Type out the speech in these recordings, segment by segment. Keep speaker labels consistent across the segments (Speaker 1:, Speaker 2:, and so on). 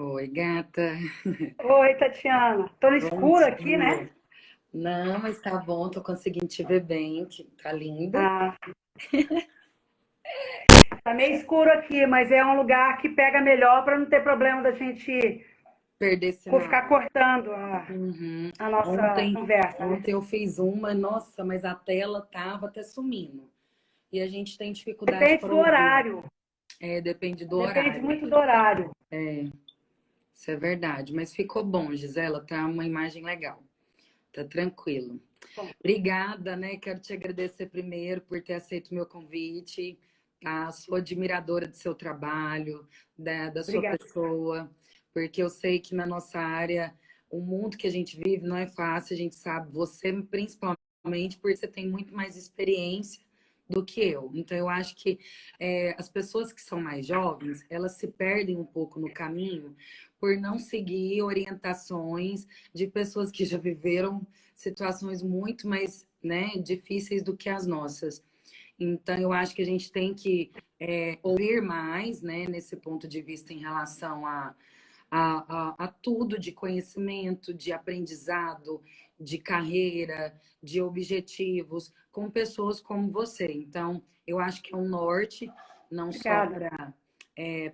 Speaker 1: Oi, gata.
Speaker 2: Oi, Tatiana. Tô no
Speaker 1: Bom
Speaker 2: escuro aqui,
Speaker 1: dia.
Speaker 2: né?
Speaker 1: Não, mas tá bom, tô conseguindo te ver bem, que tá lindo.
Speaker 2: Ah, tá meio escuro aqui, mas é um lugar que pega melhor para não ter problema da gente
Speaker 1: Perder
Speaker 2: ficar
Speaker 1: sinal.
Speaker 2: cortando
Speaker 1: Uhum.
Speaker 2: a nossa
Speaker 1: Ontem,
Speaker 2: conversa, né?
Speaker 1: ontem eu fiz uma, nossa, mas a tela tava até sumindo. E a gente tem dificuldade
Speaker 2: Depende
Speaker 1: para
Speaker 2: do
Speaker 1: ouvir.
Speaker 2: horário.
Speaker 1: É, depende do
Speaker 2: Depende
Speaker 1: horário.
Speaker 2: muito do horário.
Speaker 1: Isso é verdade. Mas ficou bom, Gisela, tá uma imagem legal. Tá tranquilo.
Speaker 2: Bom,
Speaker 1: Obrigada, né? Quero te agradecer primeiro por ter aceito o meu convite. Tá? Sou admiradora do seu trabalho, da sua
Speaker 2: obrigada.
Speaker 1: pessoa, porque eu sei que na nossa área, o mundo que a gente vive não é fácil, a gente sabe, você principalmente, porque você tem muito mais experiência do que eu. Então, eu acho que as pessoas que são mais jovens, elas se perdem um pouco no caminho por não seguir orientações de pessoas que já viveram situações muito mais, né, difíceis do que as nossas. Então, eu acho que a gente tem que ouvir mais, né, nesse ponto de vista em relação a tudo de conhecimento, de aprendizado, de carreira, de objetivos, com pessoas como você. Então, eu acho que é um norte, não só
Speaker 2: Obrigada.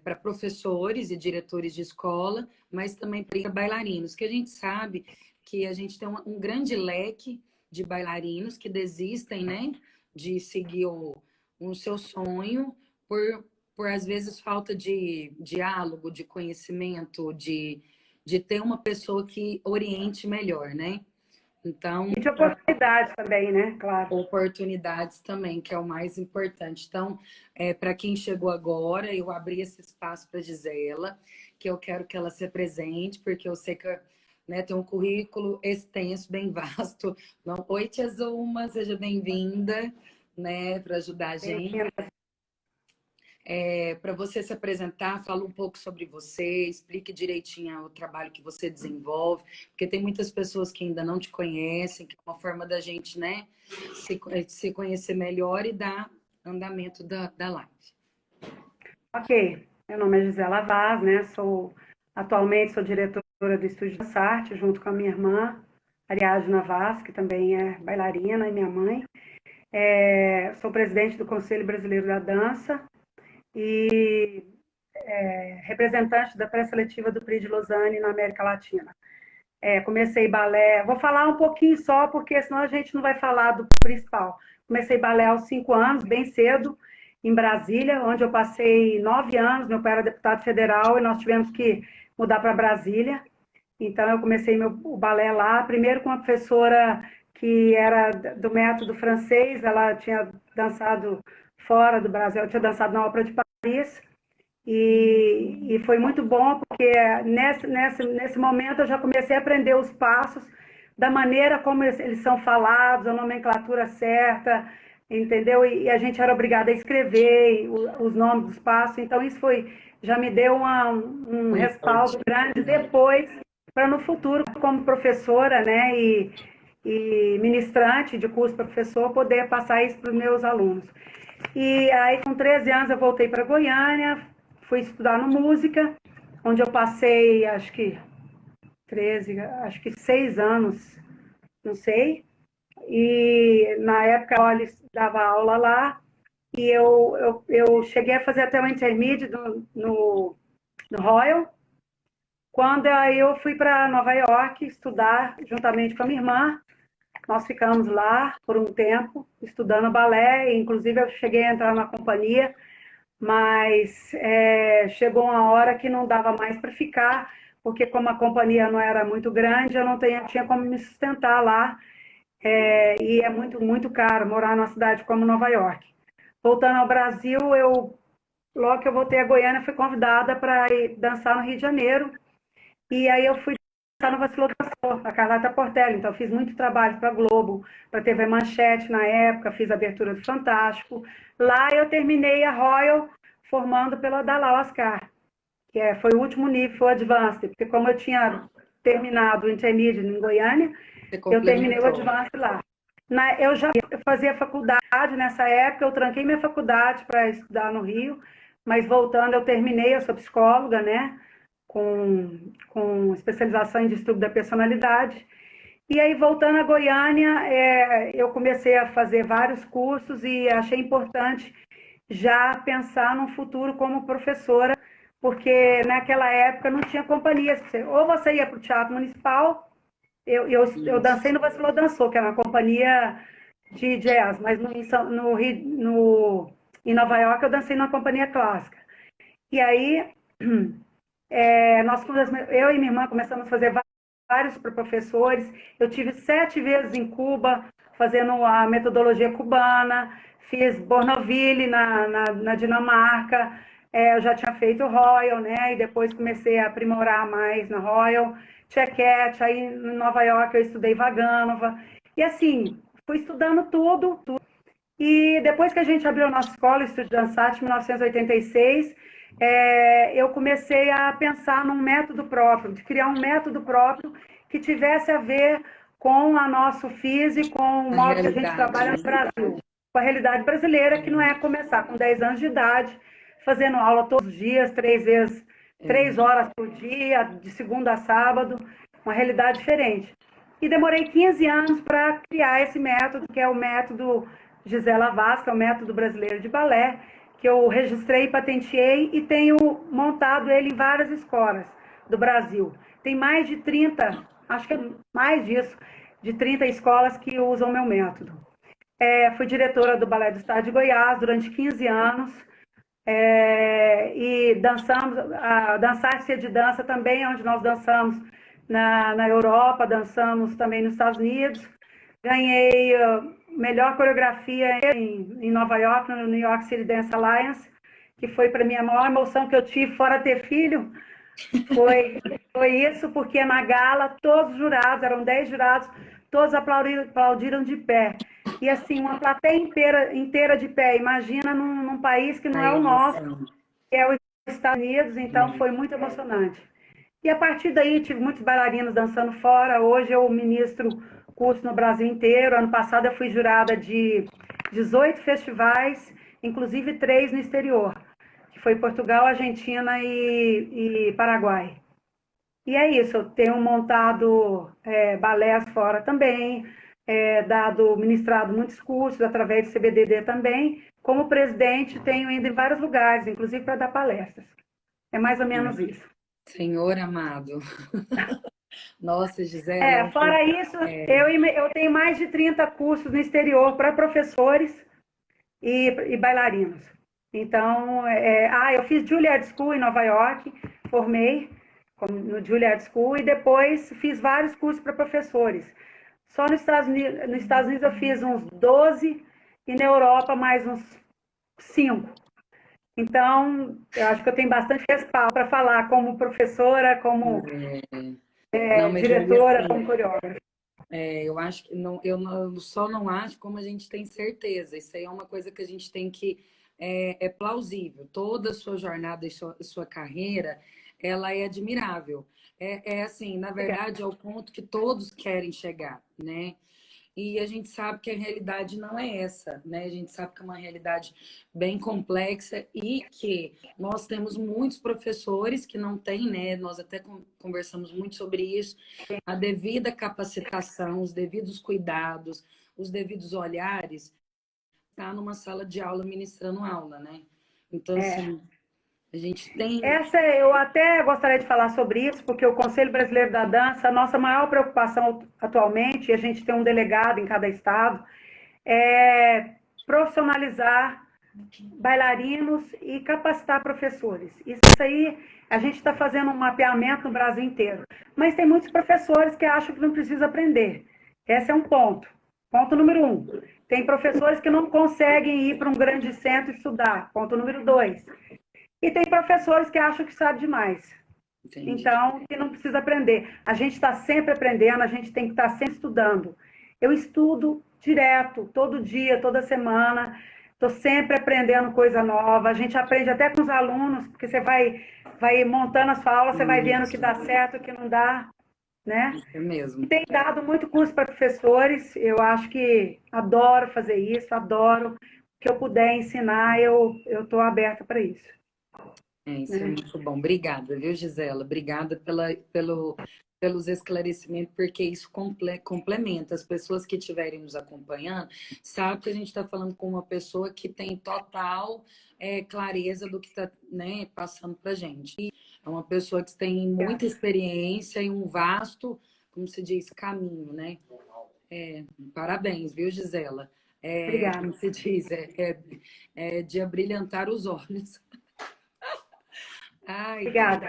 Speaker 1: para professores e diretores de escola, mas também para bailarinos, que a gente sabe que a gente tem um grande leque de bailarinos que desistem, né, de seguir o seu sonho por, por às vezes falta de diálogo, de conhecimento, de ter uma pessoa que oriente melhor, né? Então,
Speaker 2: E de oportunidade também, né? Claro.
Speaker 1: oportunidades também, que é o mais importante. Então, para quem chegou agora, eu abri esse espaço para Gisela, que eu quero que ela se apresente, porque eu sei que, né, tem um currículo extenso, bem vasto. Não, oi, Tia Zuma, seja bem-vinda, né, para ajudar a gente.
Speaker 2: Bem-vinda.
Speaker 1: Para você se apresentar, fala um pouco sobre você, explique direitinho o trabalho que você desenvolve, porque tem muitas pessoas que ainda não te conhecem, que é uma forma da gente, né, se conhecer melhor e dar andamento da live.
Speaker 2: Ok. Meu nome é Gisela Vaz, né? Atualmente sou diretora do Estúdio Dança Arte, junto com a minha irmã, Ariadna Vaz, que também é bailarina, e minha mãe. Sou presidente do Conselho Brasileiro da Dança e representante da pré-seletiva do Prix de Lausanne na América Latina. Comecei balé, vou falar um pouquinho só, porque senão a gente não vai falar do principal. Comecei balé aos 5 anos, bem cedo, em Brasília, onde eu passei 9 anos. Meu pai era deputado federal e nós tivemos que mudar para Brasília. Então, eu comecei o balé lá, primeiro com uma professora que era do método francês. Ela tinha dançado fora do Brasil, ela tinha dançado na Ópera de Paris, e foi muito bom, porque nesse momento eu já comecei a aprender os passos, da maneira como eles são falados, a nomenclatura certa, entendeu? E a gente era obrigada a escrever os nomes dos passos. Então isso já me deu um
Speaker 1: Um
Speaker 2: respaldo
Speaker 1: norte.
Speaker 2: grande depois, para no futuro, como professora, né, e ministrante de curso professor, poder passar isso para os meus alunos. E aí, com 13 anos, eu voltei para Goiânia, fui estudar no música, onde eu passei, acho que 13, acho que 6 anos, não sei. E na época, a Olis dava aula lá, e eu cheguei a fazer até o intermediate no Royal. Quando aí eu fui para Nova York estudar juntamente com a minha irmã. Nós ficamos lá por um tempo, estudando balé. Inclusive eu cheguei a entrar na companhia, mas chegou uma hora que não dava mais para ficar, porque como a companhia não era muito grande, eu não tinha como me sustentar lá, e é muito, muito caro morar numa cidade como Nova York. Voltando ao Brasil, logo que eu voltei a Goiânia, fui convidada para ir dançar no Rio de Janeiro, e aí eu fui dançar no Vacilo Dançou, a Carlota Portela. Então fiz muito trabalho para a Globo, para a TV Manchete na época, fiz a abertura do Fantástico. Lá eu terminei a Royal formando pela Dalal Ascar, que foi o último nível, foi o Advanced, porque como eu tinha terminado o Intermediate em Goiânia,
Speaker 1: Você
Speaker 2: eu terminei o
Speaker 1: complementou.
Speaker 2: Advanced lá. Eu já fazia faculdade nessa época, eu tranquei minha faculdade para estudar no Rio, mas voltando eu terminei, eu sou psicóloga, né? com especialização em distúrbio da personalidade. E aí, voltando a Goiânia, eu comecei a fazer vários cursos e achei importante já pensar no futuro como professora, porque naquela época não tinha companhias. Ou você ia para o Teatro Municipal, eu dancei no Vacilou Dançou, que é uma companhia de jazz, mas em Nova York eu dancei numa companhia clássica. E aí, eu e minha irmã começamos a fazer vários para professores. Eu tive 7 vezes em Cuba, fazendo a metodologia cubana, fiz Bournonville na Dinamarca, eu já tinha feito Royal, né? E depois comecei a aprimorar mais na Royal, Chequette, aí em Nova York eu estudei Vaganova. E assim, fui estudando tudo. E depois que a gente abriu a nossa escola, Estúdio Dansat, em 1986, eu comecei a pensar num método próprio, de criar um método próprio que tivesse a ver com a nosso físico, com o modo que a gente trabalha no Brasil, com a realidade brasileira, que não é começar com 10 anos de idade, fazendo aula todos os dias, 3 horas por dia, de segunda a sábado, uma realidade diferente. E demorei 15 anos para criar esse método, que é o método Gisela Vaz, que é o método brasileiro de balé, que eu registrei, patenteei e tenho montado ele em várias escolas do Brasil. Tem mais de 30, acho que é mais disso, de 30 escolas que usam meu método. Fui diretora do Balé do Estado de Goiás durante 15 anos, e dançamos, a Dançar-se de Dança também, onde nós dançamos na Europa, dançamos também nos Estados Unidos. Ganhei melhor coreografia em Nova York, no New York City Dance Alliance, que foi para mim a maior emoção que eu tive, fora ter filho. Foi isso, porque na gala, todos os jurados, eram 10 jurados, todos aplaudiram de pé. E assim, uma plateia inteira de pé. Imagina num país que não é o nosso, que é os Estados Unidos, então foi muito emocionante. E a partir daí tive muitos bailarinos dançando fora. Hoje eu ministro curso no Brasil inteiro. Ano passado eu fui jurada de 18 festivais, inclusive 3 no exterior, que foi Portugal, Argentina e Paraguai. E é isso, eu tenho montado balés fora também, ministrado muitos cursos através do CBDD também. Como presidente, tenho ido em vários lugares, inclusive para dar palestras. É mais ou menos isso.
Speaker 1: Senhor amado. Nossa, Gisela.
Speaker 2: Fora isso, eu tenho mais de 30 cursos no exterior para professores e bailarinos. Então, eu fiz Juilliard School em Nova York, formei no Juilliard School e depois fiz vários cursos para professores. Só nos Estados Unidos eu fiz uns 12 e na Europa mais uns 5. Então, eu acho que eu tenho bastante respaldo para falar como professora, como diretora, como coreógrafa.
Speaker 1: Eu acho que só não acho como a gente tem certeza. Isso aí é uma coisa que a gente tem que é plausível. Toda a sua jornada e sua carreira, ela é admirável. Assim, na verdade, é o ponto que todos querem chegar, né? E a gente sabe que a realidade não é essa, né? A gente sabe que é uma realidade bem complexa e que nós temos muitos professores que não têm, né? Nós até conversamos muito sobre isso, a devida capacitação, os devidos cuidados, os devidos olhares, tá numa sala de aula ministrando aula, né? Então, assim, a gente tem...
Speaker 2: Eu até gostaria de falar sobre isso, porque o Conselho Brasileiro da Dança, a nossa maior preocupação atualmente, e a gente tem um delegado em cada estado, é profissionalizar bailarinos e capacitar professores. Isso aí, a gente está fazendo um mapeamento no Brasil inteiro. Mas tem muitos professores que acham que não precisa aprender. Esse é um ponto. Ponto número 1. Tem professores que não conseguem ir para um grande centro estudar. Ponto número 2. E tem professores que acham que sabe demais. Entendi. Então, que não precisa aprender. A gente está sempre aprendendo, a gente tem que estar sempre estudando. Eu estudo direto, todo dia, toda semana. Estou sempre aprendendo coisa nova. A gente aprende até com os alunos, porque você vai montando a sua aula, você vai vendo o que dá certo, o que não dá, né?
Speaker 1: É mesmo.
Speaker 2: E tem dado muito curso para professores. Eu acho que adoro fazer isso, adoro. O que eu puder ensinar, eu estou aberta para isso.
Speaker 1: Isso é
Speaker 2: né?
Speaker 1: muito bom. Obrigada, viu, Gisela? Obrigada pelos esclarecimentos, porque isso complementa. As pessoas que estiverem nos acompanhando sabem que a gente está falando com uma pessoa que tem total clareza do que está, né, passando para a gente. E é uma pessoa que tem muita experiência e um vasto, como se diz, caminho, né? Parabéns, viu, Gisela?
Speaker 2: Obrigada.
Speaker 1: Como se diz, é de abrilhantar os olhos. Ai,
Speaker 2: Obrigada.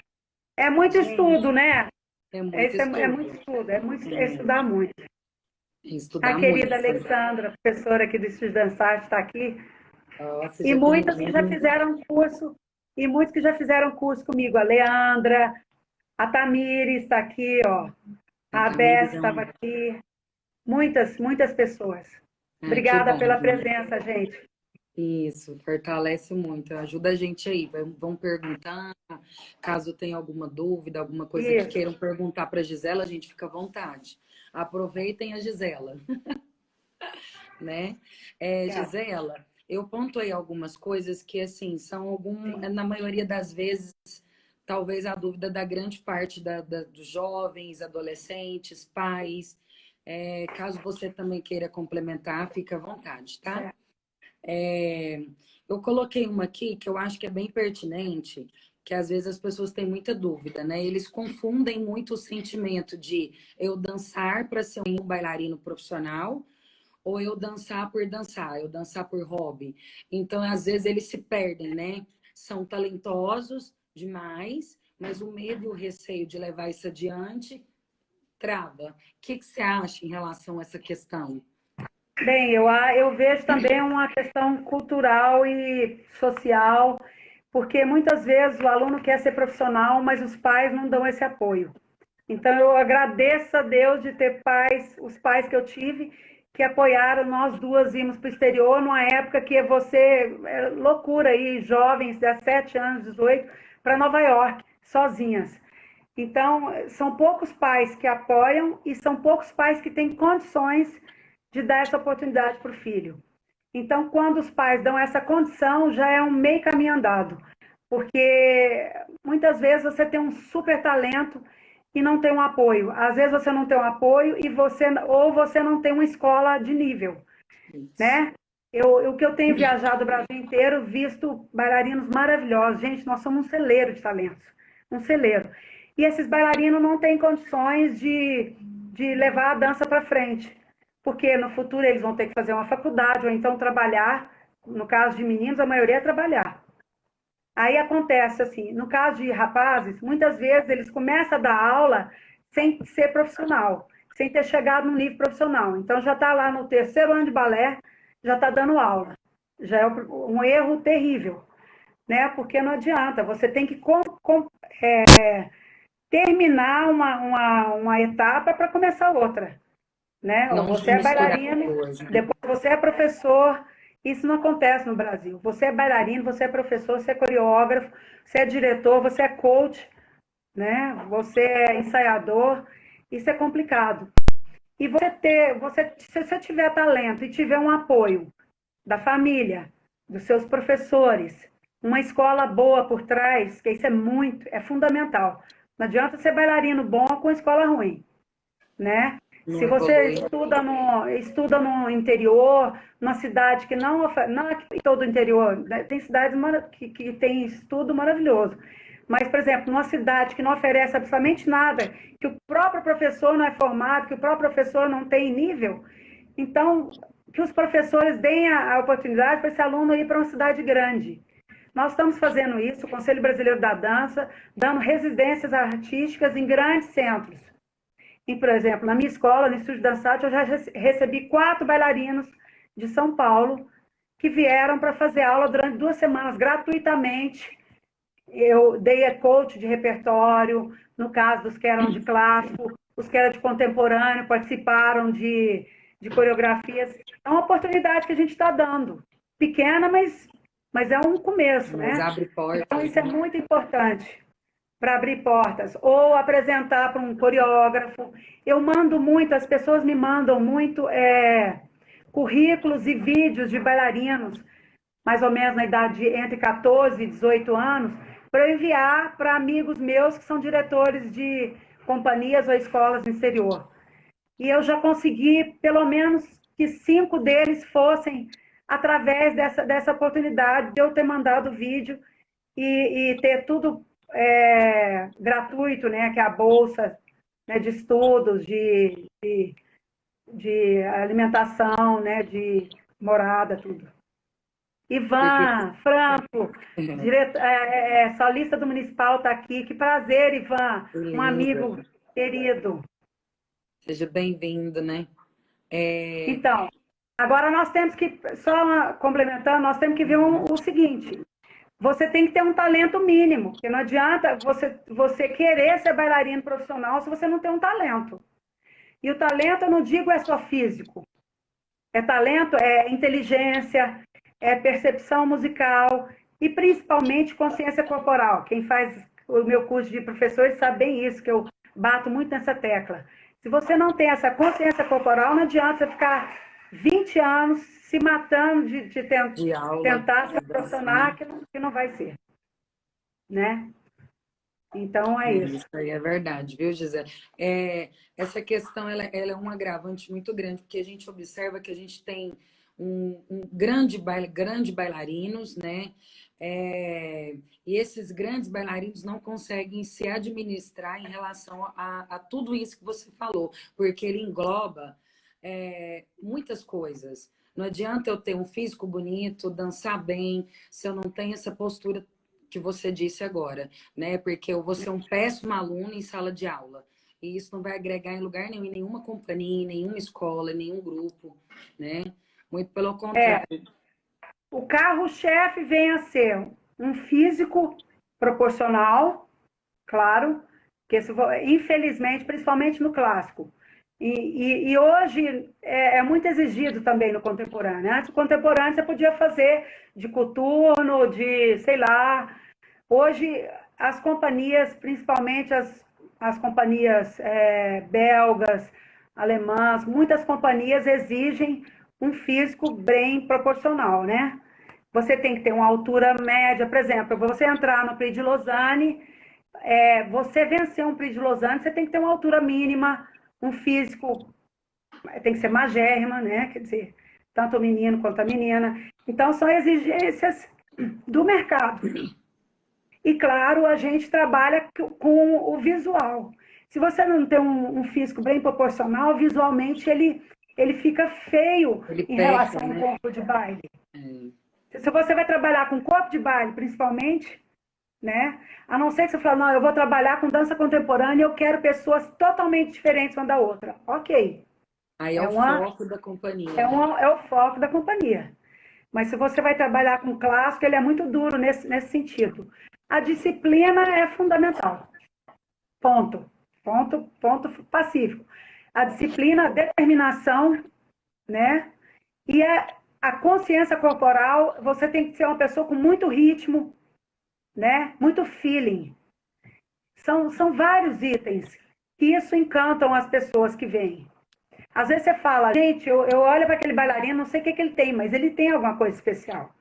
Speaker 2: É muito estudo,
Speaker 1: gente,
Speaker 2: né?
Speaker 1: é muito
Speaker 2: É muito
Speaker 1: estudo.
Speaker 2: estudo, é estudar muito. A
Speaker 1: Estudar muito.
Speaker 2: querida Alexandra, professora aqui do Estúdio Dançarte, está aqui.
Speaker 1: Nossa,
Speaker 2: E
Speaker 1: já tem
Speaker 2: muitas que já fizeram curso, e muitos que já fizeram curso comigo. A Leandra, a Tamires está aqui, ó.
Speaker 1: a
Speaker 2: A Beth
Speaker 1: Tamires é
Speaker 2: estava
Speaker 1: um.
Speaker 2: aqui. Muitas, muitas pessoas.
Speaker 1: Ah, que
Speaker 2: Obrigada
Speaker 1: bom,
Speaker 2: pela
Speaker 1: viu?
Speaker 2: presença, gente.
Speaker 1: Isso, fortalece muito. Ajuda a gente aí. Vão perguntar. Caso tenha alguma dúvida, alguma coisa que
Speaker 2: Isso.
Speaker 1: queiram perguntar para a Gisela, a gente fica à vontade. Aproveitem a Gisela, né?
Speaker 2: Obrigada.
Speaker 1: Gisela, eu pontuei algumas coisas que, assim, na maioria das vezes, talvez a dúvida da grande parte dos jovens, adolescentes, pais. Caso você também queira complementar, fica à vontade, tá?
Speaker 2: Certo.
Speaker 1: Eu coloquei uma aqui que eu acho que é bem pertinente, que às vezes as pessoas têm muita dúvida, né? Eles confundem muito o sentimento de eu dançar para ser um bailarino profissional ou eu dançar por hobby. Então, às vezes, eles se perdem, né? São talentosos demais, mas o medo e o receio de levar isso adiante trava. O que você acha em relação a essa questão?
Speaker 2: Bem, eu vejo também uma questão cultural e social, porque muitas vezes o aluno quer ser profissional, mas os pais não dão esse apoio. Então, eu agradeço a Deus de ter pais, os pais que eu tive, que apoiaram. Nós duas íamos para o exterior numa época que loucura aí, jovens, 17 anos, 18, para Nova York, sozinhas. Então, são poucos pais que apoiam e são poucos pais que têm condições de dar essa oportunidade para o filho. Então, quando os pais dão essa condição, já é um meio caminho andado, porque muitas vezes você tem um super talento e não tem um apoio. Às vezes você não tem um apoio ou você não tem uma escola de nível,
Speaker 1: Isso.
Speaker 2: né? O que eu tenho viajado o Brasil inteiro, visto bailarinos maravilhosos. Gente, nós somos um celeiro de talentos, um celeiro. E esses bailarinos não têm condições de levar a dança para frente, porque no futuro eles vão ter que fazer uma faculdade ou então trabalhar. No caso de meninos, a maioria é trabalhar. Aí acontece assim, no caso de rapazes, muitas vezes eles começam a dar aula sem ser profissional, sem ter chegado no nível profissional. Então já está lá no terceiro ano de balé, já está dando aula. Já é um erro terrível, né? Porque não adianta, você tem que terminar uma etapa para começar outra, né? Ou
Speaker 1: Não
Speaker 2: você é
Speaker 1: misturar
Speaker 2: bailarino,
Speaker 1: coisas, né?
Speaker 2: depois você é professor. Isso não acontece no Brasil. Você é bailarino, você é professor, você é coreógrafo, você é diretor, você é coach, né? Você é ensaiador. Isso é complicado. E se você tiver talento e tiver um apoio da família, dos seus professores, uma escola boa por trás, que isso é fundamental. Não adianta ser bailarino bom com escola ruim, né?
Speaker 1: Não
Speaker 2: Se você
Speaker 1: evolui.
Speaker 2: estuda no interior, numa cidade que não é todo o interior, né? Tem cidades que tem estudo maravilhoso. Mas, por exemplo, numa cidade que não oferece absolutamente nada, que o próprio professor não é formado, que o próprio professor não tem nível, então, que os professores deem a oportunidade para esse aluno ir para uma cidade grande. Nós estamos fazendo isso, o Conselho Brasileiro da Dança, dando residências artísticas em grandes centros. E, por exemplo, na minha escola, no Estúdio Dançante, eu já recebi 4 bailarinos de São Paulo que vieram para fazer aula durante 2 semanas, gratuitamente. Eu dei coach de repertório, no caso dos que eram de clássico, os que eram de contemporâneo, participaram de coreografias. É uma oportunidade que a gente está dando. Pequena, mas é um começo,
Speaker 1: Mas
Speaker 2: né?
Speaker 1: abre
Speaker 2: Então,
Speaker 1: portas,
Speaker 2: isso é
Speaker 1: né?
Speaker 2: muito importante para abrir portas, ou apresentar para um coreógrafo. Eu mando muito, as pessoas me mandam muito currículos e vídeos de bailarinos, mais ou menos na idade entre 14 e 18 anos, para eu enviar para amigos meus que são diretores de companhias ou escolas no exterior. E eu já consegui, pelo menos, que 5 deles fossem através dessa oportunidade de eu ter mandado o vídeo e ter tudo gratuito, né? Que é a bolsa, né, de estudos, de alimentação, né, de morada, tudo.
Speaker 1: Porque
Speaker 2: Ivan, Franco, solista do Municipal está aqui. Que prazer, Ivan,
Speaker 1: que
Speaker 2: um
Speaker 1: lindo.
Speaker 2: amigo querido.
Speaker 1: Seja bem-vindo, né?
Speaker 2: Então, agora nós temos que, só complementando, nós temos que ver o seguinte: você tem que ter um talento mínimo, porque não adianta você querer ser bailarino profissional se você não tem um talento. E o talento, eu não digo é só físico. É talento, é inteligência, é percepção musical e principalmente consciência corporal. Quem faz o meu curso de professores sabe bem isso, que eu bato muito nessa tecla. Se você não tem essa consciência corporal, não adianta você ficar 20 anos se matando de
Speaker 1: De aula,
Speaker 2: tentar
Speaker 1: de
Speaker 2: se
Speaker 1: dança,
Speaker 2: profissionar,
Speaker 1: né?
Speaker 2: que não vai ser, né? Então é isso.
Speaker 1: Isso aí é verdade, viu, Gisele? Essa questão ela é um agravante muito grande, porque a gente observa que a gente tem um grande bailarinos, né? E esses grandes bailarinos não conseguem se administrar em relação a tudo isso que você falou, porque ele engloba muitas coisas. Não adianta eu ter um físico bonito, dançar bem, se eu não tenho essa postura que você disse agora, né? Porque eu vou ser um péssimo aluno em sala de aula. E isso não vai agregar em lugar nenhum, em nenhuma companhia, em nenhuma escola, em nenhum grupo, né? Muito pelo contrário.
Speaker 2: O carro-chefe vem a ser um físico proporcional, claro, que infelizmente, principalmente no clássico. E hoje é muito exigido também no contemporâneo. Né? Antes, o contemporâneo você podia fazer de coturno, de, sei lá. Hoje, as companhias, principalmente as companhias belgas, alemãs, muitas companhias exigem um físico bem proporcional, né? Você tem que ter uma altura média, por exemplo, você entrar no Prix de Lausanne, você vencer um Prix de Lausanne, você tem que ter uma altura mínima, um físico, tem que ser magérrima, né? Quer dizer, tanto o menino quanto a menina. Então, são exigências do mercado. E, claro, a gente trabalha com o visual. Se você não tem um físico bem proporcional, visualmente ele fica feio
Speaker 1: Ele
Speaker 2: em
Speaker 1: peca,
Speaker 2: relação ao
Speaker 1: né?
Speaker 2: corpo de baile. Se você vai trabalhar com corpo de baile, principalmente, né? A não ser que você fale, não, eu vou trabalhar com dança contemporânea e eu quero pessoas totalmente diferentes uma da outra. Ok.
Speaker 1: Aí é
Speaker 2: É,
Speaker 1: o foco da companhia, né?
Speaker 2: é o foco da companhia. Mas se você vai trabalhar com clássico, ele é muito duro nesse sentido. A disciplina é fundamental. Ponto. Ponto pacífico. A disciplina, a determinação, né? E a consciência corporal, você tem que ser uma pessoa com muito ritmo, né? Muito feeling. São vários itens que isso encantam as pessoas que vêm. Às vezes você fala, gente, eu olho para aquele bailarino, não sei o que ele tem, mas ele tem alguma coisa especial.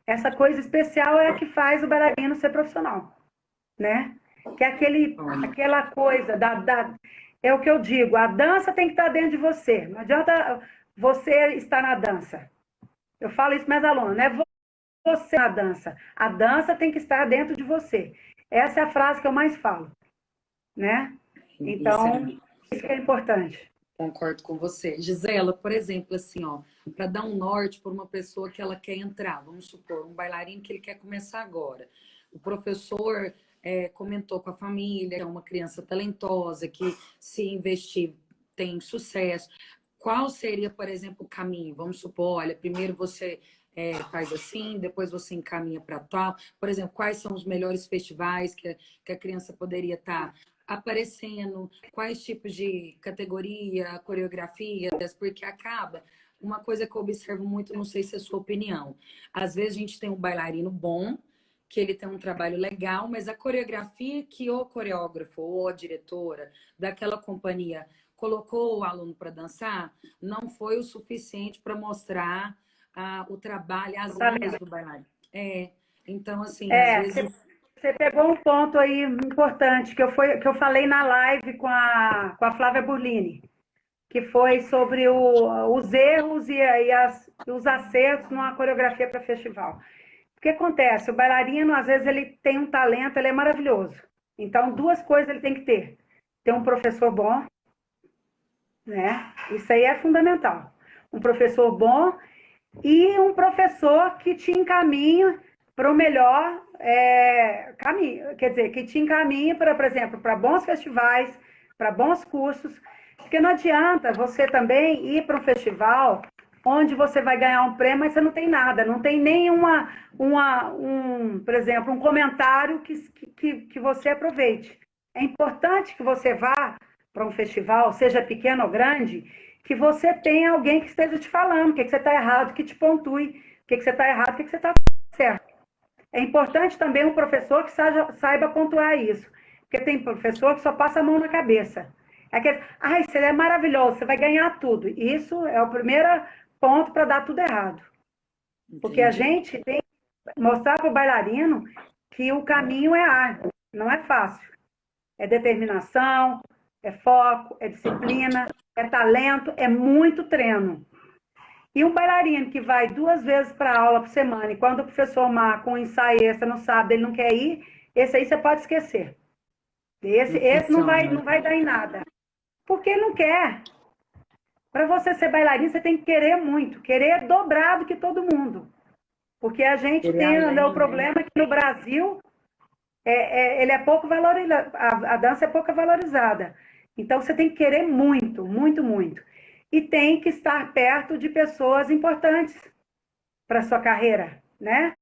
Speaker 2: Essa coisa especial é a que faz o bailarino ser profissional, né? Que é aquela coisa é o que eu digo, a dança tem que estar dentro de você. Não adianta você estar na dança. Eu falo isso para meus alunos, não é você na dança. A dança tem que estar dentro de você. Essa é a frase que eu mais falo, né?
Speaker 1: Isso é,
Speaker 2: Então, isso que é importante.
Speaker 1: concordo com você. Gisela, por exemplo, assim, ó, para dar um norte para uma pessoa que ela quer entrar, vamos supor, um bailarino que ele quer começar agora. O professor comentou com a família, é uma criança talentosa, que se investir tem sucesso. Qual seria, por exemplo, o caminho? Vamos supor, olha, primeiro você faz assim, depois você encaminha para tal. Por exemplo, quais são os melhores festivais que a criança poderia estar aparecendo? Quais tipos de categoria, coreografias? Porque acaba. Uma coisa que eu observo muito, não sei se é a sua opinião. Às vezes a gente tem um bailarino bom, que ele tem um trabalho legal, mas a coreografia que o coreógrafo ou a diretora daquela companhia colocou o aluno para dançar não foi o suficiente para mostrar o trabalho, as linhas do bailarino. Então, assim, às
Speaker 2: É,
Speaker 1: vezes.
Speaker 2: Você pegou um ponto aí importante que eu falei na live com a Flávia Burlini, que foi sobre os erros e os acertos numa coreografia para festival. O que acontece? O bailarino, às vezes, ele tem um talento, ele é maravilhoso. Então, duas coisas ele tem que ter. Ter um professor bom, né? Isso aí é fundamental. Um professor bom e um professor que te encaminha para o melhor caminho. Quer dizer, que te encaminha, para, por exemplo, para bons festivais, para bons cursos. Porque não adianta você também ir para um festival onde você vai ganhar um prêmio, mas você não tem nada, não tem nenhuma, por exemplo, um comentário que você aproveite. É importante que você vá para um festival, seja pequeno ou grande, que você tenha alguém que esteja te falando o que você está errado, que te pontue, o que você está errado, o que você está certo. É importante também um professor que saiba pontuar isso, porque tem professor que só passa a mão na cabeça. Aquele, você é maravilhoso, você vai ganhar tudo. Isso é o primeiro ponto para dar tudo errado.
Speaker 1: Entendi.
Speaker 2: Porque a gente tem que mostrar para o bailarino que o caminho é árduo, não é fácil. É determinação, é foco, é disciplina, é talento, é muito treino. E um bailarino que vai 2 vezes para a aula por semana, e quando o professor marca um ensaio extra no sábado, ele não quer ir, esse aí você pode esquecer. Esse não vai dar em nada. Porque ele não quer. Para você ser bailarino, você tem que querer muito, querer dobrado que todo mundo. Porque a gente tem o problema que no Brasil ele é pouco valorizado, a dança é pouco valorizada. Então você tem que querer muito, muito, muito. E tem que estar perto de pessoas importantes para a sua carreira, né?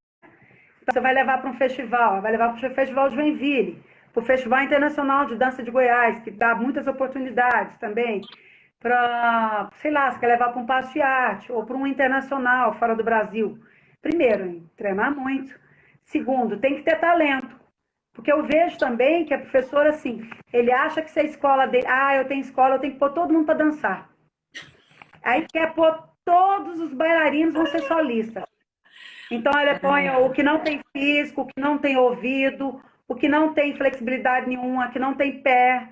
Speaker 2: Você vai levar para um festival, vai levar para o Festival de Joinville, para o Festival Internacional de Dança de Goiás, que dá muitas oportunidades também, para, sei lá, você quer levar para um passo de arte, ou para um internacional fora do Brasil. Primeiro, treinar muito. Segundo, tem que ter talento. Porque eu vejo também que a professora, assim, ele acha que se a escola dele, eu tenho escola, eu tenho que pôr todo mundo para dançar. Aí quer pôr todos os bailarinos vão ser solistas. Então ele põe o que não tem físico, o que não tem ouvido, o que não tem flexibilidade nenhuma, que não tem pé,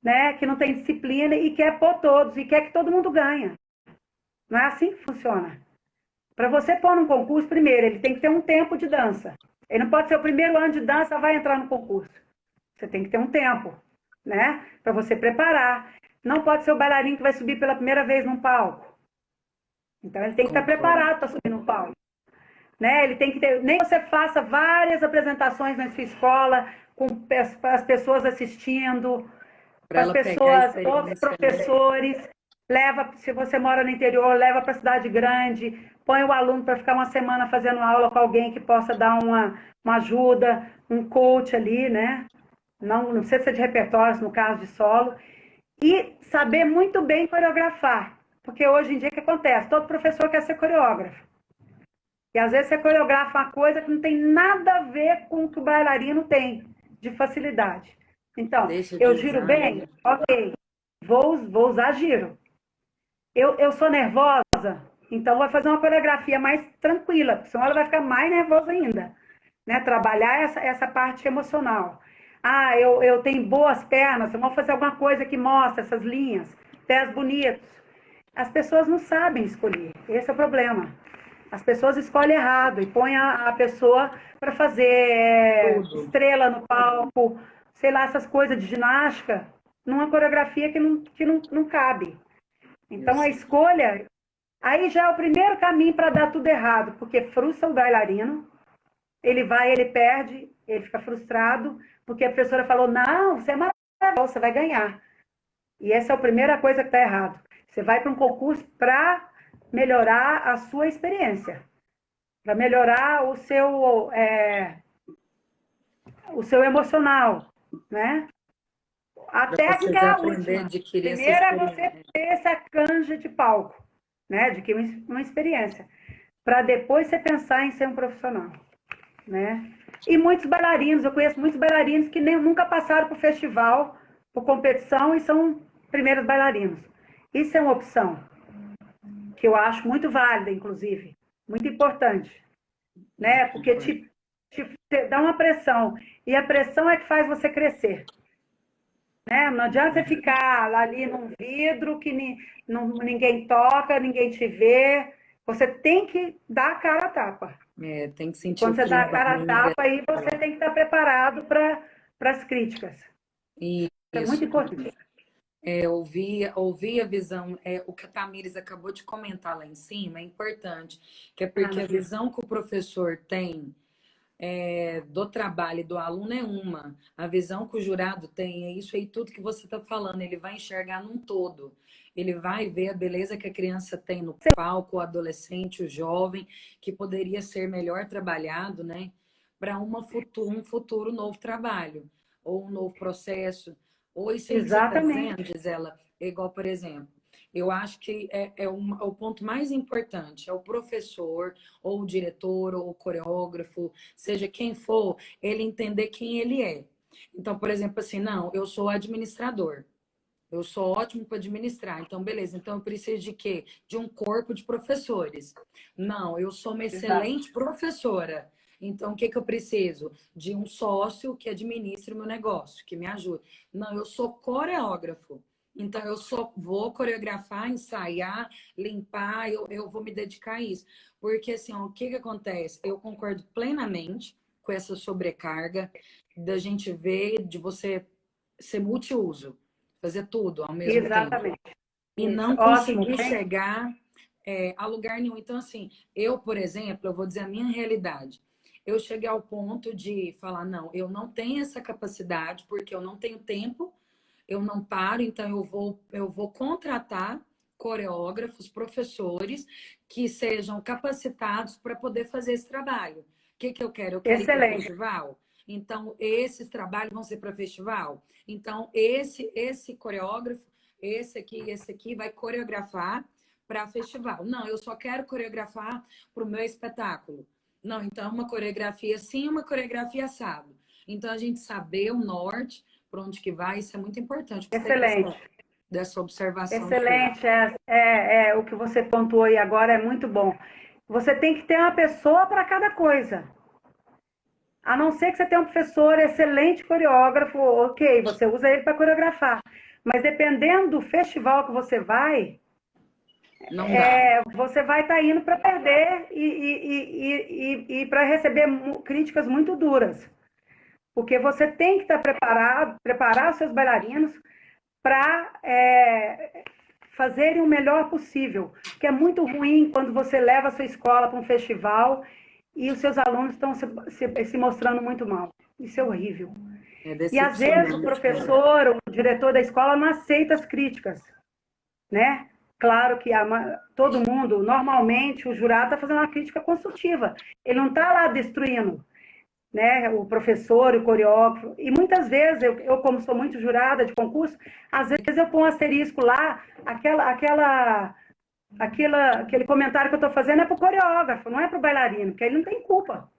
Speaker 2: né? Que não tem disciplina e quer pôr todos e quer que todo mundo ganhe. Não é assim que funciona. Para você pôr num concurso, primeiro, ele tem que ter um tempo de dança. Ele não pode ser o primeiro ano de dança, vai entrar no concurso. Você tem que ter um tempo, né? Para você preparar. Não pode ser o bailarino que vai subir pela primeira vez num palco. Então ele tem que estar preparado para subir no palco. Né? Ele tem que ter. Nem você faça várias apresentações na sua escola, com as pessoas assistindo, com as pessoas, outros professores. Leva, se você mora no interior, leva para a cidade grande, põe o aluno para ficar uma semana fazendo aula com alguém que possa dar uma ajuda, um coach ali, né? Não precisa ser de repertórios, no caso de solo. E saber muito bem coreografar. Porque hoje em dia o que acontece? Todo professor quer ser coreógrafo. E às vezes você coreografa uma coisa que não tem nada a ver com o que o bailarino tem de facilidade. Então, eu giro bem? Ok. Vou usar giro. Eu sou nervosa? Então vou fazer uma coreografia mais tranquila, senão ela vai ficar mais nervosa ainda. Né? Trabalhar essa parte emocional. Eu tenho boas pernas, vamos fazer alguma coisa que mostra essas linhas, pés bonitos. As pessoas não sabem escolher, esse é o problema. As pessoas escolhem errado e põem a pessoa para fazer estrela no palco, sei lá, essas coisas de ginástica, numa coreografia que não cabe. Então, a escolha, aí já é o primeiro caminho para dar tudo errado, porque frustra o bailarino, ele vai, ele perde, ele fica frustrado, porque a professora falou, não, você é maravilhoso, você vai ganhar. E essa é a primeira coisa que está errado. Você vai para um concurso para melhorar a sua experiência, para melhorar o seu emocional, né? A técnica é a última. Primeiro é você ter essa canja de palco, né? De que uma experiência, para depois você pensar em ser um profissional, né? E muitos bailarinos, eu conheço muitos bailarinos que nunca passaram por festival, por competição e são primeiros bailarinos. Isso é uma opção que eu acho muito válida, inclusive, muito importante, né? Porque te dá uma pressão. E a pressão é que faz você crescer. Né? Não adianta você ficar ali num vidro que ninguém toca, ninguém te vê. Você tem que dar a cara a tapa.
Speaker 1: Tem que
Speaker 2: E
Speaker 1: sentir o
Speaker 2: quando você dá
Speaker 1: frio
Speaker 2: a
Speaker 1: da
Speaker 2: cara a
Speaker 1: barriga.
Speaker 2: tapa, aí você tem que estar preparado para as críticas. É muito
Speaker 1: Isso.
Speaker 2: importante.
Speaker 1: Ouvir a visão, o que a Tamires acabou de comentar lá em cima é importante, que é porque a
Speaker 2: Maria.
Speaker 1: visão que o professor tem do trabalho e do aluno é uma, a visão que o jurado tem é isso aí, tudo que você está falando, ele vai enxergar num todo, ele vai ver a beleza que a criança tem no palco, o adolescente, o jovem, que poderia ser melhor trabalhado, né, para um futuro novo trabalho, ou um novo processo. Ou isso aí que você está dizendo,
Speaker 2: Exatamente.
Speaker 1: Gisela, é igual, por exemplo, eu acho que o ponto mais importante é o professor, ou o diretor, ou o coreógrafo, seja quem for, ele entender quem ele é. Então, por exemplo, assim, não, eu sou administrador. Eu sou ótimo para administrar. Então, beleza. Então, eu preciso de quê? De um corpo de professores. Não, eu sou uma
Speaker 2: Exato.
Speaker 1: excelente professora. Então, o que que eu preciso? De um sócio que administre o meu negócio, que me ajude. Não, eu sou coreógrafo. Então, eu só vou coreografar, ensaiar, limpar, eu vou me dedicar a isso. Porque, assim, ó, o que que acontece? Eu concordo plenamente com essa sobrecarga da gente ver, de você ser multiuso, fazer tudo ao mesmo tempo
Speaker 2: Exatamente.
Speaker 1: e
Speaker 2: Isso.
Speaker 1: não
Speaker 2: Ótimo.
Speaker 1: conseguir chegar a lugar nenhum. Então, assim, eu, por exemplo, eu vou dizer a minha realidade. Eu cheguei ao ponto de falar, não, eu não tenho essa capacidade porque eu não tenho tempo, eu não paro, então eu vou contratar coreógrafos, professores que sejam capacitados para poder fazer esse trabalho. O que que eu quero? Eu quero ir para
Speaker 2: Excelente.
Speaker 1: festival. Então, esses trabalhos vão ser para festival. Então, esse coreógrafo, esse aqui vai coreografar para festival. Não, eu só quero coreografar para o meu espetáculo. Não, então uma coreografia sim, uma coreografia assado. Então, a gente saber o norte, para onde que vai, isso é muito importante. Gostei
Speaker 2: Excelente.
Speaker 1: dessa observação sua.
Speaker 2: Excelente. O que você pontuou aí agora é muito bom. Você tem que ter uma pessoa para cada coisa. A não ser que você tenha um professor excelente coreógrafo, ok, você usa ele para coreografar. Mas dependendo do festival que você vai,
Speaker 1: Não dá.
Speaker 2: você vai estar indo para perder e para receber críticas muito duras. Porque você tem que estar preparado, preparar os seus bailarinos para fazerem o melhor possível. Que é muito ruim quando você leva a sua escola para um festival e os seus alunos estão se mostrando muito mal. Isso é horrível.
Speaker 1: É
Speaker 2: E às vezes o
Speaker 1: decepcionante, né?
Speaker 2: professor, o diretor da escola não aceita as críticas, né? Claro que todo mundo, normalmente, o jurado está fazendo uma crítica construtiva. Ele não está lá destruindo, né? O professor, o coreógrafo. E muitas vezes, eu como sou muito jurada de concurso, às vezes eu ponho um asterisco lá, aquele comentário que eu estou fazendo é para o coreógrafo, não é para o bailarino, porque ele não tem culpa.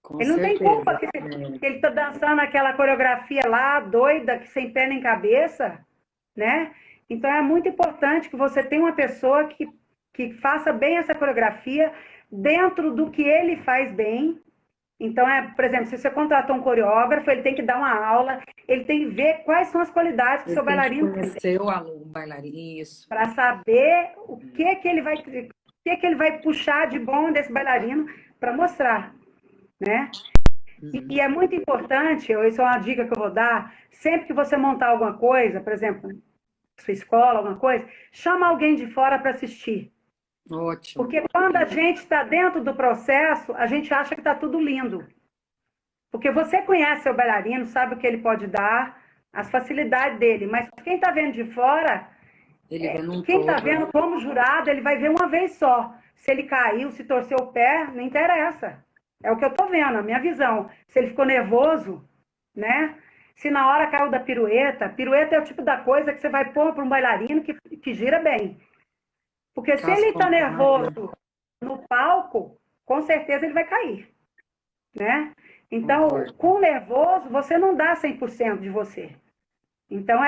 Speaker 1: Com
Speaker 2: Ele não tem culpa
Speaker 1: certeza.
Speaker 2: que ele está dançando aquela coreografia lá, doida, que sem pé nem cabeça, né? Então é muito importante que você tenha uma pessoa que faça bem essa coreografia dentro do que ele faz bem. Então, por exemplo, se você contratou um coreógrafo, ele tem que dar uma aula, ele tem que ver quais são as qualidades que o
Speaker 1: Ele
Speaker 2: seu
Speaker 1: tem que
Speaker 2: bailarino tem,
Speaker 1: conhecer o aluno, o bailarino. Isso.
Speaker 2: para saber o que ele vai puxar de bom desse bailarino para mostrar, né? E é muito importante, isso é uma dica que eu vou dar, sempre que você montar alguma coisa, por exemplo, sua escola, alguma coisa, chama alguém de fora para assistir.
Speaker 1: Ótimo.
Speaker 2: Porque quando a gente está dentro do processo, a gente acha que está tudo lindo. Porque você conhece seu bailarino, sabe o que ele pode dar, as facilidades dele, mas quem está vendo de fora,
Speaker 1: Ele vê num
Speaker 2: quem está
Speaker 1: todo,
Speaker 2: vendo
Speaker 1: né?
Speaker 2: como jurado, ele vai ver uma vez só. Se ele caiu, se torceu o pé, não interessa. É o que eu estou vendo, a minha visão. Se ele ficou nervoso, né? Se na hora caiu da pirueta, pirueta é o tipo da coisa que você vai pôr para um bailarino que gira bem. Porque se
Speaker 1: Aquelas
Speaker 2: ele está
Speaker 1: pancadas,
Speaker 2: nervoso no palco, com certeza ele vai cair, né? Então,
Speaker 1: concordo.
Speaker 2: com nervoso, você não dá 100% de você. Então,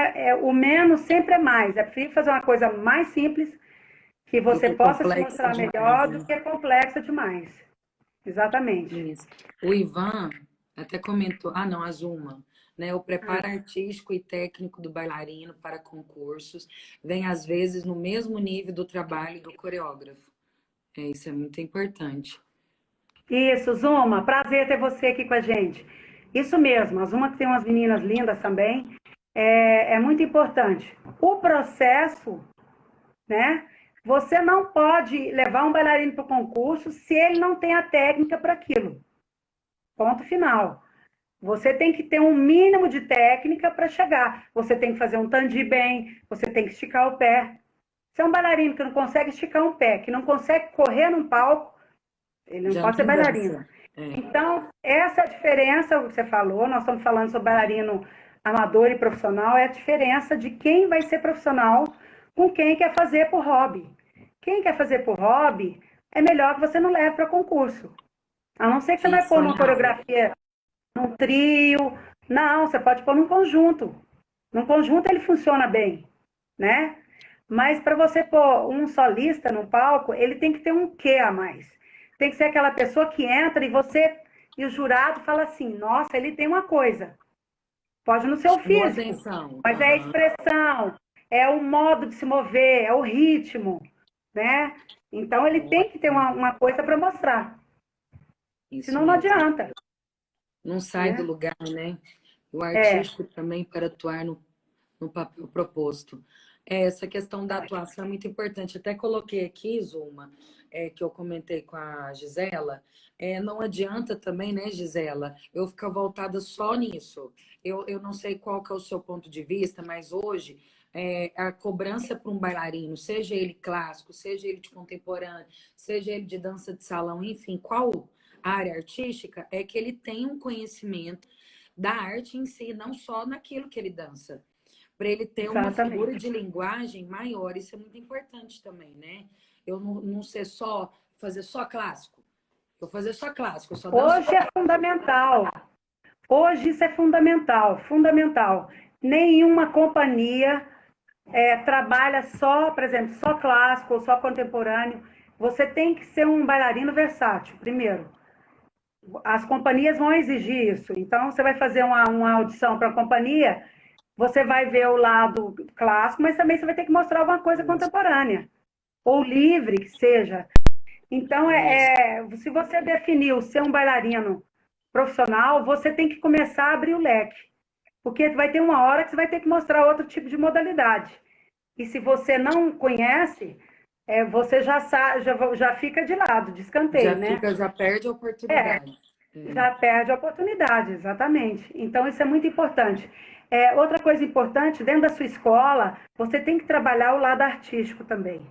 Speaker 2: o menos sempre é mais. É preciso fazer uma coisa mais simples, que
Speaker 1: Do
Speaker 2: você
Speaker 1: que
Speaker 2: possa se
Speaker 1: complexo
Speaker 2: mostrar
Speaker 1: demais,
Speaker 2: melhor do
Speaker 1: né?
Speaker 2: que complexa demais. Exatamente.
Speaker 1: Isso. O Ivan, Até comentou, ah, não, a Zuma, né? O
Speaker 2: Ah,
Speaker 1: preparo artístico e técnico do bailarino para concursos vem, às vezes, no mesmo nível do trabalho do coreógrafo. Isso é muito importante.
Speaker 2: isso, Zuma, prazer ter você aqui com a gente. Isso mesmo, a Zuma que tem umas meninas lindas também, é muito importante. O processo, né? Você não pode levar um bailarino para o concurso se ele não tem a técnica para aquilo. Ponto final. Você tem que ter um mínimo de técnica para chegar. Você tem que fazer um tandi bem, você tem que esticar o pé. Se é um bailarino que não consegue esticar um pé, que não consegue correr num palco, ele não
Speaker 1: Já não
Speaker 2: pode ser
Speaker 1: tem
Speaker 2: bailarino.
Speaker 1: dança. É,
Speaker 2: Então, essa é a diferença que você falou. Nós estamos falando sobre bailarino amador e profissional. É a diferença de quem vai ser profissional com quem quer fazer por hobby. Quem quer fazer por hobby, é melhor que você não leve para concurso. A não ser que você vai
Speaker 1: isso
Speaker 2: pôr
Speaker 1: em
Speaker 2: uma
Speaker 1: aula.
Speaker 2: coreografia num trio. Não, você pode pôr num conjunto. Num conjunto ele funciona bem, né? Mas para você pôr um solista no palco, ele tem que ter um quê a mais. Tem que ser aquela pessoa que entra e você e o jurado fala assim: nossa, ele tem uma coisa. Pode não ser o
Speaker 1: Chamou
Speaker 2: físico,
Speaker 1: atenção.
Speaker 2: mas é a
Speaker 1: Aham.
Speaker 2: expressão, é o modo de se mover, é o ritmo, né? Então ele tem que ter
Speaker 1: Ótimo.
Speaker 2: uma coisa para mostrar.
Speaker 1: Isso
Speaker 2: Senão não
Speaker 1: mesmo.
Speaker 2: adianta,
Speaker 1: Não sai do
Speaker 2: né?
Speaker 1: lugar, né? O
Speaker 2: É,
Speaker 1: artístico também para atuar no papel proposto. Essa questão da atuação é muito importante. Até coloquei aqui, Zuma, que eu comentei com a Gisela. Não adianta também, né, Gisela, eu ficar voltada só nisso. Eu não sei qual que é o seu ponto de vista, mas hoje a cobrança para um bailarino, seja ele clássico, seja ele de contemporâneo, seja ele de dança de salão, enfim, qual área artística, é que ele tenha um conhecimento da arte em si, não só naquilo que ele dança, para ele ter uma figura
Speaker 2: exatamente.
Speaker 1: de linguagem maior. Isso é muito importante também, né? Eu não ser só, fazer só clássico. Eu fazer só clássico, eu só danço
Speaker 2: Hoje é
Speaker 1: clássico.
Speaker 2: fundamental. Hoje isso é fundamental, fundamental. Nenhuma companhia trabalha só, por exemplo, só clássico ou só contemporâneo. Você tem que ser um bailarino versátil, primeiro. As companhias vão exigir isso. Então, você vai fazer uma audição para a companhia, você vai ver o lado clássico, mas também você vai ter que mostrar alguma coisa
Speaker 1: Isso,
Speaker 2: contemporânea, ou livre, que seja. Então,
Speaker 1: isso.
Speaker 2: se você definiu ser um bailarino profissional, você tem que começar a abrir o leque. Porque vai ter uma hora que você vai ter que mostrar outro tipo de modalidade. E se você não conhece, você já fica de lado, de escanteio, né?
Speaker 1: Já perde a oportunidade. É,
Speaker 2: Já perde a oportunidade, exatamente. Então, isso é muito importante. Outra coisa importante, dentro da sua escola, você tem que trabalhar o lado artístico também.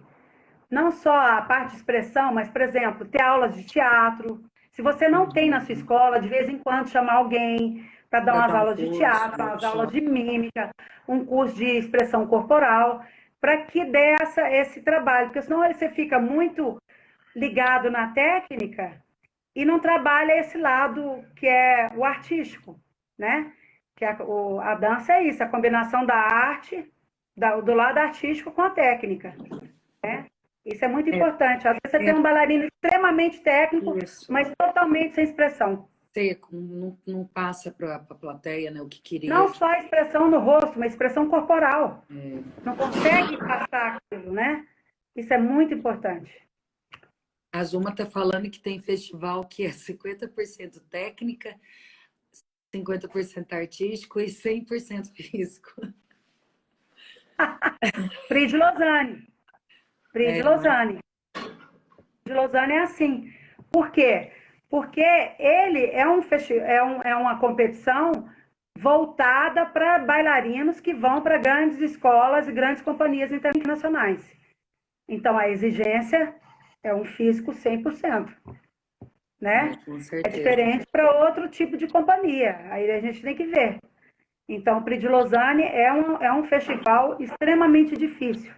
Speaker 2: Não só a parte de expressão, mas, por exemplo, ter aulas de teatro. Se você não tem na sua
Speaker 1: uhum.
Speaker 2: escola, de vez em quando chamar alguém para dar
Speaker 1: Para
Speaker 2: umas
Speaker 1: dar um
Speaker 2: aulas de
Speaker 1: curso,
Speaker 2: teatro, umas aulas
Speaker 1: workshop.
Speaker 2: de mímica, um curso de expressão corporal, para que dê esse trabalho, porque senão você fica muito ligado na técnica e não trabalha esse lado que é o artístico, né? Que a dança é isso, a combinação da arte, do lado artístico com a técnica, né? Isso é muito
Speaker 1: É,
Speaker 2: importante. Às vezes você tem
Speaker 1: é
Speaker 2: um bailarino extremamente técnico,
Speaker 1: isso.
Speaker 2: mas totalmente sem expressão.
Speaker 1: Seco, não passa para a plateia, né, o que
Speaker 2: Não
Speaker 1: queria.
Speaker 2: só a expressão no rosto, mas expressão corporal.
Speaker 1: É,
Speaker 2: Não consegue passar aquilo, né? Isso é muito importante.
Speaker 1: a Zuma está falando que tem festival que é 50% técnica, 50% artístico e 100% físico.
Speaker 2: Prix de Lausanne. Prix de
Speaker 1: É, não é?
Speaker 2: Lausanne. De Lausanne é assim. Por quê? Porque ele é uma competição voltada para bailarinos que vão para grandes escolas e grandes companhias internacionais. Então, a exigência é um físico 100%, né?
Speaker 1: Com
Speaker 2: É
Speaker 1: certeza.
Speaker 2: diferente para outro tipo de companhia. Aí a gente tem que ver. Então, o Prix de Lausanne é um festival extremamente difícil,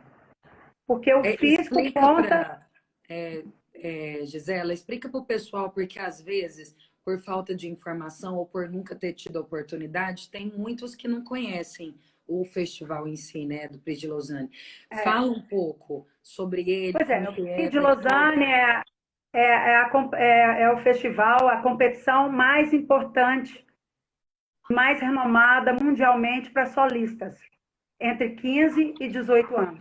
Speaker 2: porque o físico
Speaker 1: Explica
Speaker 2: conta.
Speaker 1: para, Gisela, explica para o pessoal, porque às vezes, por falta de informação ou por nunca ter tido a oportunidade, tem muitos que não conhecem o festival em si, né, do Prix de Lausanne.
Speaker 2: É,
Speaker 1: Fala um pouco sobre ele,
Speaker 2: pois
Speaker 1: como
Speaker 2: é, o
Speaker 1: que
Speaker 2: Prix
Speaker 1: é,
Speaker 2: de
Speaker 1: para que todo...
Speaker 2: Lausanne é o festival, a competição mais importante mais renomada mundialmente para solistas, entre 15 e 18 anos.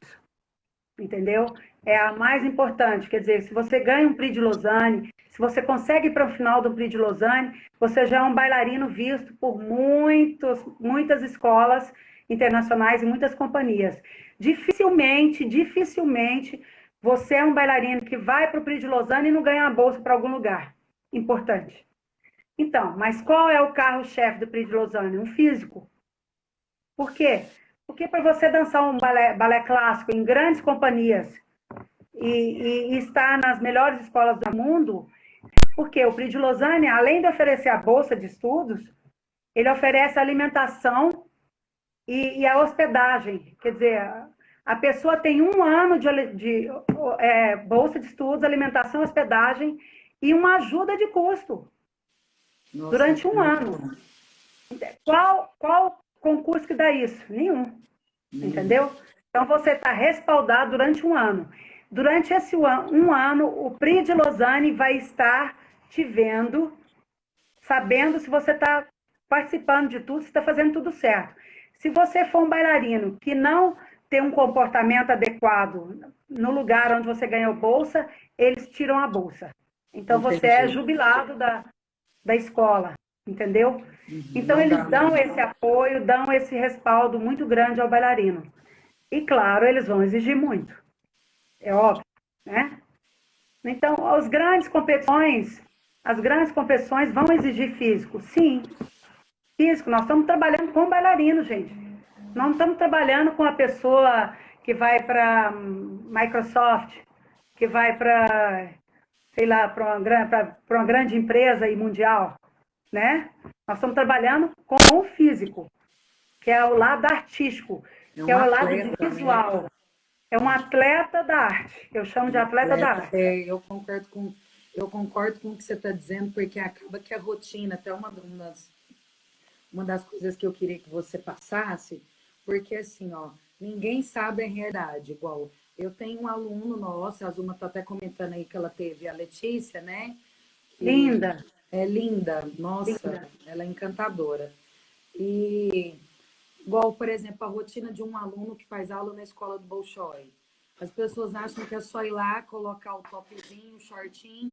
Speaker 2: Entendeu? É a mais importante. Quer dizer, se você ganha um Prix de Lausanne, se você consegue ir para o final do Prix de Lausanne, você já é um bailarino visto por muitas escolas internacionais e muitas companhias. Dificilmente você é um bailarino que vai para o Prix de Lausanne e não ganha uma bolsa para algum lugar importante. Então, mas qual é o carro-chefe do Prix de Lausanne? Um físico. Por quê? Porque para você dançar um balé clássico em grandes companhias e estar nas melhores escolas do mundo, porque o Prix de Lausanne, além de oferecer a bolsa de estudos, ele oferece a alimentação e a hospedagem. Quer dizer, a pessoa tem 1 ano de bolsa de estudos, alimentação, hospedagem e uma ajuda de custo. Nossa, durante 1 ano. Qual concurso que dá isso? Nenhum. Entendeu? Então, você está respaldado durante 1 ano. Durante esse 1 ano, o Prix de Lausanne vai estar te vendo, sabendo se você está participando de tudo, se está fazendo tudo certo. Se você for um bailarino que não tem um comportamento adequado no lugar onde você ganhou bolsa, eles tiram a bolsa. Então, você é jubilado da escola. Entendeu? Então, eles dão esse apoio, dão esse respaldo muito grande ao bailarino. E, claro, eles vão exigir muito. É óbvio, né? Então, as grandes competições vão exigir físico. Sim, físico. Nós estamos trabalhando com bailarino, gente. Nós não estamos trabalhando com a pessoa que vai para Microsoft, que vai para, sei lá, para uma grande empresa e mundial. Né? Nós estamos trabalhando com o físico, que é o lado artístico, que é o lado visual. Né? É um atleta da arte. Eu chamo de atleta da arte.
Speaker 1: Eu concordo com o que você está dizendo, porque acaba que a rotina, até uma das coisas que eu queria que você passasse, porque assim, ó, ninguém sabe a realidade. Igual, eu tenho um aluno nosso, a Zuma está até comentando aí que ela teve a Letícia, né?
Speaker 2: Linda.
Speaker 1: É linda, nossa, linda. Ela é encantadora. E, igual, por exemplo, a rotina de um aluno que faz aula na escola do Bolshoi. As pessoas acham que é só ir lá, colocar o topzinho, o shortinho,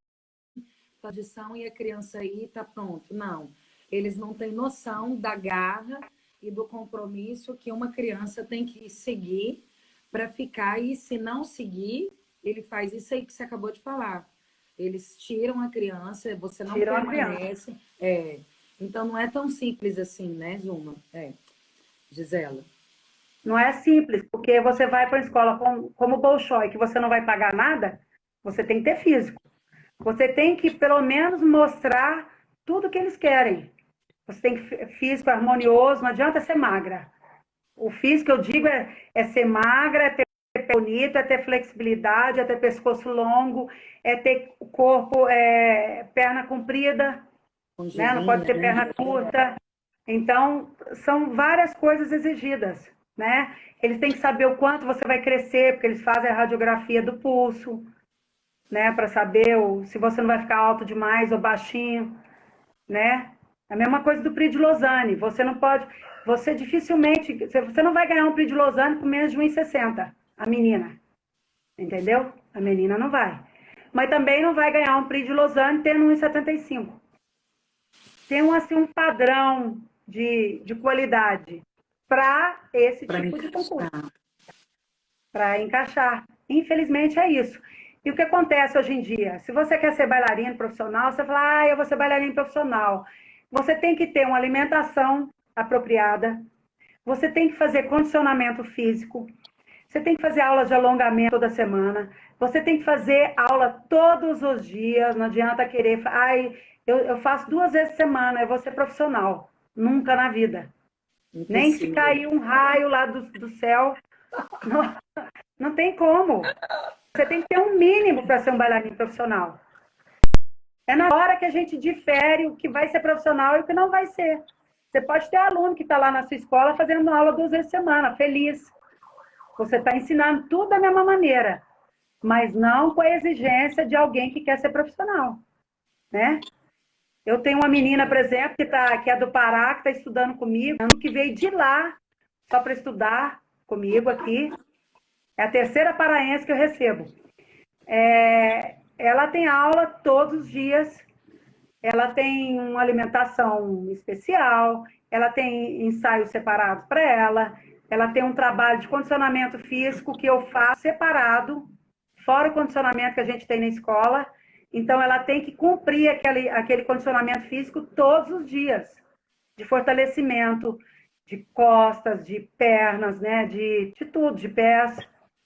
Speaker 1: tradição e a criança aí tá pronto. Não, eles não têm noção da garra e do compromisso que uma criança tem que seguir para ficar, e se não seguir, ele faz isso aí que você acabou de falar. Eles tiram a criança, você não permanece. Então, não é tão simples assim, né, Zuma? Gisela.
Speaker 2: Não é simples, porque você vai para a escola como Bolshoi, que você não vai pagar nada, você tem que ter físico. Você tem que, pelo menos, mostrar tudo que eles querem. Você tem que físico harmonioso, não adianta ser magra. O físico, eu digo, é ser magra, é ter bonito, é ter flexibilidade, é ter pescoço longo, é ter o corpo, perna comprida, né? Não pode ter perna curta. Então, são várias coisas exigidas, né? Eles têm que saber o quanto você vai crescer, porque eles fazem a radiografia do pulso, né? Para saber se você não vai ficar alto demais ou baixinho, né? A mesma coisa do Prix de Lausanne. Você não pode... Você dificilmente... Você não vai ganhar um Prix de Lausanne com menos de 1,60. A menina, entendeu? A menina não vai. Mas também não vai ganhar um Prix de Lausanne tendo 1,75. Tem assim, um padrão de qualidade para esse tipo de concurso. Para encaixar. Infelizmente é isso. E o que acontece hoje em dia? Se você quer ser bailarino profissional, você fala, eu vou ser bailarino profissional. Você tem que ter uma alimentação apropriada, você tem que fazer condicionamento físico, você tem que fazer aulas de alongamento toda semana, você tem que fazer aula todos os dias, não adianta querer, eu faço 2 vezes por semana, eu vou ser profissional. Nunca na vida. Impossível. Nem se cair um raio lá do céu, não tem como. Você tem que ter um mínimo para ser um bailarino profissional. É na hora que a gente difere o que vai ser profissional e o que não vai ser. Você pode ter aluno que está lá na sua escola fazendo aula 2 vezes por semana, feliz. Você está ensinando tudo da mesma maneira, mas não com a exigência de alguém que quer ser profissional, né? Eu tenho uma menina, por exemplo, que é do Pará, que está estudando comigo, que veio de lá só para estudar comigo aqui. É a terceira paraense que eu recebo. Ela tem aula todos os dias, ela tem uma alimentação especial, ela tem ensaios separados para ela tem um trabalho de condicionamento físico que eu faço separado, fora o condicionamento que a gente tem na escola. Então, ela tem que cumprir aquele condicionamento físico todos os dias, de fortalecimento, de costas, de pernas, né? De tudo, de pés.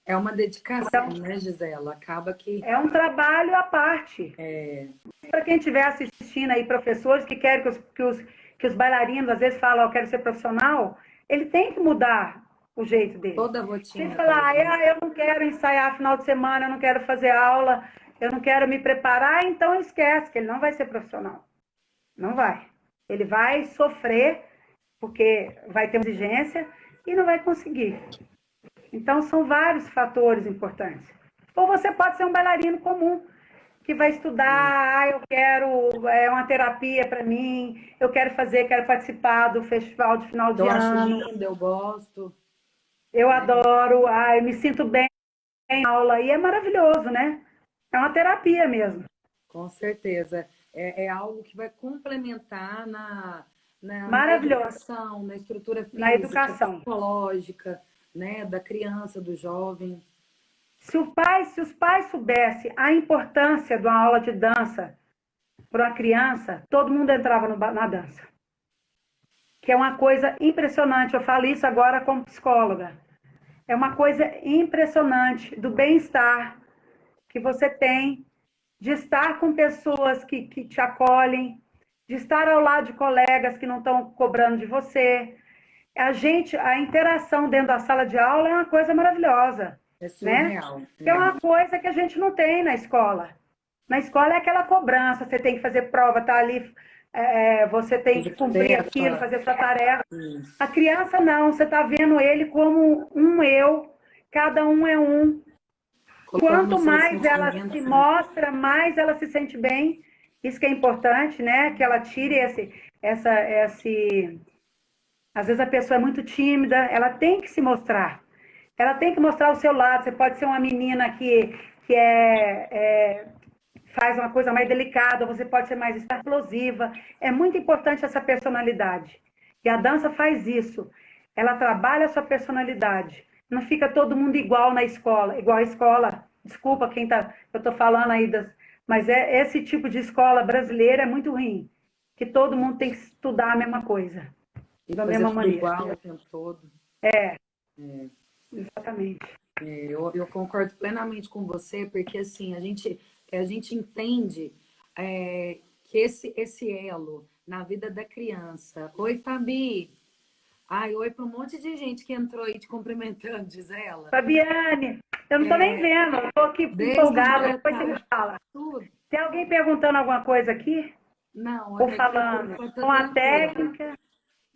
Speaker 1: É uma dedicação,
Speaker 2: Então,
Speaker 1: né, Gisela? Acaba que
Speaker 2: é um trabalho à parte. Para quem estiver assistindo aí, professores que querem que os bailarinos às vezes falam, eu quero ser profissional, ele tem que mudar o jeito dele.
Speaker 1: toda a
Speaker 2: Se ele
Speaker 1: rotina
Speaker 2: falar,
Speaker 1: dele, né?
Speaker 2: eu não quero ensaiar final de semana, eu não quero fazer aula, eu não quero me preparar, então esquece que ele não vai ser profissional. Não vai. Ele vai sofrer, porque vai ter exigência e não vai conseguir. Então, são vários fatores importantes. Ou você pode ser um bailarino comum, que vai estudar, eu quero uma terapia para mim, eu quero participar do festival de final de
Speaker 1: Eu acho
Speaker 2: ano,
Speaker 1: lindo, eu gosto,
Speaker 2: eu
Speaker 1: né?
Speaker 2: adoro, eu me sinto bem em aula, e é maravilhoso, né? É uma terapia mesmo.
Speaker 1: Com certeza. É algo que vai complementar na
Speaker 2: Maravilhoso
Speaker 1: educação, na estrutura
Speaker 2: na
Speaker 1: física,
Speaker 2: educação.
Speaker 1: psicológica, né, da criança, do jovem.
Speaker 2: Se os pais soubessem a importância de uma aula de dança para uma criança, todo mundo entrava na dança. Que é uma coisa impressionante. Eu falo isso agora como psicóloga. É uma coisa impressionante do bem-estar que você tem, de estar com pessoas que te acolhem, de estar ao lado de colegas que não estão cobrando de você. A interação dentro da sala de aula é uma coisa maravilhosa,
Speaker 1: É
Speaker 2: né?
Speaker 1: surreal.
Speaker 2: Que é uma coisa que a gente não tem na escola. Na escola é aquela cobrança, você tem que fazer prova, tá ali, você tem que
Speaker 1: Fazer
Speaker 2: cumprir aquilo,
Speaker 1: tarefa,
Speaker 2: fazer sua tarefa. A
Speaker 1: isso.
Speaker 2: criança não, você está vendo ele como um eu, cada um é um.
Speaker 1: Colocando
Speaker 2: Quanto
Speaker 1: os seus
Speaker 2: mais ela se
Speaker 1: sentimentos, né?
Speaker 2: mostra, mais ela se sente bem. Isso que é importante, né? Que ela tire esse. Às vezes a pessoa é muito tímida, ela tem que se mostrar. Ela tem que mostrar o seu lado. Você pode ser uma menina que faz uma coisa mais delicada, você pode ser mais explosiva. É muito importante essa personalidade. E a dança faz isso. Ela trabalha a sua personalidade. Não fica todo mundo igual na escola, igual a escola. Desculpa eu estou falando aí mas esse tipo de escola brasileira é muito ruim, que todo mundo tem que estudar a mesma coisa,
Speaker 1: E
Speaker 2: da
Speaker 1: fazer
Speaker 2: mesma
Speaker 1: tudo
Speaker 2: maneira.
Speaker 1: igual o tempo todo.
Speaker 2: Exatamente.
Speaker 1: Eu concordo plenamente com você, porque assim, a gente entende que esse elo na vida da criança. Oi, Fabi! Ai, oi para um monte de gente que entrou aí te cumprimentando, diz ela.
Speaker 2: Fabiane, eu não estou nem
Speaker 1: É,
Speaker 2: vendo, eu estou aqui
Speaker 1: desde o
Speaker 2: empolgada,
Speaker 1: boa
Speaker 2: depois você me
Speaker 1: tarde,
Speaker 2: fala.
Speaker 1: tudo.
Speaker 2: Tem alguém perguntando alguma coisa aqui?
Speaker 1: Não,
Speaker 2: Ou
Speaker 1: aqui
Speaker 2: falando?
Speaker 1: tá
Speaker 2: Com a
Speaker 1: tranquilo.
Speaker 2: técnica,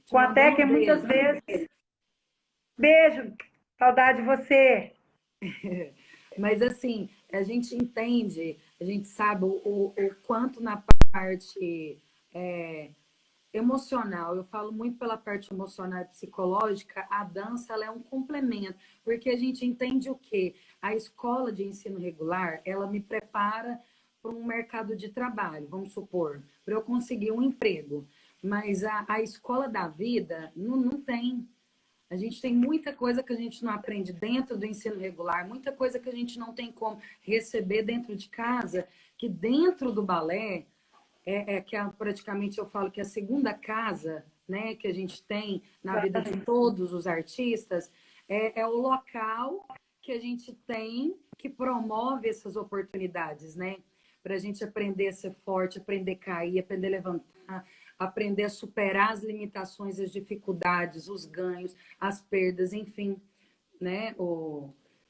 Speaker 1: Te
Speaker 2: com a
Speaker 1: mandando
Speaker 2: técnica
Speaker 1: um
Speaker 2: muitas
Speaker 1: beijo.
Speaker 2: vezes. Beijo, saudade de você.
Speaker 1: Mas assim, a gente entende, a gente sabe o quanto na parte emocional, eu falo muito pela parte emocional e psicológica, a dança ela é um complemento, porque a gente entende o quê? A escola de ensino regular, ela me prepara para um mercado de trabalho, vamos supor, para eu conseguir um emprego. Mas a escola da vida não tem. A gente tem muita coisa que a gente não aprende dentro do ensino regular, muita coisa que a gente não tem como receber dentro de casa, que dentro do balé que praticamente eu falo que é a segunda casa, né, que a gente tem na vida de todos os artistas, é o local que a gente tem que promove essas oportunidades, né? Para a gente aprender a ser forte, aprender a cair, aprender a levantar, aprender a superar as limitações, as dificuldades, os ganhos, as perdas, enfim, né,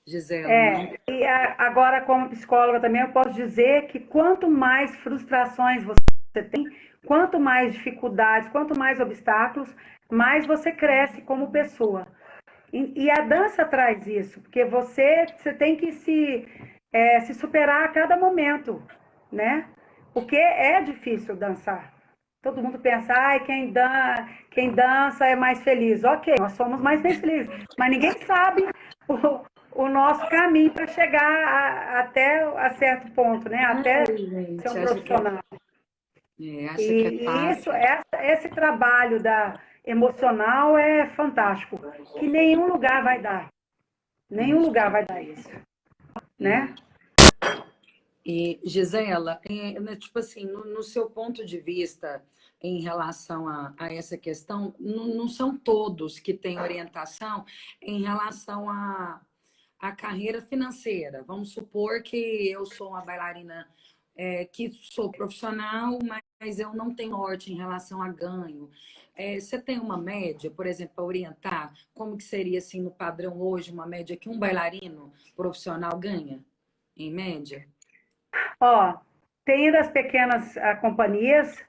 Speaker 1: Gisela, né?
Speaker 2: E agora, como psicóloga também, eu posso dizer que quanto mais frustrações você tem, quanto mais dificuldades, quanto mais obstáculos, mais você cresce como pessoa. E a dança traz isso, porque você tem que se superar a cada momento, né? Porque é difícil dançar. Todo mundo pensa, ai, quem dança é mais feliz. Ok, nós somos mais felizes, mas ninguém sabe o nosso caminho para chegar até a certo ponto, né? Até
Speaker 1: Ai,
Speaker 2: ser um
Speaker 1: gente,
Speaker 2: profissional.
Speaker 1: acha que é
Speaker 2: E isso,
Speaker 1: fácil.
Speaker 2: esse trabalho emocional é fantástico, que nenhum lugar vai dar. Nenhum lugar vai dar isso, né?
Speaker 1: É. E, Gisela, né, tipo assim, no seu ponto de vista em relação a essa questão, não são todos que têm orientação em relação à carreira financeira. Vamos supor que eu sou uma bailarina que sou profissional, mas eu não tenho norte em relação a ganho. Você tem uma média, por exemplo, para orientar como que seria assim no padrão hoje, uma média que um bailarino profissional ganha, em média?
Speaker 2: Ó, tem das pequenas companhias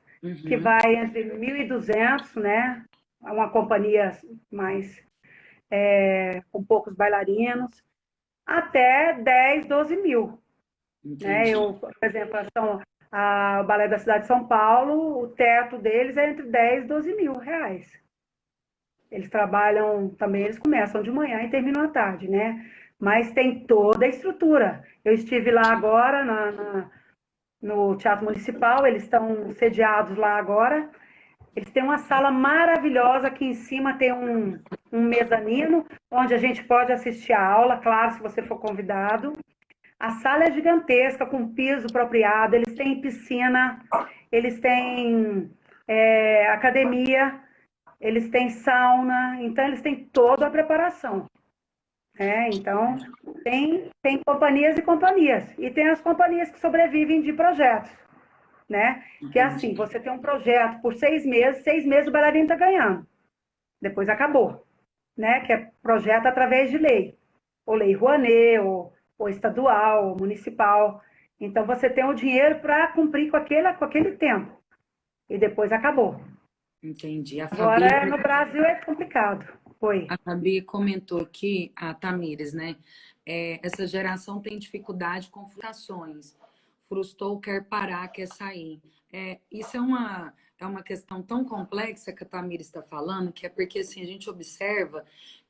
Speaker 2: que
Speaker 1: Uhum,
Speaker 2: vai entre 1.200, né? Uma companhia mais com poucos bailarinos, até 10, 12 mil, né?
Speaker 1: entendi.
Speaker 2: Eu, por exemplo, o Balé da Cidade de São Paulo, o teto deles é entre 10 e 12 mil reais. Eles trabalham também, eles começam de manhã e terminam à tarde, né? Mas tem toda a estrutura. Eu estive lá agora no Teatro Municipal, eles estão sediados lá agora. Eles têm uma sala maravilhosa, aqui em cima tem um mezanino, onde a gente pode assistir a aula, claro, se você for convidado. A sala é gigantesca, com piso apropriado, eles têm piscina, eles têm academia, eles têm sauna, então eles têm toda a preparação. Então, tem companhias e companhias. E tem as companhias que sobrevivem de projetos, né? Que é assim,
Speaker 1: Entendi.
Speaker 2: você tem um projeto por 6 meses o bailarino está ganhando. Depois acabou, né? Que é projeto através de lei. Ou lei Rouanet, ou estadual, ou municipal. Então, você tem o dinheiro para cumprir com aquele tempo. E depois acabou.
Speaker 1: Entendi.
Speaker 2: Agora, no Brasil é complicado. Foi.
Speaker 1: A Fabi comentou aqui, a Tamires, né? Essa geração tem dificuldade com frustrações. Frustrou, quer parar, quer sair. Isso é uma questão tão complexa que a Tamires está falando, que é porque assim, a gente observa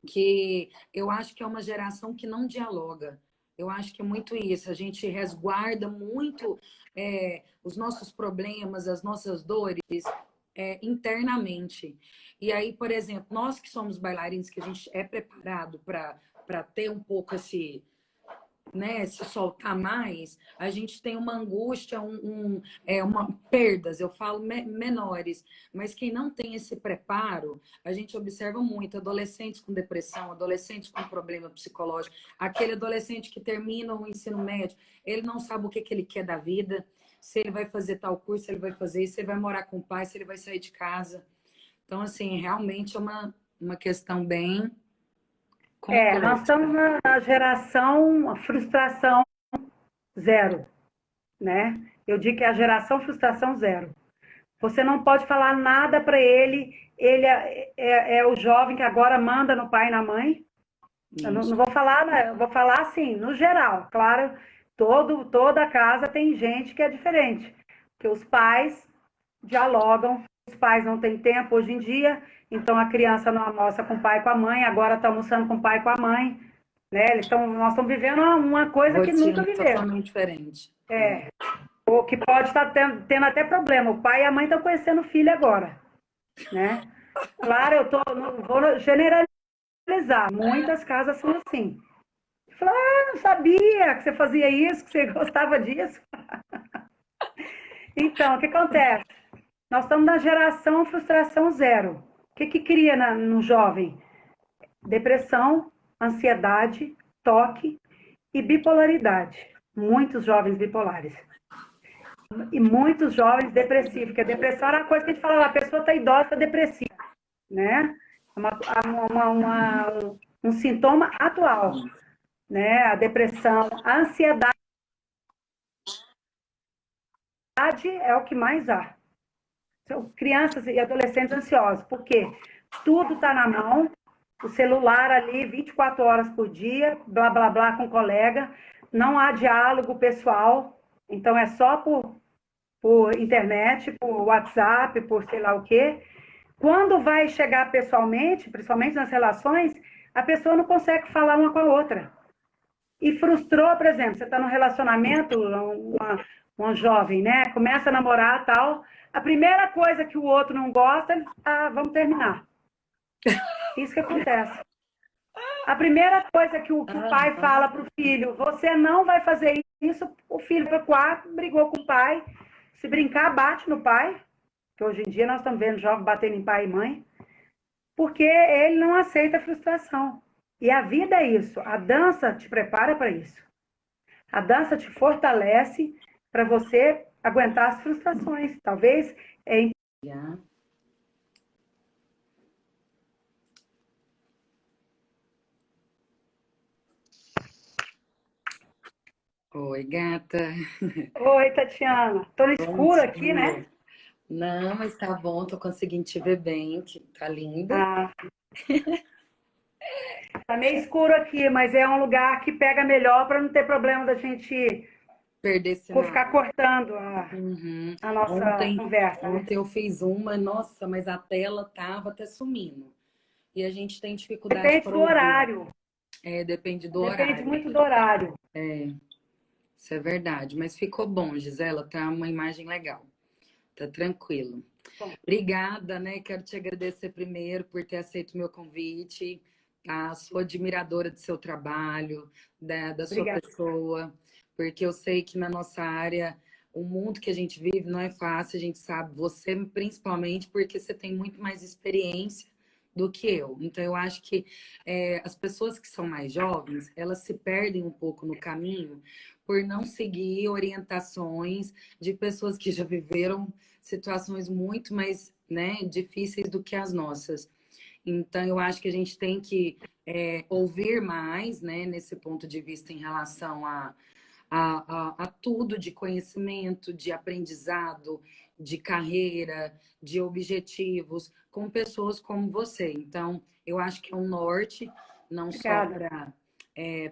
Speaker 1: que eu acho que é uma geração que não dialoga. Eu acho que é muito isso. A gente resguarda muito os nossos problemas, as nossas dores internamente. E aí, por exemplo, nós que somos bailarinos, que a gente é preparado para ter um pouco esse, né, se soltar mais, a gente tem uma angústia, uma perdas, eu falo menores, mas quem não tem esse preparo, a gente observa muito adolescentes com depressão, adolescentes com problema psicológico, aquele adolescente que termina o ensino médio, ele não sabe o que ele quer da vida, se ele vai fazer tal curso, se ele vai fazer isso, se ele vai morar com o pai, se ele vai sair de casa. Então, assim, realmente é uma questão bem
Speaker 2: Nós
Speaker 1: complexa.
Speaker 2: estamos na geração frustração zero, né? Eu digo que é a geração frustração zero. Você não pode falar nada para ele, ele é o jovem que agora manda no pai e na mãe. Eu não
Speaker 1: Isso.
Speaker 2: vou falar, né? Eu vou falar assim, no geral. Claro, toda casa tem gente que é diferente, que os pais dialogam, os pais não têm tempo hoje em dia, então a criança não almoça com o pai e com a mãe, agora está almoçando com o pai e com a mãe, né? Nós estamos vivendo uma coisa que nunca
Speaker 1: Rotina
Speaker 2: vivemos.
Speaker 1: totalmente diferente.
Speaker 2: O que pode estar tendo até problema. O pai e a mãe estão conhecendo o filho agora, né? Claro, não vou generalizar. Muitas casas são assim. Fala, não sabia que você fazia isso, que você gostava disso. Então, o que acontece? Nós estamos na geração frustração zero. O que cria no jovem? Depressão, ansiedade, toque e bipolaridade. Muitos jovens bipolares. E muitos jovens depressivos, porque a depressão era uma coisa que a gente falava, a pessoa está idosa, está depressiva, né? Um sintoma atual, né? A depressão, a ansiedade é o que mais há. São crianças e adolescentes ansiosos, porque tudo está na mão, o celular ali 24 horas por dia, blá, blá, blá com o colega, não há diálogo pessoal, então é só por internet, por WhatsApp, por sei lá o quê. Quando vai chegar pessoalmente, principalmente nas relações, a pessoa não consegue falar uma com a outra. E frustrou, por exemplo, você está num relacionamento, uma jovem, né? Começa a namorar tal. A primeira coisa que o outro não gosta, vamos terminar. Isso que acontece. A primeira coisa que o pai
Speaker 1: Aham.
Speaker 2: fala para o filho, você não vai fazer isso, o filho foi pro quarto, brigou com o pai. Se brincar, bate no pai, que hoje em dia nós estamos vendo jovens batendo em pai e mãe, porque ele não aceita a frustração. E a vida é isso, a dança te prepara para isso. A dança te fortalece para você aguentar as frustrações. Talvez é
Speaker 1: Já. Oi, gata.
Speaker 2: Oi, Tatiana. Tô no
Speaker 1: Bom
Speaker 2: escuro aqui, né?
Speaker 1: dia. Não, mas tá bom, tô conseguindo te ver bem, que tá linda.
Speaker 2: Ah, tá meio escuro aqui, mas é um lugar que pega melhor para não ter problema da gente
Speaker 1: Perder sinal.
Speaker 2: ficar cortando
Speaker 1: Uhum.
Speaker 2: a nossa
Speaker 1: Ontem,
Speaker 2: conversa, né?
Speaker 1: ontem eu fiz uma, nossa, mas a tela tava até sumindo. E a gente tem dificuldade
Speaker 2: Depende
Speaker 1: para
Speaker 2: do
Speaker 1: ouvir.
Speaker 2: horário.
Speaker 1: É, depende do
Speaker 2: Depende
Speaker 1: horário.
Speaker 2: muito do horário.
Speaker 1: Isso é verdade. Mas ficou bom, Gisela, tá uma imagem legal. Tá tranquilo.
Speaker 2: Bom,
Speaker 1: Obrigada, né? Quero te agradecer primeiro por ter aceito o meu convite. Tá? Sou admiradora do seu trabalho, da sua
Speaker 2: obrigada.
Speaker 1: pessoa, porque eu sei que na nossa área, o mundo que a gente vive não é fácil, a gente sabe, você principalmente, porque você tem muito mais experiência do que eu. Então, eu acho que as pessoas que são mais jovens, elas se perdem um pouco no caminho por não seguir orientações de pessoas que já viveram situações muito mais, né, difíceis do que as nossas. Então, eu acho que a gente tem que ouvir mais, né, nesse ponto de vista em relação a tudo de conhecimento, de aprendizado, de carreira, de objetivos, com pessoas como você. Então, eu acho que é um norte, não só
Speaker 2: Obrigada.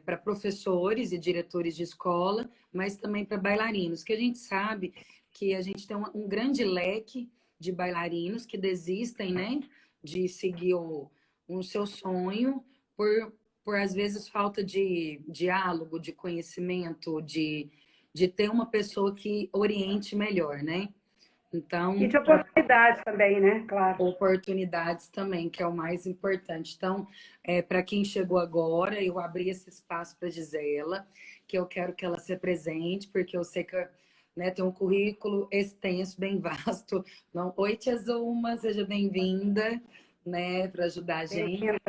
Speaker 1: para professores e diretores de escola, mas também para bailarinos, que a gente sabe que a gente tem um grande leque de bailarinos que desistem, né, de seguir o seu sonho por às vezes falta de diálogo, de conhecimento, de ter uma pessoa que oriente melhor, né?
Speaker 2: E
Speaker 1: Então,
Speaker 2: de oportunidade também, né? Claro.
Speaker 1: oportunidades também, que é o mais importante. Então, para quem chegou agora, eu abri esse espaço para Gisela, que eu quero que ela se apresente, porque eu sei que, né, tem um currículo extenso, bem vasto. Não, oi, Tia Zuma, seja bem-vinda, né, para ajudar a gente.
Speaker 2: Bem-vinda.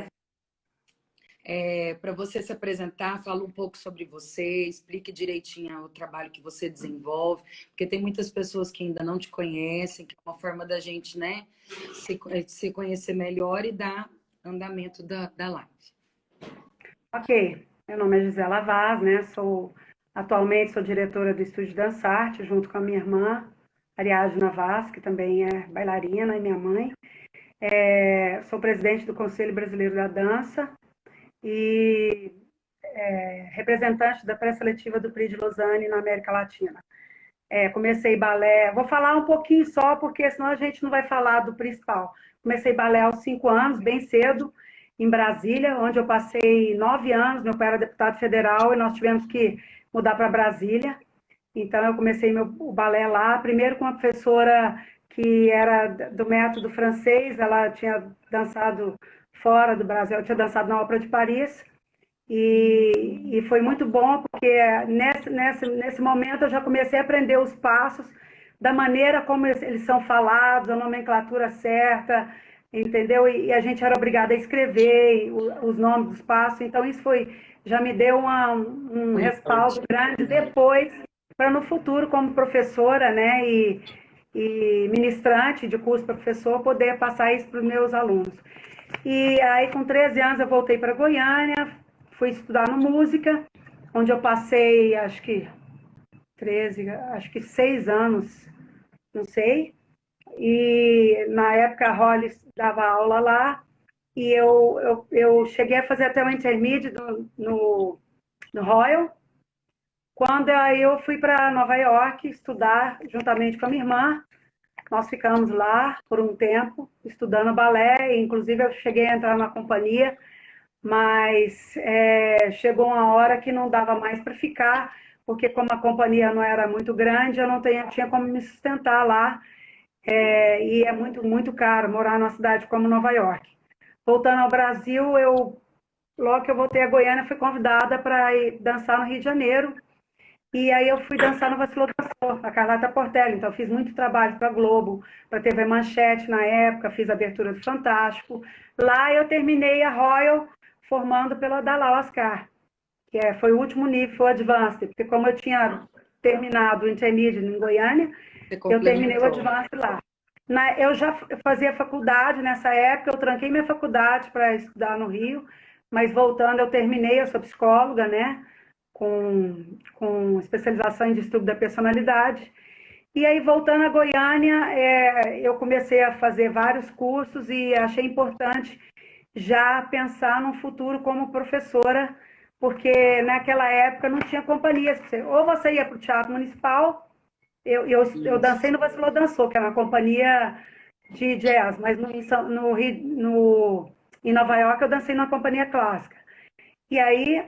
Speaker 1: Para você se apresentar, fala um pouco sobre você, explique direitinho o trabalho que você desenvolve, porque tem muitas pessoas que ainda não te conhecem, que é uma forma da gente, né, se conhecer melhor e dar andamento da live.
Speaker 2: Ok. Meu nome é Gisela Vaz, né? Atualmente sou diretora do Estúdio Dança Arte, junto com a minha irmã, Ariadna Vaz, que também é bailarina, e minha mãe. Sou presidente do Conselho Brasileiro da Dança e representante da pré-seletiva do Prix de Lausanne na América Latina. Comecei balé, vou falar um pouquinho só, porque senão a gente não vai falar do principal. Comecei balé aos 5 anos, bem cedo, em Brasília, onde eu passei 9 anos. Meu pai era deputado federal e nós tivemos que mudar para Brasília. Então, eu comecei o balé lá, primeiro com uma professora que era do método francês, ela tinha dançado fora do Brasil, eu tinha dançado na Ópera de Paris, e foi muito bom, porque nesse momento eu já comecei a aprender os passos, da maneira como eles são falados, a nomenclatura certa, entendeu? E a gente era obrigada a escrever os nomes dos passos, então isso já me deu um
Speaker 1: Um
Speaker 2: respaldo
Speaker 1: norte.
Speaker 2: grande depois, para no futuro, como professora, né, e ministrante de curso para professor, poder passar isso para os meus alunos. E aí, com 13 anos, eu voltei para Goiânia, fui estudar no música, onde eu passei, acho que 13, acho que 6 anos, não sei. E na época a Hollis dava aula lá, e eu cheguei a fazer até o intermediate no Royal, Quando aí eu fui para Nova York estudar juntamente com a minha irmã, nós ficamos lá por um tempo estudando balé, inclusive eu cheguei a entrar na companhia, mas chegou uma hora que não dava mais para ficar, porque como a companhia não era muito grande, eu não tinha como me sustentar lá, e é muito, muito caro morar numa cidade como Nova York. Voltando ao Brasil, logo que eu voltei a Goiânia, fui convidada para ir dançar no Rio de Janeiro, e aí eu fui dançar no Vacilou Dançou, a Carlota Portela. Então, eu fiz muito trabalho para a Globo, para a TV Manchete na época, fiz a abertura do Fantástico. Lá eu terminei a Royal formando pela Dalal Ascar, que foi o último nível, foi o Advanced, porque como eu tinha terminado o Intermediate em Goiânia,
Speaker 1: Você
Speaker 2: eu terminei o
Speaker 1: complementou.
Speaker 2: Advanced lá. Eu já fazia faculdade nessa época, eu tranquei minha faculdade para estudar no Rio, mas voltando, eu terminei, eu sou psicóloga, né? Com especialização em distúrbio da personalidade. E aí, voltando a Goiânia, eu comecei a fazer vários cursos e achei importante já pensar no futuro como professora, porque naquela época não tinha companhias. Ou você ia para o Teatro Municipal, eu dancei
Speaker 1: Isso.
Speaker 2: no Vacilou Dançou, que é uma companhia de jazz, mas em Nova York eu dancei numa companhia clássica. E aí,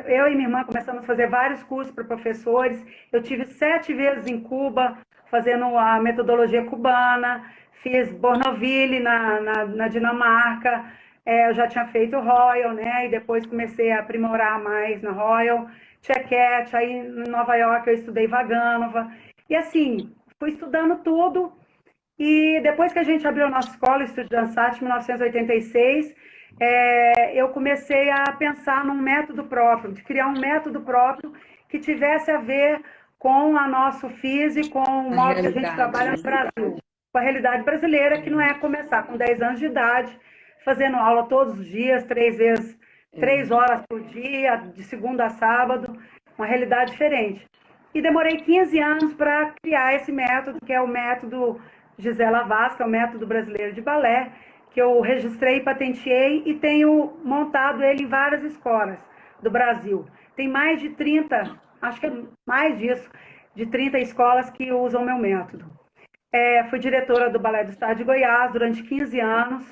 Speaker 2: eu e minha irmã começamos a fazer vários cursos para professores. Eu tive 7 vezes em Cuba, fazendo a metodologia cubana, fiz Bournonville na Dinamarca, eu já tinha feito Royal, né? E depois comecei a aprimorar mais na Royal, Chequette, aí em Nova York eu estudei Vaganova. E assim, fui estudando tudo e depois que a gente abriu a nossa escola, o Estúdio Dansat, em 1986, eu comecei a pensar num método próprio, de criar um método próprio que tivesse a ver com a nosso FIS com o
Speaker 1: A
Speaker 2: modo que a gente
Speaker 1: realidade,
Speaker 2: trabalha no
Speaker 1: né?
Speaker 2: Brasil, com a realidade brasileira, que não
Speaker 1: É,
Speaker 2: é começar com 10 anos de idade, fazendo aula todos os dias, 3 vezes,
Speaker 1: é.
Speaker 2: 3 horas por dia, de segunda a sábado, uma realidade diferente. E demorei 15 anos para criar esse método, que é o método Gisela Vaz, que é o método brasileiro de balé, que eu registrei, patenteei e tenho montado ele em várias escolas do Brasil. Tem mais de 30, acho que é mais disso, de 30 escolas que usam meu método. Fui diretora do Balé do Estado de Goiás durante 15 anos.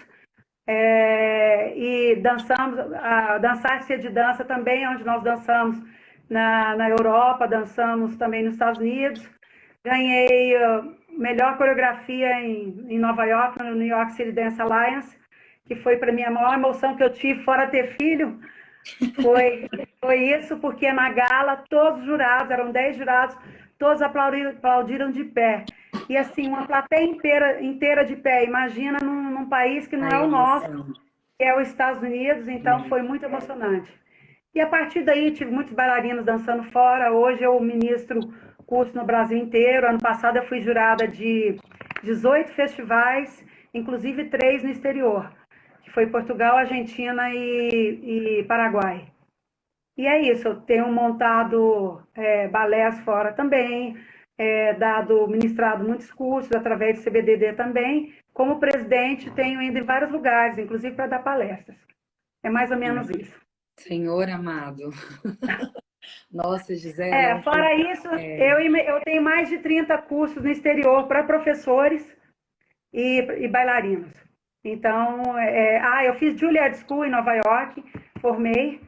Speaker 2: E dançamos, a Dançar-se de Dança também, onde nós dançamos na Europa, dançamos também nos Estados Unidos. Ganhei melhor coreografia em Nova York, no New York City Dance Alliance, que foi para mim a maior emoção que eu tive, fora ter filho, foi, foi isso, porque na gala todos os jurados, eram 10 jurados, todos aplaudiram de pé. E assim, uma plateia inteira de pé. Imagina num país que não
Speaker 1: A
Speaker 2: é o nosso,
Speaker 1: emoção.
Speaker 2: que é os Estados Unidos, então
Speaker 1: É.
Speaker 2: foi muito emocionante. E a partir daí tive muitos bailarinos dançando fora. Hoje eu ministro curso no Brasil inteiro. Ano passado eu fui jurada de 18 festivais, inclusive 3 no exterior, que foi Portugal, Argentina e Paraguai. E é isso, eu tenho montado balés fora também, ministrado muitos cursos através do CBDD também. Como presidente, tenho ido em vários lugares, inclusive para dar palestras. É mais ou menos isso.
Speaker 1: Senhor amado. Nossa, Gisela, é
Speaker 2: Fora isso, eu tenho mais de 30 cursos no exterior para professores e bailarinos. Então, eu fiz Juilliard School em Nova York, formei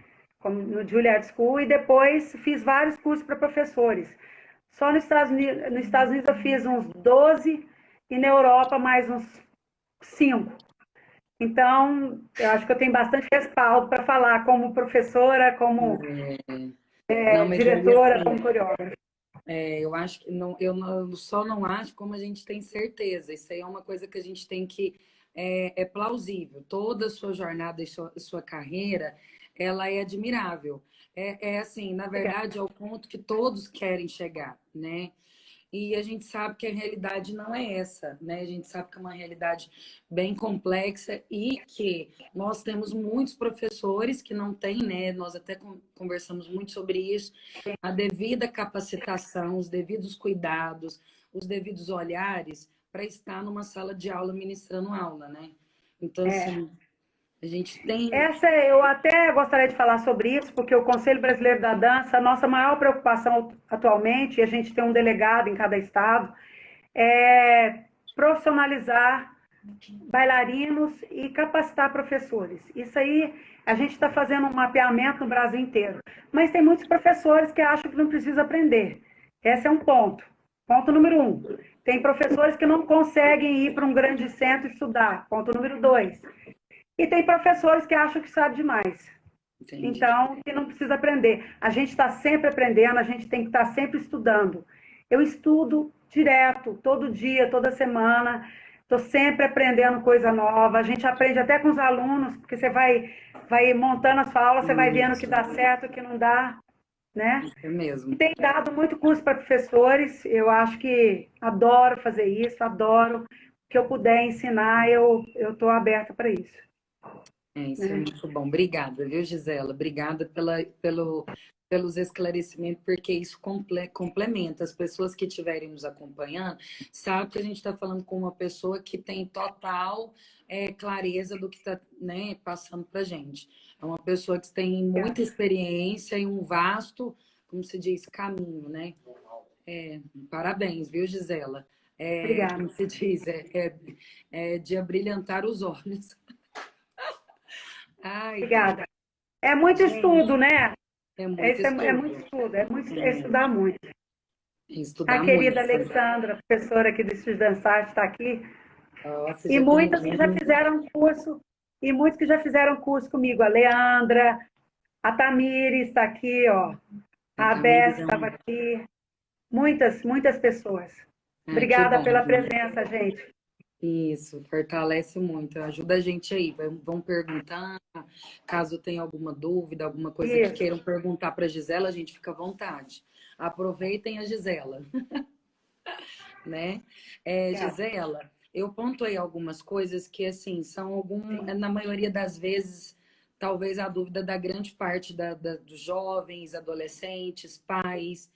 Speaker 2: no Juilliard School e depois fiz vários cursos para professores. Só nos Estados Unidos eu fiz uns 12 e na Europa mais uns 5. Então, eu acho que eu tenho bastante respaldo para falar como professora, como
Speaker 1: não, mas aí
Speaker 2: diretora, como
Speaker 1: assim,
Speaker 2: coreógrafa.
Speaker 1: eu acho que não, só não acho como a gente tem certeza. Isso aí é uma coisa que a gente tem que é plausível. Toda a sua jornada e sua carreira, ela é admirável. É assim, na verdade, é o ponto que todos querem chegar, né? E a gente sabe que a realidade não é essa, né? A gente sabe que é uma realidade bem complexa e que nós temos muitos professores que não têm, né? Nós até conversamos muito sobre isso, a devida capacitação, os devidos cuidados, os devidos olhares para estar numa sala de aula ministrando aula, né? Então,
Speaker 2: É,
Speaker 1: assim, A gente tem.
Speaker 2: Essa eu até gostaria de falar sobre isso, porque o Conselho Brasileiro da Dança, a nossa maior preocupação atualmente, e a gente tem um delegado em cada estado, é profissionalizar bailarinos e capacitar professores. Isso aí, a gente está fazendo um mapeamento no Brasil inteiro. Mas tem muitos professores que acham que não precisa aprender. Esse é um ponto. Ponto número 1. Tem professores que não conseguem ir para um grande centro estudar. Ponto número 2. E tem professores que acham que sabe demais.
Speaker 1: Entendi.
Speaker 2: Então, que não precisa aprender. A gente está sempre aprendendo, a gente tem que estar sempre estudando. Eu estudo direto, todo dia, toda semana. Estou sempre aprendendo coisa nova. A gente aprende até com os alunos, porque você vai montando a sua aula, você vai vendo o que
Speaker 1: Isso,
Speaker 2: dá certo, o que não dá, né?
Speaker 1: isso
Speaker 2: E
Speaker 1: mesmo.
Speaker 2: tem dado muito curso para professores. Eu acho que adoro fazer isso, adoro. O que eu puder ensinar, eu estou aberta para isso.
Speaker 1: É, isso é
Speaker 2: Né?
Speaker 1: muito bom. Obrigada, viu, Gisela? Obrigada pelos esclarecimentos, porque isso complementa. As pessoas que estiverem nos acompanhando sabem que a gente está falando com uma pessoa que tem total clareza do que está, né, passando para a gente. É uma pessoa que tem muita experiência e um vasto, como se diz, caminho, né? Parabéns, viu, Gisela?
Speaker 2: Obrigada.
Speaker 1: Como se diz, é de abrilhantar os olhos. Ai,
Speaker 2: Obrigada. É muito
Speaker 1: gente,
Speaker 2: estudo, né?
Speaker 1: é muito
Speaker 2: É muito
Speaker 1: estudo.
Speaker 2: estudo, é estudar muito. A
Speaker 1: Estudar
Speaker 2: querida
Speaker 1: muito.
Speaker 2: Alexandra, professora aqui do Estúdio Dançar, está aqui.
Speaker 1: Nossa,
Speaker 2: E
Speaker 1: já
Speaker 2: muitas que já
Speaker 1: termina.
Speaker 2: fizeram curso, e muitos que já fizeram curso comigo. A Leandra, a Tamires está aqui, ó.
Speaker 1: A
Speaker 2: A Beth
Speaker 1: Tamires é
Speaker 2: estava
Speaker 1: um.
Speaker 2: aqui. Muitas, muitas pessoas.
Speaker 1: Ai, que
Speaker 2: Obrigada
Speaker 1: bom.
Speaker 2: pela presença, gente.
Speaker 1: Isso, fortalece muito. Ajuda a gente aí. Vão perguntar. Caso tenha alguma dúvida, alguma coisa que
Speaker 2: Isso.
Speaker 1: queiram perguntar para a Gisela, a gente fica à vontade. Aproveitem a Gisela, né?
Speaker 2: Obrigada.
Speaker 1: Gisela, eu pontuei algumas coisas que, assim, na maioria das vezes, talvez a dúvida da grande parte dos jovens, adolescentes, pais.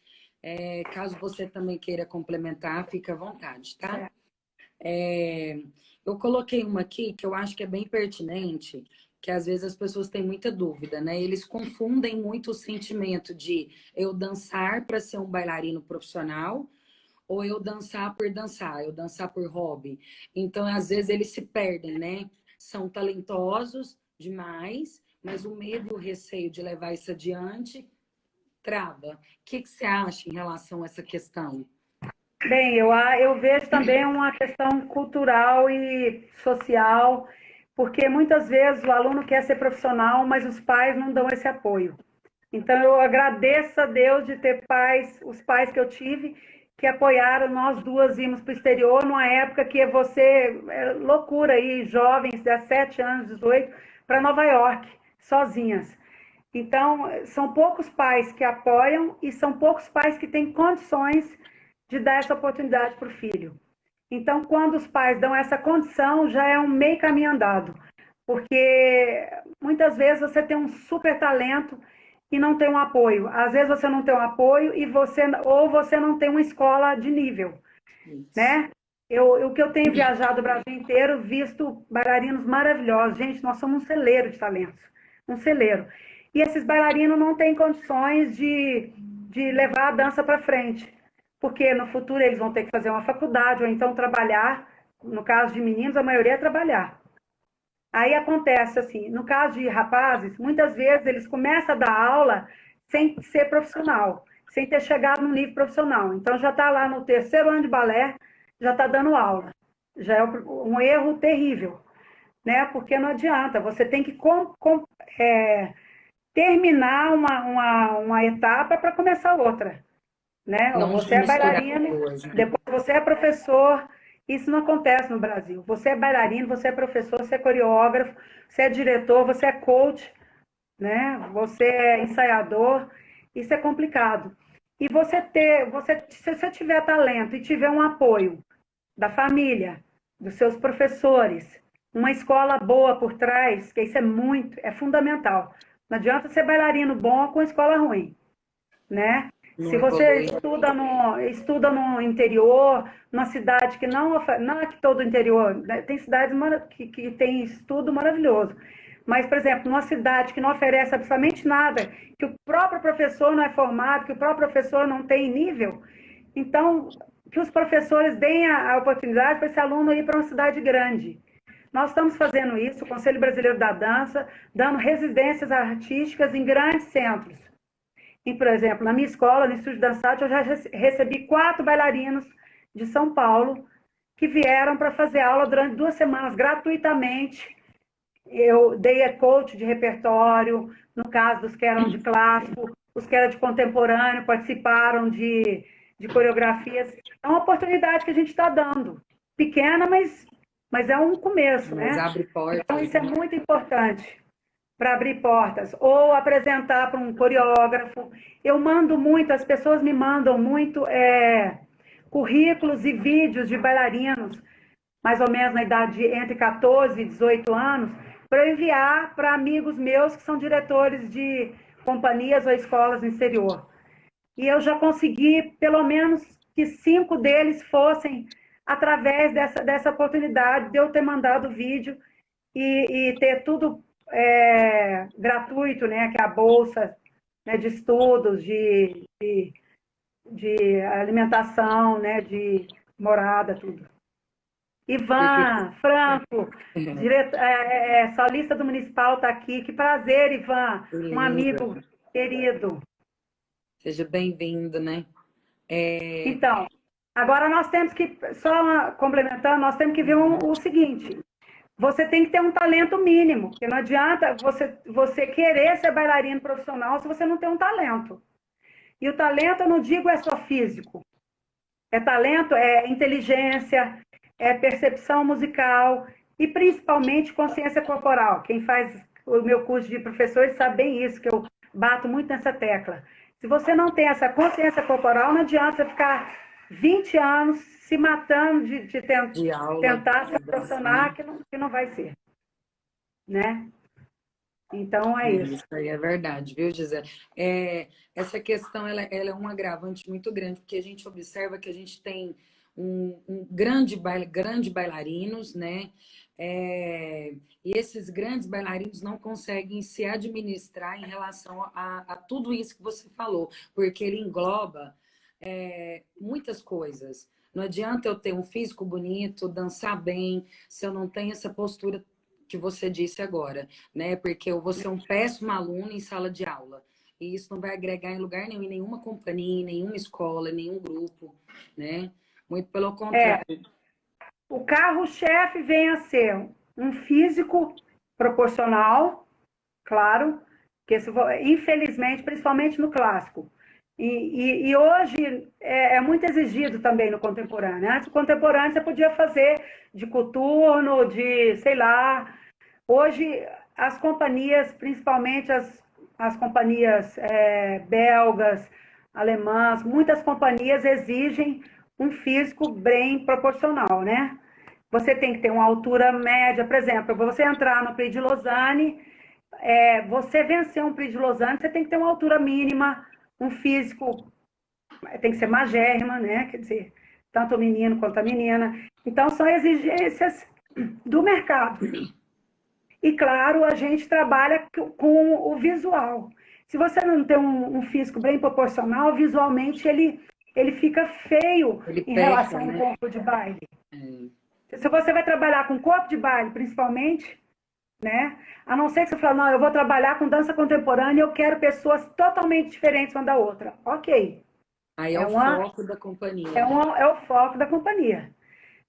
Speaker 1: Caso você também queira complementar, fica à vontade, tá?
Speaker 2: Certo.
Speaker 1: Eu coloquei uma aqui que eu acho que é bem pertinente, que às vezes as pessoas têm muita dúvida, né? Eles confundem muito o sentimento de eu dançar para ser um bailarino profissional ou eu dançar por hobby. Então, às vezes, eles se perdem, né? São talentosos demais, mas o medo e o receio de levar isso adiante trava. O que você acha em relação a essa questão?
Speaker 2: Bem, eu vejo também uma questão cultural e social, porque muitas vezes o aluno quer ser profissional, mas os pais não dão esse apoio. Então, eu agradeço a Deus de ter pais, os pais que eu tive, que apoiaram nós duas irmos para o exterior, numa época que loucura aí, jovens, 17 anos, 18, para Nova York, sozinhas. Então, são poucos pais que apoiam e são poucos pais que têm condições de dar essa oportunidade para o filho. Então, quando os pais dão essa condição, já é um meio caminho andado, porque muitas vezes você tem um super talento e não tem um apoio. Às vezes você não tem um apoio ou você não tem uma escola de nível,
Speaker 1: Isso.
Speaker 2: né? O que eu tenho viajado o Brasil inteiro, visto bailarinos maravilhosos. Gente, nós somos um celeiro de talentos, um celeiro. E esses bailarinos não têm condições de levar a dança para frente, porque no futuro eles vão ter que fazer uma faculdade ou então trabalhar. No caso de meninos, a maioria é trabalhar. Aí acontece assim, no caso de rapazes, muitas vezes eles começam a dar aula sem ser profissional, sem ter chegado no nível profissional. Então já está lá no terceiro ano de balé, já está dando aula. Já é um erro terrível, né? Porque não adianta, você tem que terminar uma etapa para começar outra, né? Ou
Speaker 1: Não
Speaker 2: você é
Speaker 1: misturar
Speaker 2: bailarino,
Speaker 1: coisas, né?
Speaker 2: depois você é professor. Isso não acontece no Brasil. Você é bailarino, você é professor, você é coreógrafo, você é diretor, você é coach, né? Você é ensaiador. Isso é complicado. E se você tiver talento e tiver um apoio da família, dos seus professores, uma escola boa por trás, que isso é fundamental. Não adianta ser bailarino bom com escola ruim, né?
Speaker 1: Não
Speaker 2: Se você
Speaker 1: evolui.
Speaker 2: estuda no interior, numa cidade que não é que todo interior, né? Tem cidades que tem estudo maravilhoso, Mas, por exemplo, numa cidade que não oferece absolutamente nada, que o próprio professor não é formado, que o próprio professor não tem nível, então, que os professores deem a oportunidade para esse aluno ir para uma cidade grande. Nós estamos fazendo isso, o Conselho Brasileiro da Dança, dando residências artísticas em grandes centros. E, por exemplo, na minha escola, no Estúdio Dançante, eu já recebi 4 bailarinos de São Paulo que vieram para fazer aula durante 2 semanas, gratuitamente. Eu dei coach de repertório, no caso dos que eram de clássico, os que eram de contemporâneo, participaram de coreografias. É uma oportunidade que a gente está dando. Pequena, mas é um começo,
Speaker 1: Mas
Speaker 2: né?
Speaker 1: abre portas.
Speaker 2: Então, isso é muito importante para abrir portas. Ou apresentar para um coreógrafo. Eu mando muito, as pessoas me mandam muito currículos e vídeos de bailarinos, mais ou menos na idade entre 14 e 18 anos, para eu enviar para amigos meus que são diretores de companhias ou escolas no exterior. E eu já consegui, pelo menos, que 5 deles fossem através dessa oportunidade de eu ter mandado o vídeo e ter tudo gratuito, né? Que é a bolsa, né, de estudos, de alimentação, né? De morada, tudo. Ivan, Franco, solista do Municipal está aqui. Que prazer, Ivan, um amigo querido.
Speaker 1: Seja bem-vindo, né?
Speaker 2: Então, agora nós temos que, só complementando, nós temos que ver o seguinte: você tem que ter um talento mínimo, porque não adianta você querer ser bailarino profissional se você não tem um talento. E o talento, eu não digo é só físico. É talento, é inteligência, é percepção musical e principalmente consciência corporal. Quem faz o meu curso de professores sabe bem isso, que eu bato muito nessa tecla. Se você não tem essa consciência corporal, não adianta você ficar 20 anos se matando de tentar se profissional, que não vai ser. Né? Então, é isso.
Speaker 1: Isso aí é verdade, viu, Gisele? Essa questão ela é um agravante muito grande, porque a gente observa que a gente tem um grande bailarinos, né? E esses grandes bailarinos não conseguem se administrar em relação a tudo isso que você falou, porque ele engloba muitas coisas. Não adianta eu ter um físico bonito, dançar bem, se eu não tenho essa postura que você disse agora, né? Porque eu vou ser um péssimo aluno em sala de aula. E isso não vai agregar em lugar nenhum, em nenhuma companhia, em nenhuma escola, em nenhum grupo, né? Muito pelo contrário.
Speaker 2: O carro-chefe vem a ser um físico proporcional, claro, que infelizmente, principalmente no clássico. E hoje é muito exigido também no contemporâneo. Antes, o contemporâneo você podia fazer de coturno, de, sei lá. Hoje, as companhias, principalmente as companhias belgas, alemãs, muitas companhias exigem um físico bem proporcional, né? Você tem que ter uma altura média, por exemplo, para você entrar no Prix de Lausanne, você vencer um Prix de Lausanne, você tem que ter uma altura mínima, um físico, tem que ser magérrima, né? Quer dizer, tanto o menino quanto a menina. Então, são exigências do mercado. E, claro, a gente trabalha com o visual. Se você não tem um físico bem proporcional, visualmente ele fica feio em relação ao corpo de baile. Se você vai trabalhar com corpo de baile, principalmente, né? A não ser que você fale, não, eu vou trabalhar com dança contemporânea e eu quero pessoas totalmente diferentes uma da outra. Ok.
Speaker 1: Aí é o foco da companhia.
Speaker 2: É o foco da companhia.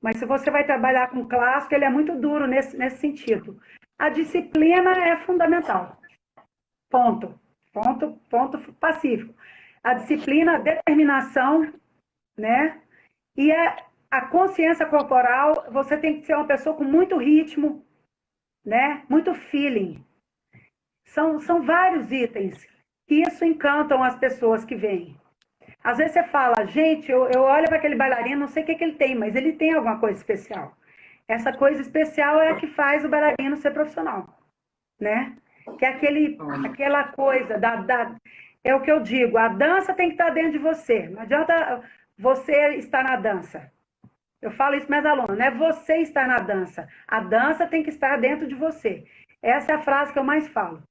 Speaker 2: Mas se você vai trabalhar com clássico, ele é muito duro nesse sentido. A disciplina é fundamental. Ponto. Ponto pacífico. A disciplina, a determinação, né? E a consciência corporal, você tem que ser uma pessoa com muito ritmo, né? Muito feeling. São vários itens que isso encantam as pessoas que vêm. Às vezes você fala, gente, eu olho para aquele bailarino, não sei o que ele tem, mas ele tem alguma coisa especial. Essa coisa especial é a que faz o bailarino ser profissional, né? Que é aquela coisa é o que eu digo, a dança tem que estar dentro de você. Não adianta você estar na dança. Eu falo isso para meus alunos, não é você estar na dança. A dança tem que estar dentro de você. Essa é a frase que eu mais falo,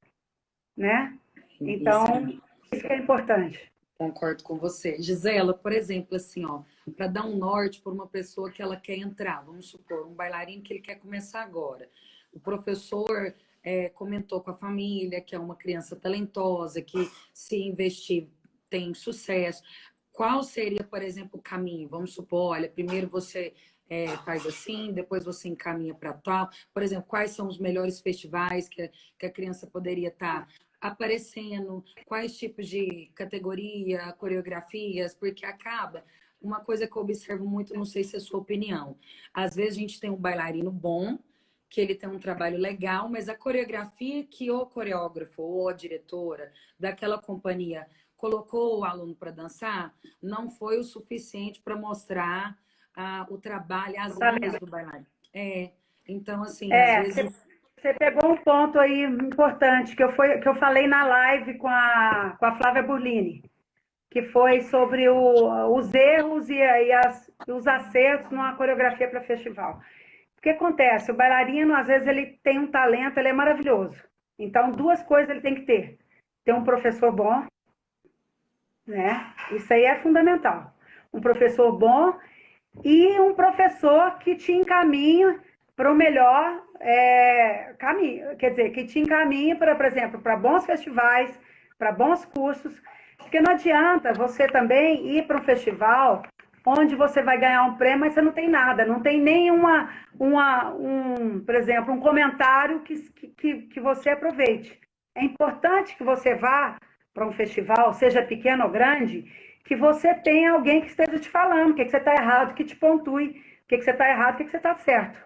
Speaker 2: né?
Speaker 1: Isso
Speaker 2: Então,
Speaker 1: é,
Speaker 2: isso que é importante.
Speaker 1: concordo com você. Gisela, por exemplo, assim, ó, para dar um norte para uma pessoa que ela quer entrar, vamos supor, um bailarino que ele quer começar agora. O professor comentou com a família que é uma criança talentosa, que se investir tem sucesso. Qual seria, por exemplo, o caminho? Vamos supor, olha, primeiro você faz assim, depois você encaminha para tal. Por exemplo, quais são os melhores festivais que a criança poderia estar aparecendo? Quais tipos de categoria, coreografias? Porque acaba. Uma coisa que eu observo muito, não sei se é a sua opinião. Às vezes a gente tem um bailarino bom, que ele tem um trabalho legal, mas a coreografia que o coreógrafo ou a diretora daquela companhia colocou o aluno para dançar não foi o suficiente para mostrar o trabalho, as linhas do bailarino. Então, assim, às vezes.
Speaker 2: Você pegou um ponto aí importante que eu falei na live com a Flávia Burlini, que foi sobre os erros e os acertos numa coreografia para festival. O que acontece? O bailarino, às vezes, ele tem um talento, ele é maravilhoso. Então, duas coisas ele tem que ter. Ter um professor bom, né? Isso aí é fundamental. Um professor bom e um professor que te encaminha para o melhor caminho. Quer dizer, que te encaminha, para, por exemplo, para bons festivais, para bons cursos. Porque não adianta você também ir para um festival onde você vai ganhar um prêmio, mas você não tem nada, não tem nenhuma, por exemplo, um comentário que você aproveite. É importante que você vá para um festival, seja pequeno ou grande, que você tenha alguém que esteja te falando o que você está errado, que te pontue, o que você está errado, o que você está certo.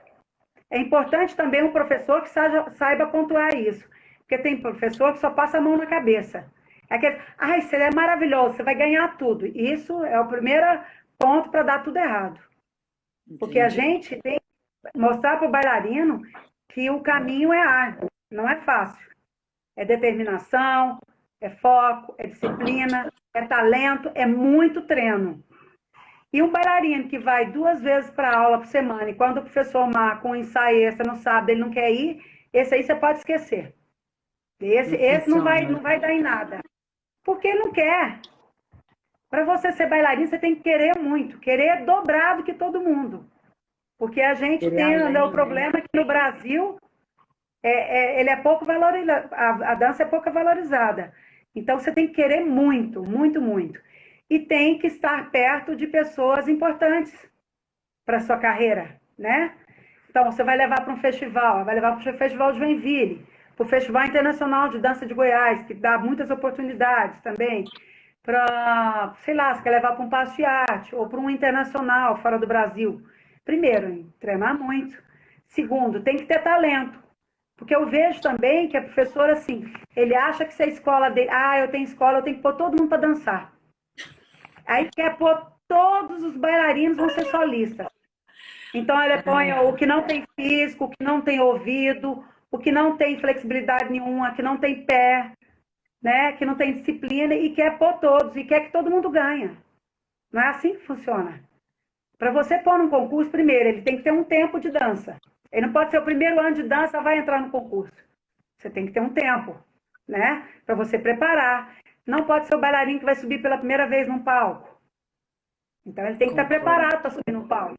Speaker 2: É importante também um professor que saiba pontuar isso, porque tem professor que só passa a mão na cabeça. É aquele, você é maravilhoso, você vai ganhar tudo. Isso é o primeiro ponto para dar tudo errado. Porque a
Speaker 1: Entendi.
Speaker 2: gente tem que mostrar para o bailarino que o caminho é árduo, não é fácil. É determinação, é foco, é disciplina, é talento, é muito treino. E um bailarino que vai 2 vezes para aula por semana e quando o professor marca um ensaio extra no sábado ele não quer ir, esse aí você pode esquecer. Esse,
Speaker 1: Não
Speaker 2: esse
Speaker 1: funciona.
Speaker 2: não vai dar em nada. Porque não quer. Para você ser bailarino, você tem que querer muito, querer dobrado que todo mundo. Porque a gente
Speaker 1: Querer
Speaker 2: tem o
Speaker 1: além, né?
Speaker 2: problema que no Brasil ele é pouco valorizado, a dança é pouco valorizada. Então você tem que querer muito, muito, muito. E tem que estar perto de pessoas importantes para a sua carreira, né? Então, você vai levar para um festival, vai levar para o Festival de Joinville, para o Festival Internacional de Dança de Goiás, que dá muitas oportunidades também, para, sei lá, você quer levar para um passo de arte, ou para um internacional fora do Brasil. Primeiro, hein, treinar muito. Segundo, tem que ter talento. Porque eu vejo também que a professora, assim, ele acha que se a escola dele, eu tenho escola, eu tenho que pôr todo mundo para dançar. Aí quer pôr todos os bailarinos vão ser solistas. Então, ele põe o que não tem físico, o que não tem ouvido, o que não tem flexibilidade nenhuma, que não tem pé, né? Que não tem disciplina e quer pôr todos, e quer que todo mundo ganhe. Não é assim que funciona. Para você pôr num concurso, primeiro, ele tem que ter um tempo de dança. Ele não pode ser o primeiro ano de dança, vai entrar no concurso. Você tem que ter um tempo, né? Para você preparar. Não pode ser o bailarino que vai subir pela primeira vez num palco. Então, ele tem que estar
Speaker 1: Concordo.
Speaker 2: preparado para subir no palco.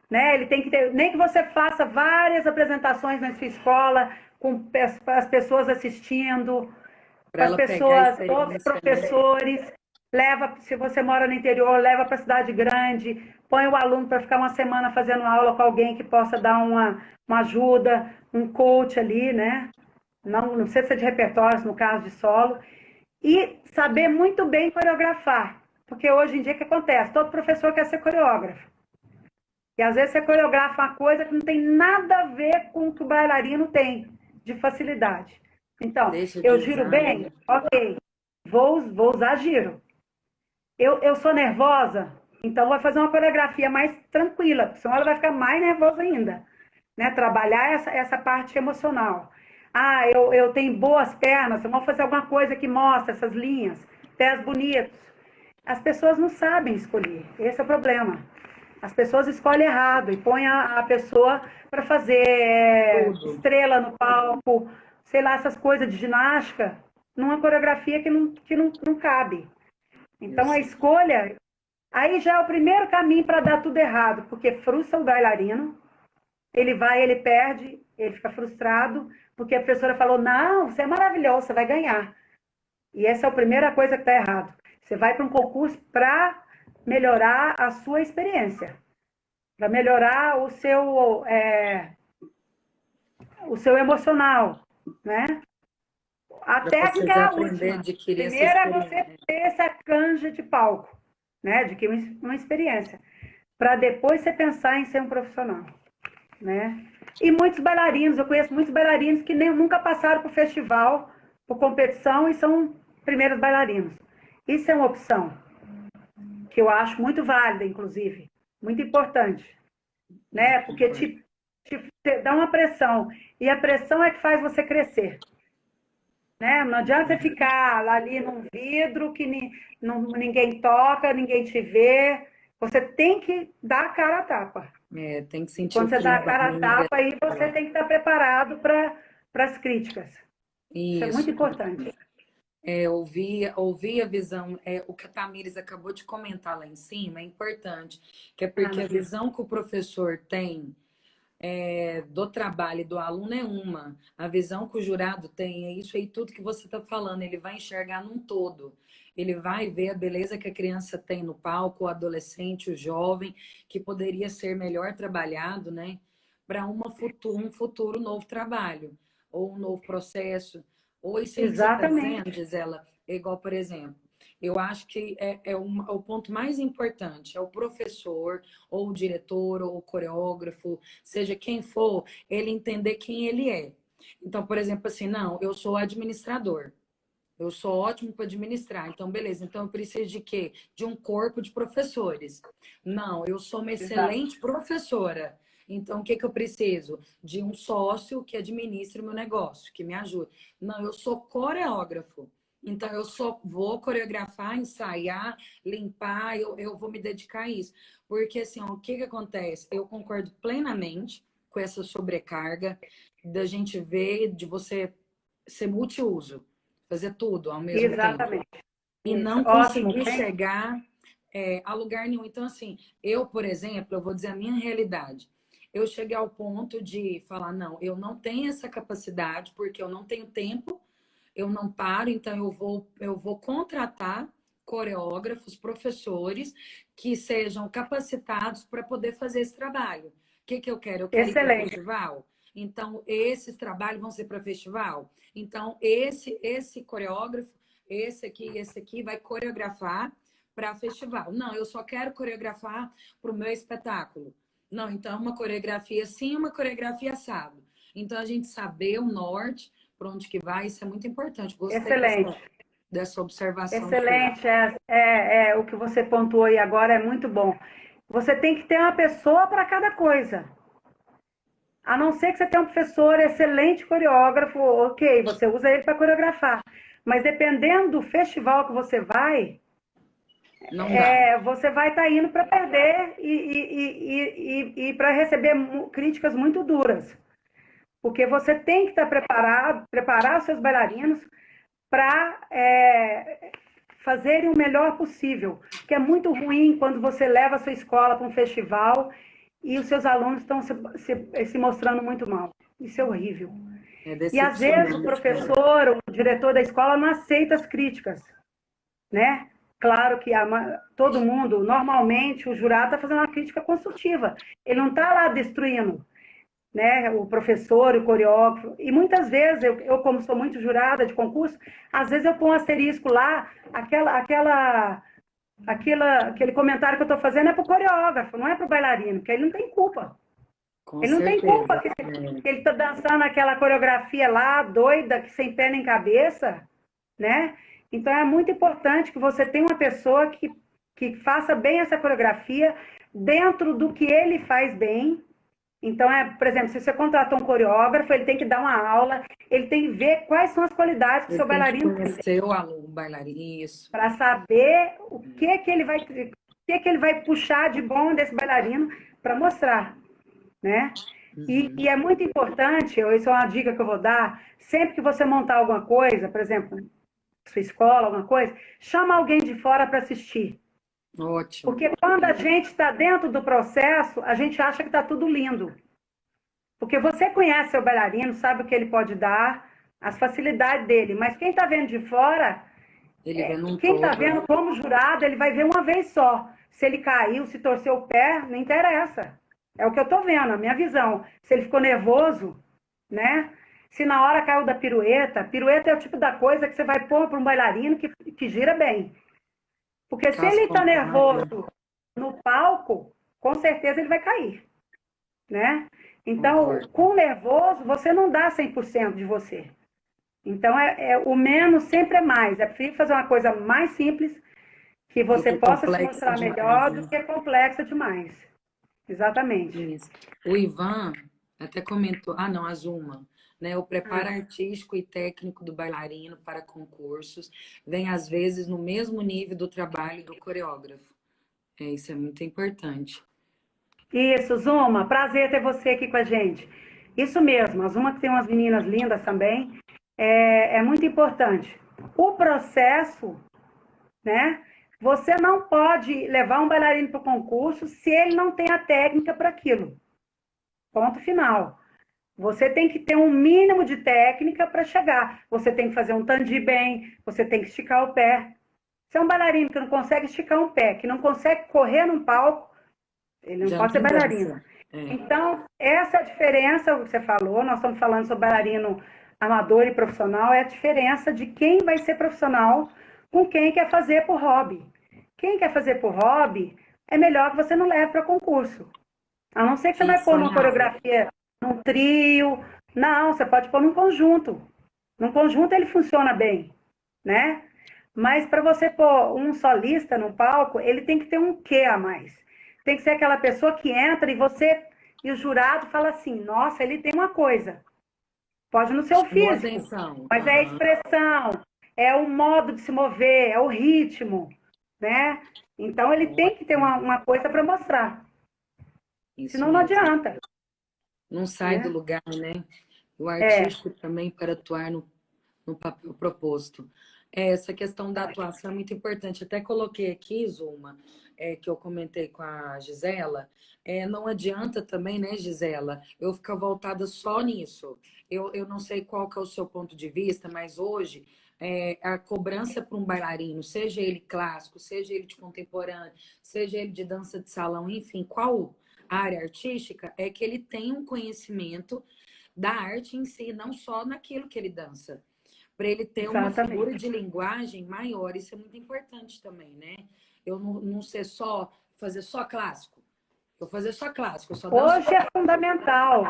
Speaker 2: Né? Ele tem que ter, nem que você faça várias apresentações na sua escola, com as pessoas assistindo, com
Speaker 1: Para
Speaker 2: as
Speaker 1: ela pegar a
Speaker 2: pessoas, todos os
Speaker 1: experiência, né?
Speaker 2: professores, leva, se você mora no interior, leva para a cidade grande, põe o aluno para ficar uma semana fazendo aula com alguém que possa dar uma ajuda, um coach ali, né? Não sei se é de repertórios, no caso de solo, e saber muito bem coreografar, porque hoje em dia o que acontece? Todo professor quer ser coreógrafo. E às vezes você coreografa uma coisa que não tem nada a ver com o que o bailarino tem de facilidade. Então,
Speaker 1: Deixa de
Speaker 2: eu giro
Speaker 1: usar,
Speaker 2: bem?
Speaker 1: né?
Speaker 2: Ok, vou usar giro. Eu sou nervosa? Então vou fazer uma coreografia mais tranquila, senão ela vai ficar mais nervosa ainda. Né? Trabalhar essa parte emocional. Eu tenho boas pernas, vamos fazer alguma coisa que mostre essas linhas, pés bonitos. As pessoas não sabem escolher, esse é o problema. As pessoas escolhem errado e põem a pessoa para fazer
Speaker 1: Tudo.
Speaker 2: estrela no palco, sei lá, essas coisas de ginástica, numa coreografia que não cabe. Então, a
Speaker 1: Isso.
Speaker 2: escolha, aí já é o primeiro caminho para dar tudo errado, porque frustra o bailarino, ele vai, ele perde, ele fica frustrado, porque a professora falou, não, você é maravilhoso, você vai ganhar. E essa é a primeira coisa que está errado. Você vai para um concurso para melhorar a sua experiência, para melhorar o seu emocional, né? A
Speaker 1: Para você
Speaker 2: técnica é
Speaker 1: já
Speaker 2: a
Speaker 1: aprender a
Speaker 2: última.
Speaker 1: adquirir essa
Speaker 2: Primeiro é você
Speaker 1: experiência.
Speaker 2: ter essa canja de palco, né? De que uma experiência, para depois você pensar em ser um profissional, né? E muitos bailarinos, eu conheço muitos bailarinos que nunca passaram por festival, por competição e são primeiros bailarinos. Isso é uma opção que eu acho muito válida, inclusive, muito importante, né? Porque te dá uma pressão e a pressão é que faz você crescer, né? Não adianta você ficar ali num vidro que ninguém toca, ninguém te vê. Você tem que dar a cara a tapa.
Speaker 1: É, tem que sentir o
Speaker 2: Quando você
Speaker 1: frio
Speaker 2: dá
Speaker 1: na
Speaker 2: a cara a
Speaker 1: barriga.
Speaker 2: tapa, aí você tem que estar preparado para as críticas. Isso é muito
Speaker 1: Isso.
Speaker 2: importante.
Speaker 1: Ouvir a visão, o que a Tamires acabou de comentar lá em cima é importante, que é
Speaker 2: Ah,
Speaker 1: porque a visão que o professor tem do trabalho e do aluno é uma, a visão que o jurado tem é isso aí, tudo que você está falando, ele vai enxergar num todo. Ele vai ver a beleza que a criança tem no palco, o adolescente, o jovem, que poderia ser melhor trabalhado, né, para um futuro novo trabalho, ou um novo processo. Ou isso aí que você está dizendo,
Speaker 2: Exatamente.
Speaker 1: Gisela, é igual, por exemplo, eu acho que é o ponto mais importante, é o professor, ou o diretor, ou o coreógrafo, seja quem for, ele entender quem ele é. Então, por exemplo, assim, não, eu sou administrador. Eu sou ótimo para administrar. Então, beleza. Então, eu preciso de quê? De um corpo de professores. Não, eu sou uma
Speaker 2: Exato.
Speaker 1: excelente professora. Então, o que que eu preciso? De um sócio que administre o meu negócio, que me ajude. Não, eu sou coreógrafo. Então, eu só vou coreografar, ensaiar, limpar, eu vou me dedicar a isso. Porque, assim, ó, o que que acontece? Eu concordo plenamente com essa sobrecarga da gente ver, de você ser multiuso, fazer tudo ao mesmo tempo
Speaker 2: Exatamente.
Speaker 1: e
Speaker 2: Isso.
Speaker 1: não
Speaker 2: Ótimo.
Speaker 1: conseguir chegar a lugar nenhum. Então, assim, eu, por exemplo, eu vou dizer a minha realidade. Eu cheguei ao ponto de falar, não, eu não tenho essa capacidade porque eu não tenho tempo, eu não paro, então eu vou contratar coreógrafos, professores que sejam capacitados para poder fazer esse trabalho. O que que eu quero? Eu quero ir para
Speaker 2: Excelente.
Speaker 1: festival. Então, esses trabalhos vão ser para festival. Então, esse coreógrafo, esse aqui vai coreografar para festival. Não, eu só quero coreografar para o meu espetáculo. Não, então uma coreografia assim, uma coreografia assado. Então, a gente saber o norte, para onde que vai, isso é muito importante. Gostei
Speaker 2: Excelente.
Speaker 1: dessa observação sua.
Speaker 2: Excelente. O que você pontuou aí agora é muito bom. Você tem que ter uma pessoa para cada coisa. A não ser que você tenha um professor excelente coreógrafo, ok, você usa ele para coreografar. Mas dependendo do festival que você vai,
Speaker 1: Não dá.
Speaker 2: você vai estar indo para perder e para receber críticas muito duras. Porque você tem que estar preparado, preparar os seus bailarinos para fazerem o melhor possível. Que é muito ruim quando você leva a sua escola para um festival e os seus alunos estão se mostrando muito mal. Isso é horrível.
Speaker 1: É
Speaker 2: E às vezes o
Speaker 1: decepcionante.
Speaker 2: professor, o diretor da escola não aceita as críticas, né? Claro que todo mundo, normalmente, o jurado está fazendo uma crítica construtiva. Ele não está lá destruindo, né? O professor, o coreógrafo. E muitas vezes, eu como sou muito jurada de concurso, às vezes eu ponho um asterisco lá, aquele comentário que eu estou fazendo é para o coreógrafo, não é para o bailarino, porque ele não tem culpa.
Speaker 1: Com
Speaker 2: Ele não tem culpa
Speaker 1: certeza.
Speaker 2: que ele está dançando aquela coreografia lá, doida, que sem pé nem cabeça, né? Então é muito importante que você tenha uma pessoa que faça bem essa coreografia dentro do que ele faz bem. Então, por exemplo, se você contratou um coreógrafo, ele tem que dar uma aula, ele tem que ver quais são as qualidades que o
Speaker 1: Ele
Speaker 2: seu
Speaker 1: tem que
Speaker 2: bailarino tem,
Speaker 1: conhecer o aluno, o bailarino. Isso.
Speaker 2: para saber o que ele vai que ele vai puxar de bom desse bailarino para mostrar, né? E é muito importante, isso é uma dica que eu vou dar, sempre que você montar alguma coisa, por exemplo, sua escola, alguma coisa, chama alguém de fora para assistir.
Speaker 1: Ótimo.
Speaker 2: Porque quando a gente está dentro do processo, a gente acha que está tudo lindo. Porque você conhece seu bailarino, sabe o que ele pode dar, as facilidades dele, mas quem está vendo de fora,
Speaker 1: Ele vê num
Speaker 2: quem está
Speaker 1: todo.
Speaker 2: vendo como jurado, ele vai ver uma vez só. Se ele caiu, se torceu o pé, não interessa. É o que eu estou vendo, a minha visão. Se ele ficou nervoso, né? Se na hora caiu da pirueta, pirueta é o tipo da coisa que você vai pôr para um bailarino que gira bem. Porque se ele está nervoso no palco, com certeza ele vai cair, né? Então, com nervoso, você não dá 100% de você. Então, o menos sempre é mais. É preciso fazer uma coisa mais simples, que você possa se mostrar melhor do que complexa demais. Exatamente.
Speaker 1: Isso. O Ivan até comentou, não, a Zuma, né? O preparo artístico e técnico do bailarino para concursos vem, às vezes, no mesmo nível do trabalho do coreógrafo. Isso é muito importante.
Speaker 2: Isso, Zuma, prazer ter você aqui com a gente. Isso mesmo, a Zuma que tem umas meninas lindas também, é muito importante. O processo, né? Você não pode levar um bailarino para o concurso se ele não tem a técnica para aquilo. Ponto final. Você tem que ter um mínimo de técnica para chegar. Você tem que fazer um tandi bem, você tem que esticar o pé. Se é um bailarino que não consegue esticar um pé, que não consegue correr num palco, ele não pode ser bailarino. Então, essa é a diferença que você falou. Nós estamos falando sobre bailarino amador e profissional. É a diferença de quem vai ser profissional com quem quer fazer por hobby. Quem quer fazer por hobby, é melhor que você não leve para concurso. A não ser que você vai pôr numa coreografia, num trio. Não, você pode pôr num conjunto. Num conjunto ele funciona bem, né? Mas para você pôr um solista no palco, ele tem que ter um quê a mais. Tem que ser aquela pessoa que entra e o jurado fala assim, nossa, ele tem uma coisa. Pode não ser o físico, mas é a expressão, é o modo de se mover, é o ritmo, né? Então ele tem que ter uma coisa para mostrar. Senão não adianta.
Speaker 1: Não sai do lugar, né? O artístico também para atuar no papel proposto. Essa questão da atuação é muito importante. Até coloquei aqui, Zuma, que eu comentei com a Gisela. Não adianta também, né, Gisela, eu ficar voltada só nisso. Eu não sei qual que é o seu ponto de vista, mas hoje a cobrança para um bailarino, seja ele clássico, seja ele de contemporâneo, seja ele de dança de salão, enfim, qual área artística, é que ele tem um conhecimento da arte em si, não só naquilo que ele dança. Para ele ter uma figura de linguagem maior, isso é muito importante também, né? Eu não ser só, fazer só clássico. Eu fazer só clássico.
Speaker 2: Hoje é fundamental.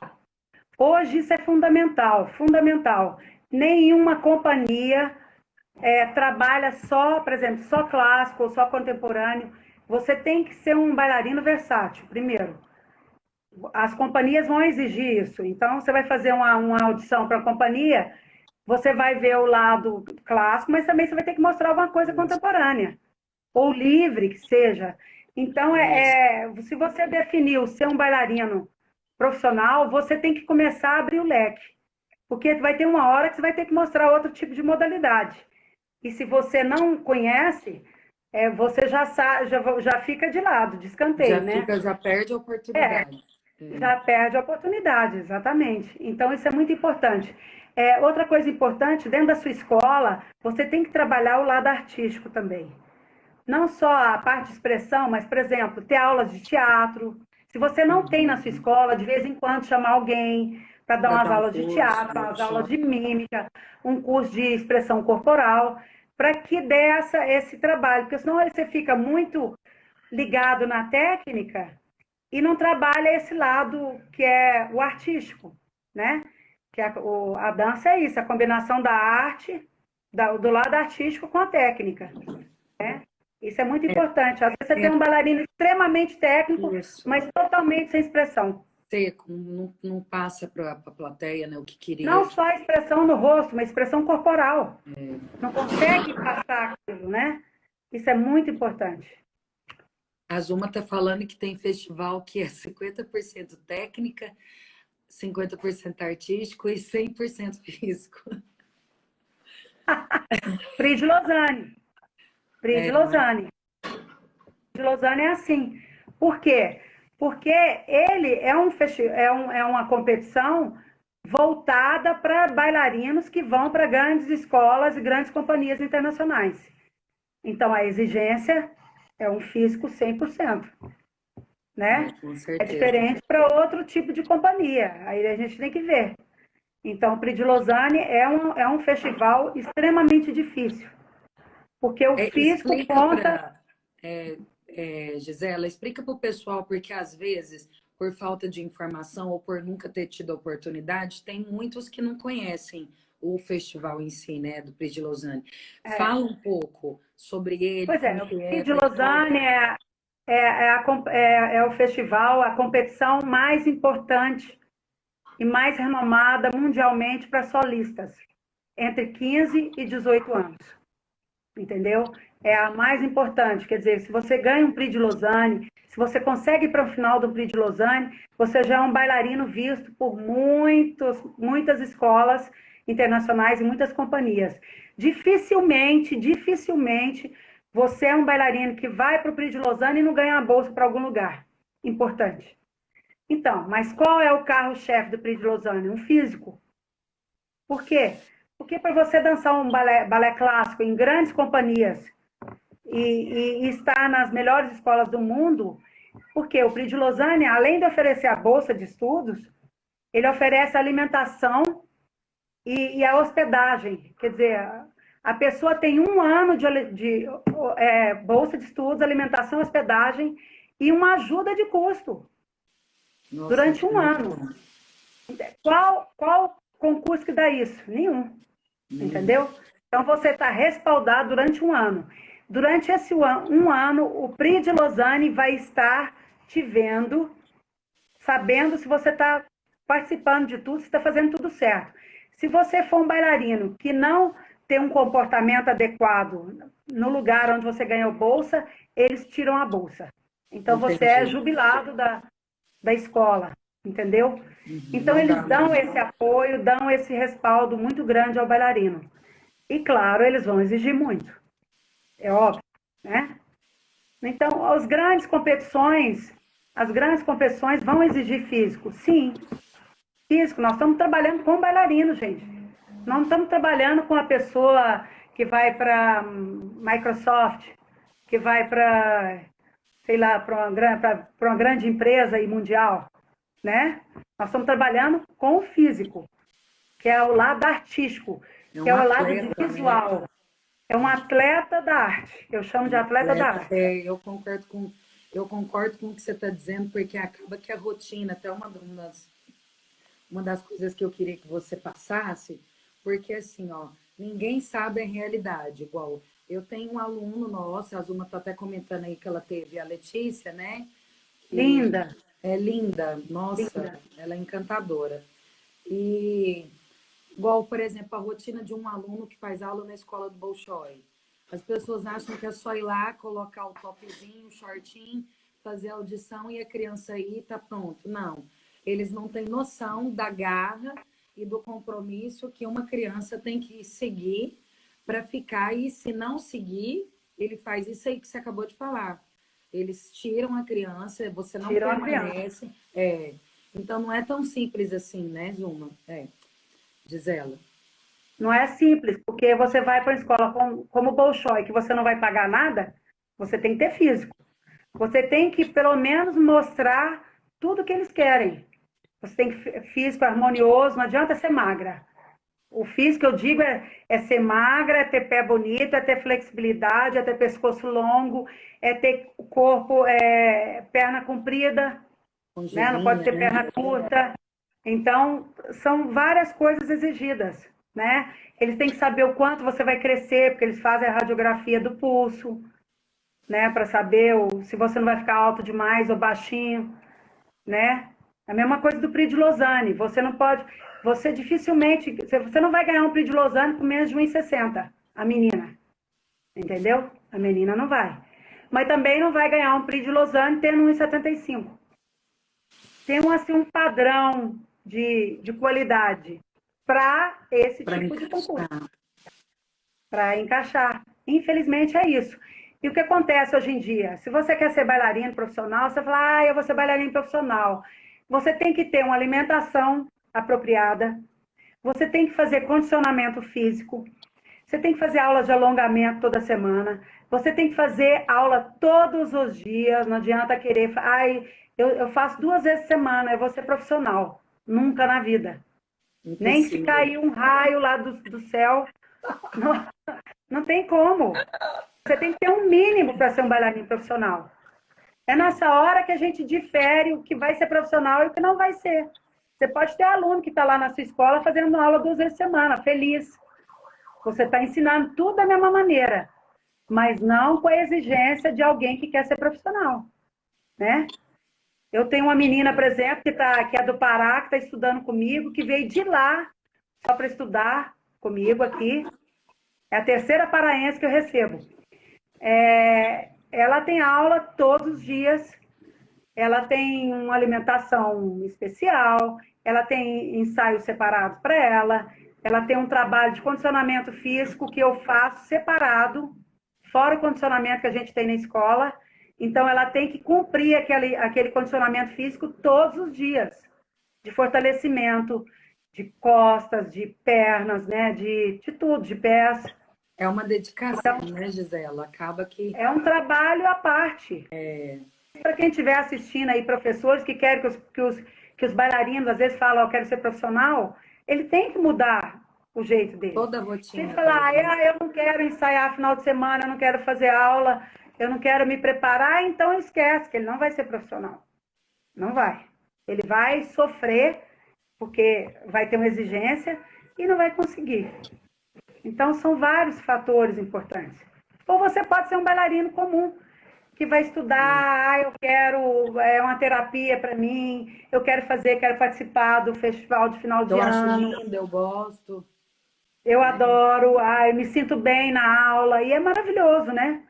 Speaker 2: Hoje isso é fundamental, fundamental. Nenhuma companhia trabalha só, por exemplo, só clássico ou só contemporâneo. Você tem que ser um bailarino versátil, primeiro. As companhias vão exigir isso. Então, você vai fazer uma audição para a companhia, você vai ver o lado clássico, mas também você vai ter que mostrar alguma coisa contemporânea. Ou livre, que seja. Então, se você definiu ser um bailarino profissional, você tem que começar a abrir o leque. Porque vai ter uma hora que você vai ter que mostrar outro tipo de modalidade. E se você não conhece, você já fica de lado, de escanteio, né?
Speaker 1: Já perde a oportunidade.
Speaker 2: Já perde a oportunidade, exatamente. Então, isso é muito importante. Outra coisa importante, dentro da sua escola, você tem que trabalhar o lado artístico também. Não só a parte de expressão, mas, por exemplo, ter aulas de teatro. Se você não tem na sua escola, de vez em quando chamar alguém para dar umas aulas de teatro, umas aulas de mímica, um curso de expressão corporal, para que dê esse trabalho. Porque senão você fica muito ligado na técnica e não trabalha esse lado que é o artístico, né? Que a dança é isso, a combinação da arte, do lado artístico com a técnica, né? Isso é muito importante. Às vezes você tem um bailarino extremamente técnico, mas totalmente sem expressão.
Speaker 1: Seco, não passa para a plateia, né, o que queria.
Speaker 2: Não só a expressão no rosto, mas expressão corporal. Não consegue passar aquilo, né? Isso é muito importante.
Speaker 1: A Zuma tá falando que tem festival que é 50% técnica, 50% artístico e 100% físico.
Speaker 2: Pri de Lausanne. Pri de
Speaker 1: É, não é?
Speaker 2: Lausanne. De Lausanne é assim. Por quê? Porque ele é uma competição voltada para bailarinos que vão para grandes escolas e grandes companhias internacionais. Então, a exigência é um físico 100%,
Speaker 1: É,
Speaker 2: né?
Speaker 1: com
Speaker 2: É
Speaker 1: certeza.
Speaker 2: diferente para outro tipo de companhia. Aí a gente tem que ver. Então, o Prix de Lausanne é um festival extremamente difícil, porque o físico
Speaker 1: Explica
Speaker 2: conta.
Speaker 1: para Gisela, explica para o pessoal, porque às vezes, por falta de informação ou por nunca ter tido oportunidade, tem muitos que não conhecem o festival em si, né, do Prix de Lausanne. Fala um pouco sobre ele,
Speaker 2: Pois
Speaker 1: como
Speaker 2: é, o
Speaker 1: que é,
Speaker 2: Prix de
Speaker 1: para que...
Speaker 2: Lausanne é o festival, a competição mais importante e mais renomada mundialmente para solistas, entre 15 e 18 anos. Entendeu? É a mais importante. Quer dizer, se você ganha um Prix de Lausanne, se você consegue ir para o final do Prix de Lausanne, você já é um bailarino visto por muitas escolas internacionais e muitas companhias. Dificilmente, você é um bailarino que vai para o Prix de Lausanne e não ganha uma bolsa para algum lugar. Importante. Então, mas qual é o carro-chefe do Prix de Lausanne? Um físico. Por quê? Porque para você dançar um balé clássico em grandes companhias e estar nas melhores escolas do mundo, porque o Prix de Lausanne, além de oferecer a bolsa de estudos, ele oferece alimentação e a hospedagem. Quer dizer, a pessoa tem um ano de bolsa de estudos, alimentação, hospedagem e uma ajuda de custo
Speaker 1: Nossa,
Speaker 2: durante
Speaker 1: isso é
Speaker 2: um
Speaker 1: muito
Speaker 2: ano.
Speaker 1: bom.
Speaker 2: Qual concurso que dá isso? Nenhum.
Speaker 1: Nenhum.
Speaker 2: Entendeu? Então você está respaldado durante um ano. Durante esse um ano, o Prix de Lausanne vai estar te vendo, sabendo se você está participando de tudo, se está fazendo tudo certo. Se você for um bailarino que não tem um comportamento adequado no lugar onde você ganhou bolsa, eles tiram a bolsa. Então você é
Speaker 1: Entendi.
Speaker 2: jubilado da escola, entendeu?
Speaker 1: Uhum.
Speaker 2: Então
Speaker 1: Não
Speaker 2: eles
Speaker 1: dá
Speaker 2: dão
Speaker 1: mesmo.
Speaker 2: esse apoio, dão esse respaldo muito grande ao bailarino. E claro, eles vão exigir muito, é óbvio, né? Então, as grandes competições vão exigir físico, sim, físico. Nós estamos trabalhando com bailarino, gente. Nós não estamos trabalhando com a pessoa que vai para Microsoft, que vai para, sei lá, para uma grande empresa e mundial, né? Nós estamos trabalhando com o físico, que é o lado artístico,
Speaker 1: É
Speaker 2: que
Speaker 1: um
Speaker 2: é o lado
Speaker 1: atleta, né?
Speaker 2: visual. É um atleta da arte. Eu chamo de
Speaker 1: Um
Speaker 2: atleta da
Speaker 1: atleta.
Speaker 2: arte.
Speaker 1: Eu concordo com o que você está dizendo, porque acaba que a rotina, até uma das coisas que eu queria que você passasse, porque assim, ó, ninguém sabe a realidade. Igual, eu tenho um aluno nosso, a Zuma está até comentando aí que ela teve a Letícia, né? Que
Speaker 2: Linda,
Speaker 1: é linda, nossa,
Speaker 2: linda.
Speaker 1: ela é encantadora. E igual, por exemplo, a rotina de um aluno que faz aula na escola do Bolshoi. As pessoas acham que é só ir lá, colocar o topzinho, o shortinho, fazer a audição e a criança aí tá pronto. Não. Eles não têm noção da garra e do compromisso que uma criança tem que seguir para ficar, e se não seguir, ele faz isso aí que você acabou de falar. Eles tiram a criança, você não
Speaker 2: Tiram a criança.
Speaker 1: permanece. Então não é tão simples assim, né, Zuma? Diz ela.
Speaker 2: Não é simples, porque você vai para a escola como Bolshoi, que você não vai pagar nada, você tem que ter físico. Você tem que, pelo menos, mostrar tudo que eles querem. Você tem que físico harmonioso, não adianta ser magra. O físico, eu digo, é ser magra, é ter pé bonito, é ter flexibilidade, é ter pescoço longo, é ter o corpo, perna comprida, né? Não pode
Speaker 1: Angelinha,
Speaker 2: ter
Speaker 1: né?
Speaker 2: perna curta. Então, são várias coisas exigidas, né? Eles têm que saber o quanto você vai crescer, porque eles fazem a radiografia do pulso, né? Para saber se você não vai ficar alto demais ou baixinho, né? A mesma coisa do Prix de Lausanne. Você não pode, você dificilmente, você não vai ganhar um Prix de Lausanne com menos de 1,60, a menina, entendeu? A menina não vai. mas também não vai ganhar um Prix de Lausanne tendo 1,75. Tem assim, um padrão de qualidade para esse tipo de concurso, para encaixar. Infelizmente é isso. E o que acontece hoje em dia? Se você quer ser bailarino profissional, você fala, eu vou ser bailarino profissional. Você tem que ter uma alimentação apropriada, você tem que fazer condicionamento físico, você tem que fazer aulas de alongamento toda semana, você tem que fazer aula todos os dias, não adianta querer, eu faço 2 vezes por semana, eu vou ser profissional. Nunca na vida.
Speaker 1: Impossível.
Speaker 2: Nem se cair um raio lá do céu, não, não tem como. Você tem que ter um mínimo para ser um bailarino profissional. É nessa hora que a gente difere o que vai ser profissional e o que não vai ser. Você pode ter aluno que está lá na sua escola fazendo aula 2 vezes por semana, feliz. Você está ensinando tudo da mesma maneira, mas não com a exigência de alguém que quer ser profissional, né? Eu tenho uma menina, por exemplo, que é do Pará, que está estudando comigo, que veio de lá só para estudar comigo aqui. É a terceira paraense que eu recebo. Ela tem aula todos os dias, ela tem uma alimentação especial, ela tem ensaios separados para ela tem um trabalho de condicionamento físico que eu faço separado, fora o condicionamento que a gente tem na escola. Então, ela tem que cumprir aquele condicionamento físico todos os dias, de fortalecimento, de costas, de pernas, né? De tudo, de pés.
Speaker 1: É uma dedicação, então, né, Gisela? Acaba que...
Speaker 2: É um trabalho à parte. Para quem estiver assistindo aí, professores que querem que os bailarinos às vezes falam, eu quero ser profissional, ele tem que mudar o jeito dele.
Speaker 1: Toda a rotina.
Speaker 2: Se ele falar, eu não quero ensaiar final de semana, eu não quero fazer aula, eu não quero me preparar, então esquece que ele não vai ser profissional. Não vai. Ele vai sofrer, porque vai ter uma exigência e não vai conseguir. Então, são vários fatores importantes. Ou você pode ser um bailarino comum, que vai estudar, eu quero uma terapia para mim, quero participar do festival de final de ano.
Speaker 1: Eu acho lindo, eu gosto.
Speaker 2: Eu adoro, eu me sinto bem na aula, e é maravilhoso, né?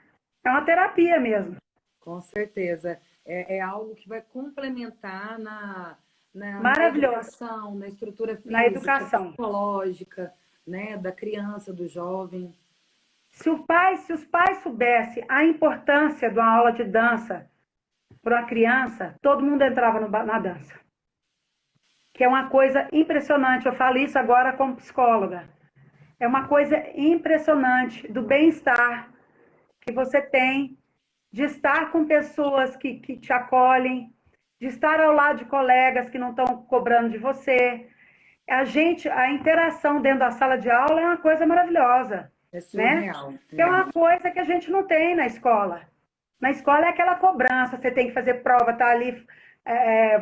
Speaker 2: É uma terapia mesmo.
Speaker 1: Com certeza. É algo que vai complementar na
Speaker 2: educação,
Speaker 1: na estrutura física,
Speaker 2: na educação
Speaker 1: psicológica, né, da criança, do jovem.
Speaker 2: Se os pais soubessem a importância de uma aula de dança para uma criança, todo mundo entrava na dança. Que é uma coisa impressionante. Eu falo isso agora como psicóloga. É uma coisa impressionante do bem-estar que você tem, de estar com pessoas que te acolhem, de estar ao lado de colegas que não estão cobrando de você. A interação dentro da sala de aula é uma coisa maravilhosa.
Speaker 1: É surreal.
Speaker 2: Né? É uma coisa que a gente não tem na escola. Na escola é aquela cobrança, você tem que fazer prova, tá ali,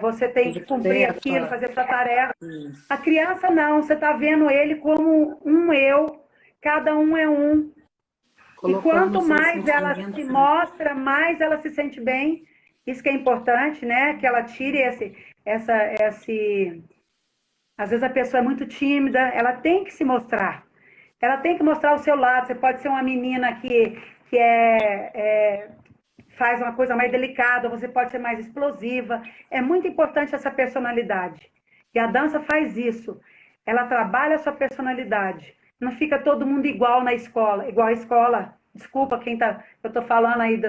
Speaker 2: você tem que cumprir aquilo, fazer sua tarefa.
Speaker 1: Isso.
Speaker 2: A criança não, você está vendo ele como um eu, cada um é um. E quanto mais ela se mostra, mais ela se sente bem. Isso que é importante, né? Que ela tire Às vezes a pessoa é muito tímida, ela tem que se mostrar. Ela tem que mostrar o seu lado. Você pode ser uma menina que faz uma coisa mais delicada, você pode ser mais explosiva. É muito importante essa personalidade. E a dança faz isso. Ela trabalha a sua personalidade. Não fica todo mundo igual na escola. Igual a escola, desculpa eu estou falando aí,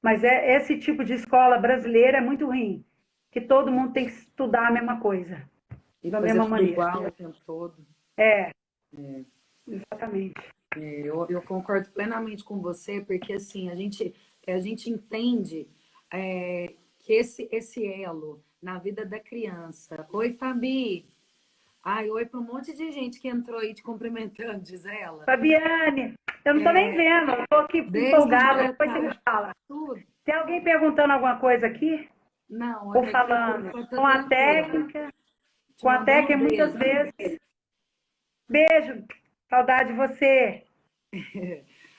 Speaker 2: mas esse tipo de escola brasileira é muito ruim. Que todo mundo tem que estudar a mesma coisa.
Speaker 1: E da mesma maneira. Igual o tempo todo.
Speaker 2: Exatamente.
Speaker 1: Eu concordo plenamente com você, porque assim, a gente entende que esse elo na vida da criança. Oi, Fabi! Oi para um monte de gente que entrou aí te cumprimentando, Gisela.
Speaker 2: Fabiane, eu não estou nem vendo, eu estou aqui empolgada, depois você me fala.
Speaker 1: Tudo.
Speaker 2: Tem alguém perguntando alguma coisa aqui?
Speaker 1: Não.
Speaker 2: Ou falando? Com a técnica? Com a técnica, muitas vezes. Beijo, saudade de você.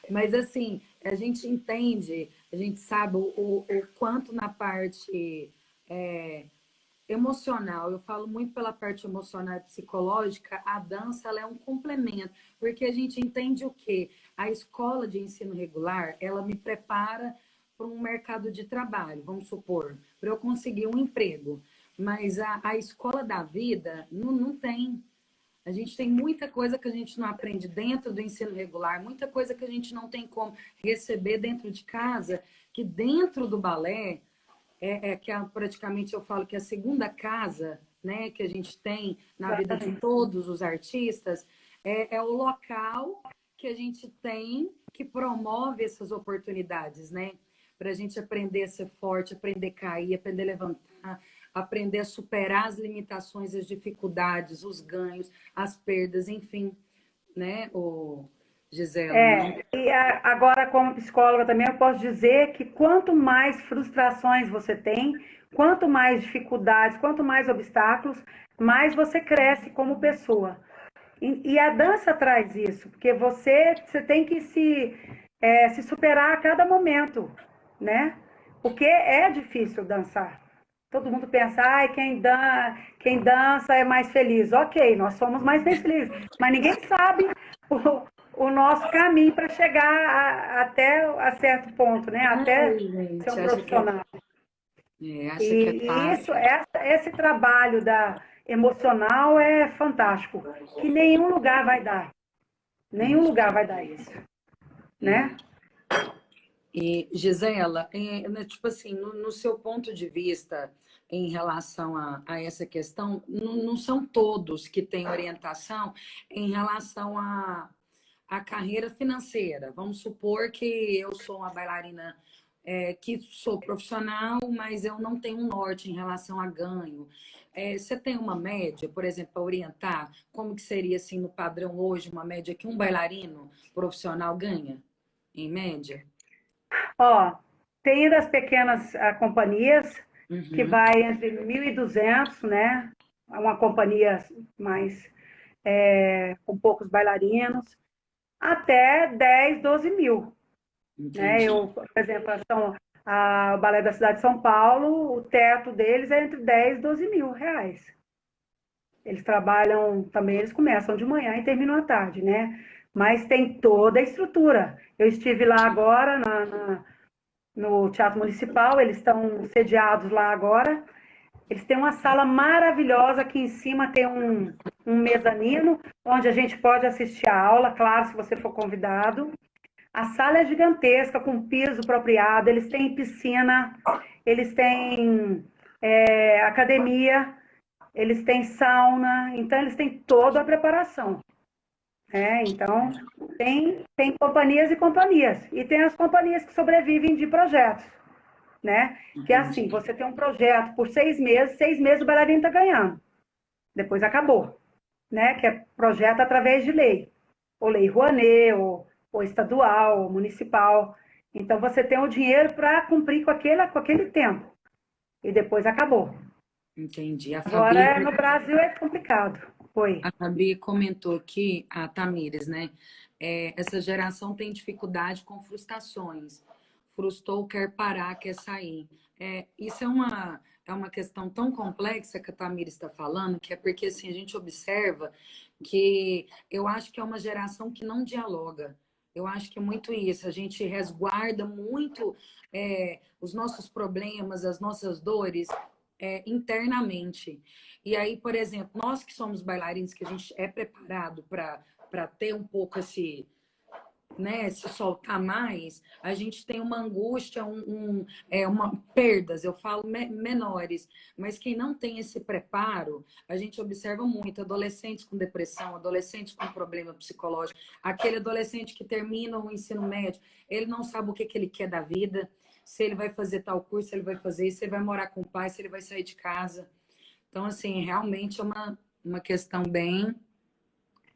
Speaker 1: Mas assim, a gente entende, a gente sabe o quanto na parte emocional, eu falo muito pela parte emocional e psicológica, a dança ela é um complemento, porque a gente entende o quê? A escola de ensino regular, ela me prepara para um mercado de trabalho, vamos supor, para eu conseguir um emprego. Mas a escola da vida não tem. A gente tem muita coisa que a gente não aprende dentro do ensino regular, muita coisa que a gente não tem como receber dentro de casa, que dentro do balé, praticamente eu falo que é a segunda casa, né, que a gente tem na vida de todos os artistas, é o local que a gente tem que promove essas oportunidades, né? Para a gente aprender a ser forte, aprender a cair, aprender a levantar, aprender a superar as limitações, as dificuldades, os ganhos, as perdas, enfim, né, Gisela?
Speaker 2: E agora, como psicóloga também, eu posso dizer que quanto mais frustrações você tem, quanto mais dificuldades, quanto mais obstáculos, mais você cresce como pessoa. E a dança traz isso, porque você tem que se superar a cada momento, né? Porque é difícil dançar. Todo mundo pensa, ai, quem dança é mais feliz. Ok, nós somos mais felizes, mas ninguém sabe o nosso caminho para chegar até a certo ponto, né? Até
Speaker 1: Gente,
Speaker 2: ser um profissional.
Speaker 1: acha que é fácil.
Speaker 2: Esse trabalho emocional é fantástico, que nenhum lugar vai dar. Nenhum lugar vai dar isso, né?
Speaker 1: E, Gisela, né, tipo assim, no seu ponto de vista em relação a essa questão, não são todos que têm orientação em relação à carreira financeira. Vamos supor que eu sou uma bailarina que sou profissional, mas eu não tenho um norte em relação a ganho. Você tem uma média, por exemplo, para orientar como que seria assim no padrão hoje, uma média que um bailarino profissional ganha, em média?
Speaker 2: Ó, tem das pequenas companhias que
Speaker 1: Uhum.
Speaker 2: vai entre 1.200, né? Uma companhia mais com poucos bailarinos, até 10, 12 mil. Né?
Speaker 1: Entendi.
Speaker 2: Por exemplo, o Balé da Cidade de São Paulo, o teto deles é entre 10 e 12 mil reais. Eles trabalham também, eles começam de manhã e terminam à tarde, né? Mas tem toda a estrutura. Eu estive lá agora no Teatro Municipal, eles estão sediados lá agora. Eles têm uma sala maravilhosa, aqui em cima tem um mezanino, onde a gente pode assistir a aula, claro, se você for convidado. A sala é gigantesca, com piso apropriado, eles têm piscina, eles têm academia, eles têm sauna, então eles têm toda a preparação. Então, tem companhias e companhias. E tem as companhias que sobrevivem de projetos, né? Que é assim,
Speaker 1: Entendi.
Speaker 2: você tem um projeto por 6 meses o bailarino está ganhando. Depois acabou, né? Que é projeto através de lei. Ou lei Rouanet, ou estadual, ou municipal. Então, você tem o dinheiro para cumprir com aquele tempo. E depois acabou.
Speaker 1: Entendi.
Speaker 2: Agora, no Brasil é complicado. Oi.
Speaker 1: A Fabi comentou aqui, a Tamires, né? Essa geração tem dificuldade com frustrações. Frustrou, quer parar, quer sair. Isso é uma questão tão complexa que a Tamires está falando, que é porque assim, a gente observa que eu acho que é uma geração que não dialoga. Eu acho que é muito isso. A gente resguarda muito os nossos problemas, as nossas dores internamente. E aí, por exemplo, nós que somos bailarinos, que a gente é preparado para ter um pouco esse, né, se soltar mais, a gente tem uma angústia, uma perdas, eu falo menores, mas quem não tem esse preparo, a gente observa muito adolescentes com depressão, adolescentes com problema psicológico, aquele adolescente que termina o ensino médio, ele não sabe o que ele quer da vida, se ele vai fazer tal curso, se ele vai fazer isso, se ele vai morar com o pai, se ele vai sair de casa. Então, assim, realmente é uma questão bem
Speaker 2: Nós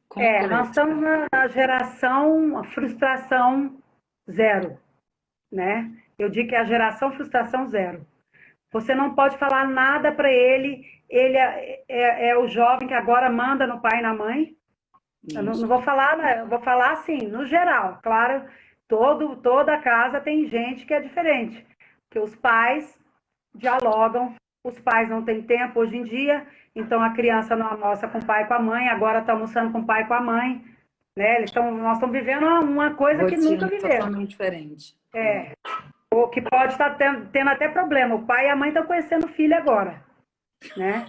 Speaker 1: complexa.
Speaker 2: estamos na geração frustração zero, né? Eu digo que é a geração frustração zero. Você não pode falar nada para ele, ele é o jovem que agora manda no pai e na mãe. Eu não
Speaker 1: Isso.
Speaker 2: vou falar, né? Eu vou falar assim, no geral. Claro, toda casa tem gente que é diferente, que os pais dialogam, os pais não têm tempo hoje em dia, então a criança não almoça com o pai e com a mãe, agora está almoçando com o pai e com a mãe, né? Nós estamos vivendo uma coisa que nunca
Speaker 1: Rotina
Speaker 2: vivemos.
Speaker 1: totalmente diferente.
Speaker 2: É. Ou que pode estar tendo até problema. O pai e a mãe estão conhecendo o filho agora, né?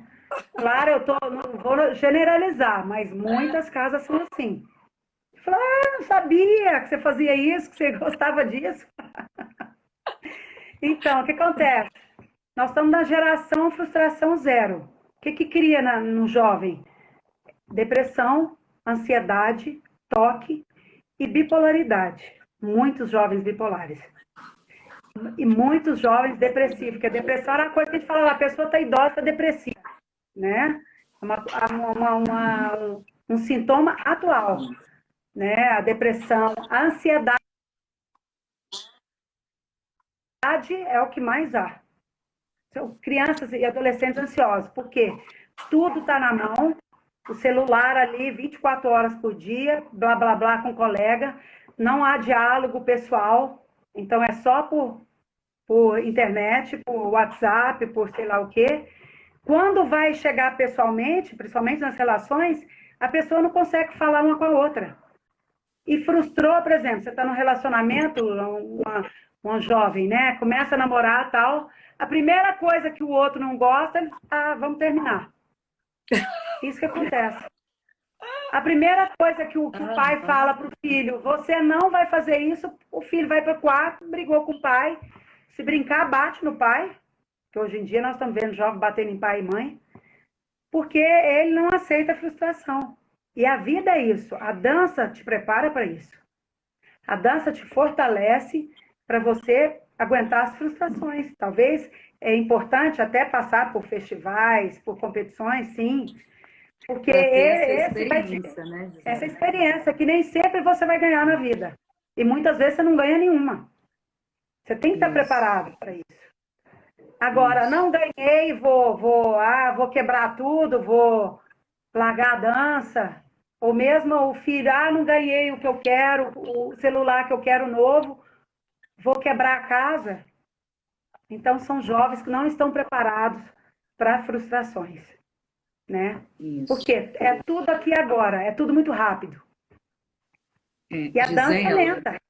Speaker 2: Claro, não vou generalizar, mas muitas casas são assim. Fala, não sabia que você fazia isso, que você gostava disso. Então, o que acontece? Nós estamos na geração frustração zero. O que cria no jovem? Depressão, ansiedade, toque e bipolaridade. Muitos jovens bipolares. E muitos jovens depressivos, porque a depressão era uma coisa que a gente falava, a pessoa está idosa, está depressiva, né? Um sintoma atual, né? A depressão, a ansiedade é o que mais há. São crianças e adolescentes ansiosos, porque tudo está na mão, o celular ali 24 horas por dia, blá, blá, blá com o colega, não há diálogo pessoal, então é só por internet, por WhatsApp, por sei lá o quê. Quando vai chegar pessoalmente, principalmente nas relações, a pessoa não consegue falar uma com a outra. E frustrou, por exemplo, você está num relacionamento, uma jovem, né? Começa a namorar e tal. A primeira coisa que o outro não gosta, vamos terminar. Isso que acontece. A primeira coisa que o pai fala para o filho, você não vai fazer isso, o filho vai para o quarto, brigou com o pai. Se brincar, bate no pai, que hoje em dia nós estamos vendo jovens batendo em pai e mãe, porque ele não aceita a frustração. E a vida é isso, a dança te prepara para isso. A dança te fortalece para você aguentar as frustrações. Talvez é importante até passar por festivais, por competições, sim, porque
Speaker 1: essa experiência, né, Gisele?
Speaker 2: essa experiência que nem sempre você vai ganhar na vida. E muitas vezes você não ganha nenhuma. Você tem que estar preparado para isso. Agora, não ganhei, vou quebrar tudo, vou largar a dança. Ou mesmo o filho, não ganhei o que eu quero, o celular que eu quero novo, vou quebrar a casa. Então, são jovens que não estão preparados para frustrações, né?
Speaker 1: Isso.
Speaker 2: Porque é tudo aqui agora, é tudo muito rápido. E a dança é lenta.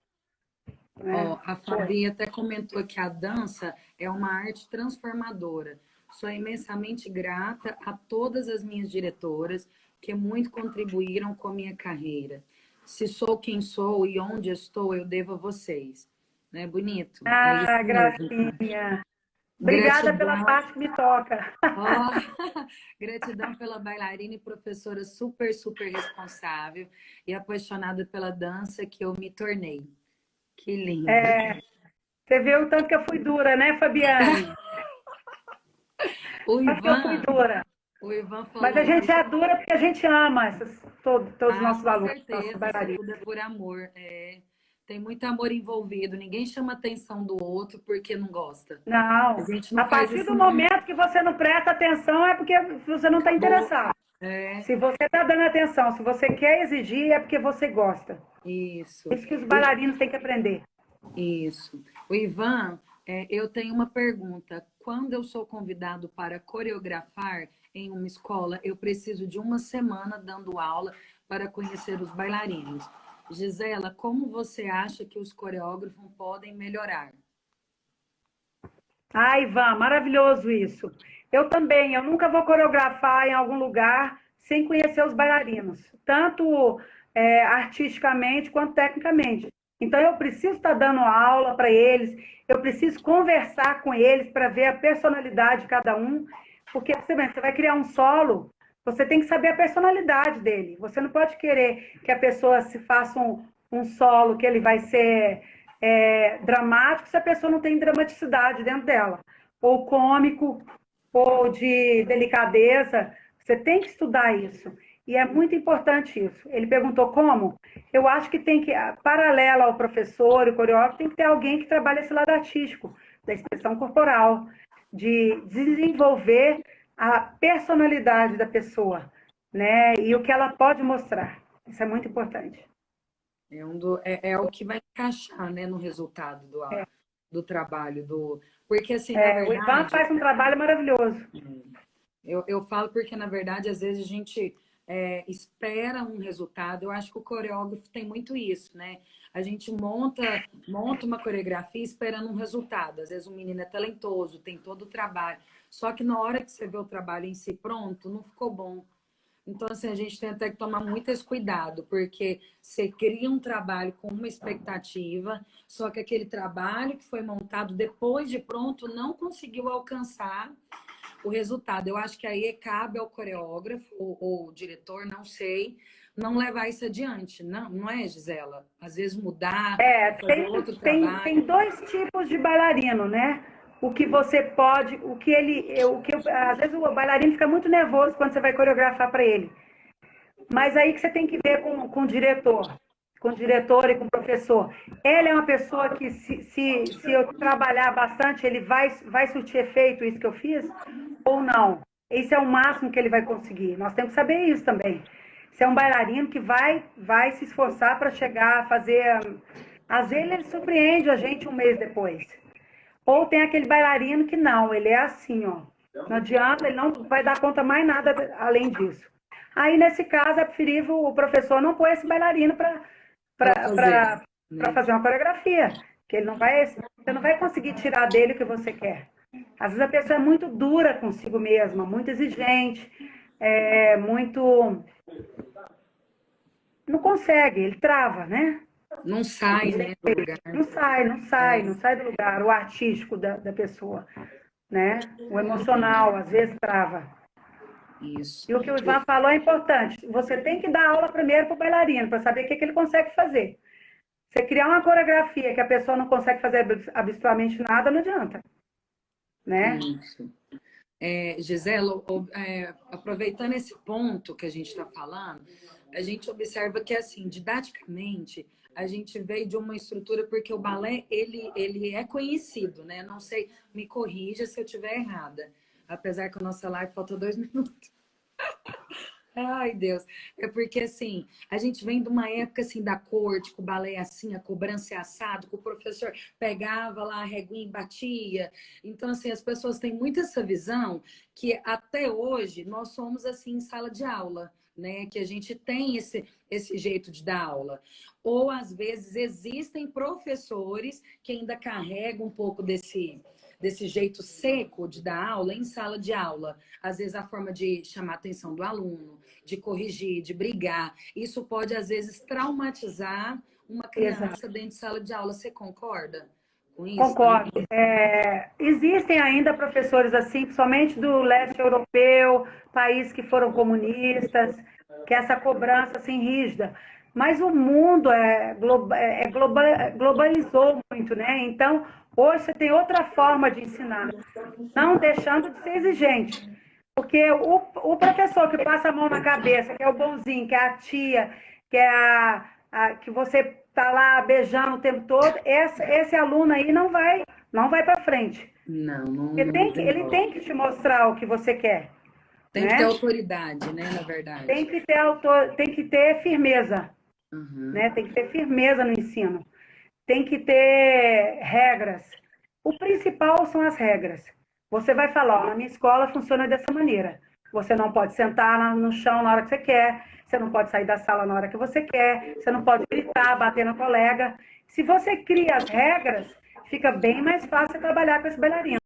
Speaker 1: Ó, a Fabi até comentou que a dança é uma arte transformadora. Sou imensamente grata a todas as minhas diretoras que muito contribuíram com a minha carreira. Se sou quem sou e onde estou, eu devo a vocês. Não é bonito? É isso mesmo.
Speaker 2: Gracinha. Obrigada pela parte que me toca.
Speaker 1: Gratidão pela bailarina e professora super, super responsável e apaixonada pela dança que eu me tornei. Que lindo.
Speaker 2: Você vê o tanto que eu fui dura, né, Fabiane?
Speaker 1: O Ivan
Speaker 2: fui dura.
Speaker 1: Falou.
Speaker 2: Mas a gente é dura porque a gente ama todos os nossos alunos.
Speaker 1: Com certeza, tudo é por amor. Tem muito amor envolvido. Ninguém chama atenção do outro porque não gosta.
Speaker 2: Não. A partir do momento que você não presta atenção é porque você não está interessado. Se você está dando atenção, se você quer exigir, é porque você gosta.
Speaker 1: Isso.
Speaker 2: Isso que os bailarinos têm que aprender.
Speaker 1: Isso. O Ivan, eu tenho uma pergunta. Quando eu sou convidado para coreografar em uma escola, eu preciso de uma semana dando aula para conhecer os bailarinos. Gisela, como você acha que os coreógrafos podem melhorar?
Speaker 2: Ivan, maravilhoso isso. Eu também, eu nunca vou coreografar em algum lugar sem conhecer os bailarinos, tanto artisticamente quanto tecnicamente. Então, eu preciso estar dando aula para eles, eu preciso conversar com eles para ver a personalidade de cada um, porque você vai criar um solo, você tem que saber a personalidade dele. Você não pode querer que a pessoa se faça um solo que ele vai ser dramático se a pessoa não tem dramaticidade dentro dela, ou cômico, ou de delicadeza. Você tem que estudar isso. E é muito importante isso. Ele perguntou como? Eu acho que tem que, paralelo ao professor e coreógrafo, tem que ter alguém que trabalhe esse lado artístico, da expressão corporal, de desenvolver a personalidade da pessoa, né? E o que ela pode mostrar. Isso é muito importante.
Speaker 1: É o que vai encaixar, né, no resultado do trabalho. Porque, assim, na verdade...
Speaker 2: O Ivan faz um trabalho maravilhoso.
Speaker 1: Eu falo porque, na verdade, às vezes a gente espera um resultado. Eu acho que o coreógrafo tem muito isso, né? A gente monta uma coreografia esperando um resultado. Às vezes o menino é talentoso, tem todo o trabalho. Só que na hora que você vê o trabalho em si pronto, não ficou bom. Então, assim, a gente tem até que tomar muito esse cuidado, porque você cria um trabalho com uma expectativa, só que aquele trabalho que foi montado depois de pronto não conseguiu alcançar o resultado. Eu acho que aí cabe ao coreógrafo ou diretor, não sei, não levar isso adiante. Não, não é, Gisela? Às vezes mudar, fazer outro
Speaker 2: Tem
Speaker 1: trabalho.
Speaker 2: dois tipos de bailarino, né? O que você pode, às vezes o bailarino fica muito nervoso quando você vai coreografar para ele. Mas aí que você tem que ver com o diretor e com o professor. Ele é uma pessoa que, se eu trabalhar bastante, ele vai surtir efeito isso que eu fiz? Ou não? Esse é o máximo que ele vai conseguir. Nós temos que saber isso também. Se é um bailarino que vai se esforçar para chegar a fazer. Às vezes ele surpreende a gente um mês depois. Ou tem aquele bailarino que não, ele é assim, ó. Não adianta, ele não vai dar conta mais nada além disso. Aí, nesse caso, é preferível o professor não pôr esse bailarino
Speaker 1: Para fazer,
Speaker 2: para
Speaker 1: né?
Speaker 2: fazer uma coreografia. Que ele não vai, você não vai conseguir tirar dele o que você quer. Às vezes a pessoa é muito dura consigo mesma, muito exigente, muito. Não consegue, ele trava, né?
Speaker 1: Não sai, né, do lugar.
Speaker 2: Não sai do lugar, o artístico da pessoa, né? O emocional, às vezes, trava.
Speaker 1: Isso.
Speaker 2: E o que o Ivan falou é importante. Você tem que dar aula primeiro para o bailarino, para saber o que ele consegue fazer. Você criar uma coreografia que a pessoa não consegue fazer absolutamente nada, não adianta, né?
Speaker 1: Isso. Gisela, aproveitando esse ponto que a gente está falando, a gente observa que, assim, didaticamente, a gente veio de uma estrutura, porque o balé, ele é conhecido, né? Não sei, me corrija se eu estiver errada, apesar que a nossa live falta 2 minutos. Ai, Deus. É porque, assim, a gente vem de uma época, assim, da corte, com o balé assim, a cobrança é assado, que o professor pegava lá a reguinha e batia. Então, assim, as pessoas têm muito essa visão que até hoje nós somos, assim, em sala de aula, né? Que a gente tem esse jeito de dar aula. Ou, às vezes, existem professores que ainda carregam um pouco desse jeito seco de dar aula em sala de aula. Às vezes, a forma de chamar a atenção do aluno, de corrigir, de brigar. Isso pode, às vezes, traumatizar uma
Speaker 2: Exato.
Speaker 1: criança dentro de sala de aula. Você concorda com isso
Speaker 2: Concordo.
Speaker 1: também?
Speaker 2: Existem ainda professores assim, principalmente do leste europeu, países que foram comunistas, que essa cobrança assim rígida. Mas o mundo globalizou muito, né? Então, hoje você tem outra forma de ensinar, não deixando de ser exigente. Porque o professor que passa a mão na cabeça, que é o bonzinho, que é a tia, que é que você tá lá beijando o tempo todo, esse aluno aí não vai para frente.
Speaker 1: Não, não,
Speaker 2: Ele
Speaker 1: não
Speaker 2: ele
Speaker 1: desenvolve.
Speaker 2: tem que te mostrar o que você quer,
Speaker 1: Tem que ter
Speaker 2: né?
Speaker 1: autoridade, né, na verdade.
Speaker 2: Tem que ter firmeza,
Speaker 1: Uhum.
Speaker 2: né? Tem que ter firmeza no ensino. Tem que ter regras. O principal são as regras. Você vai falar, ó, na minha escola funciona dessa maneira. Você não pode sentar no chão na hora que você quer, você não pode sair da sala na hora que você quer, você não pode gritar, bater no colega. Se você cria as regras, fica bem mais fácil trabalhar com esse bailarino.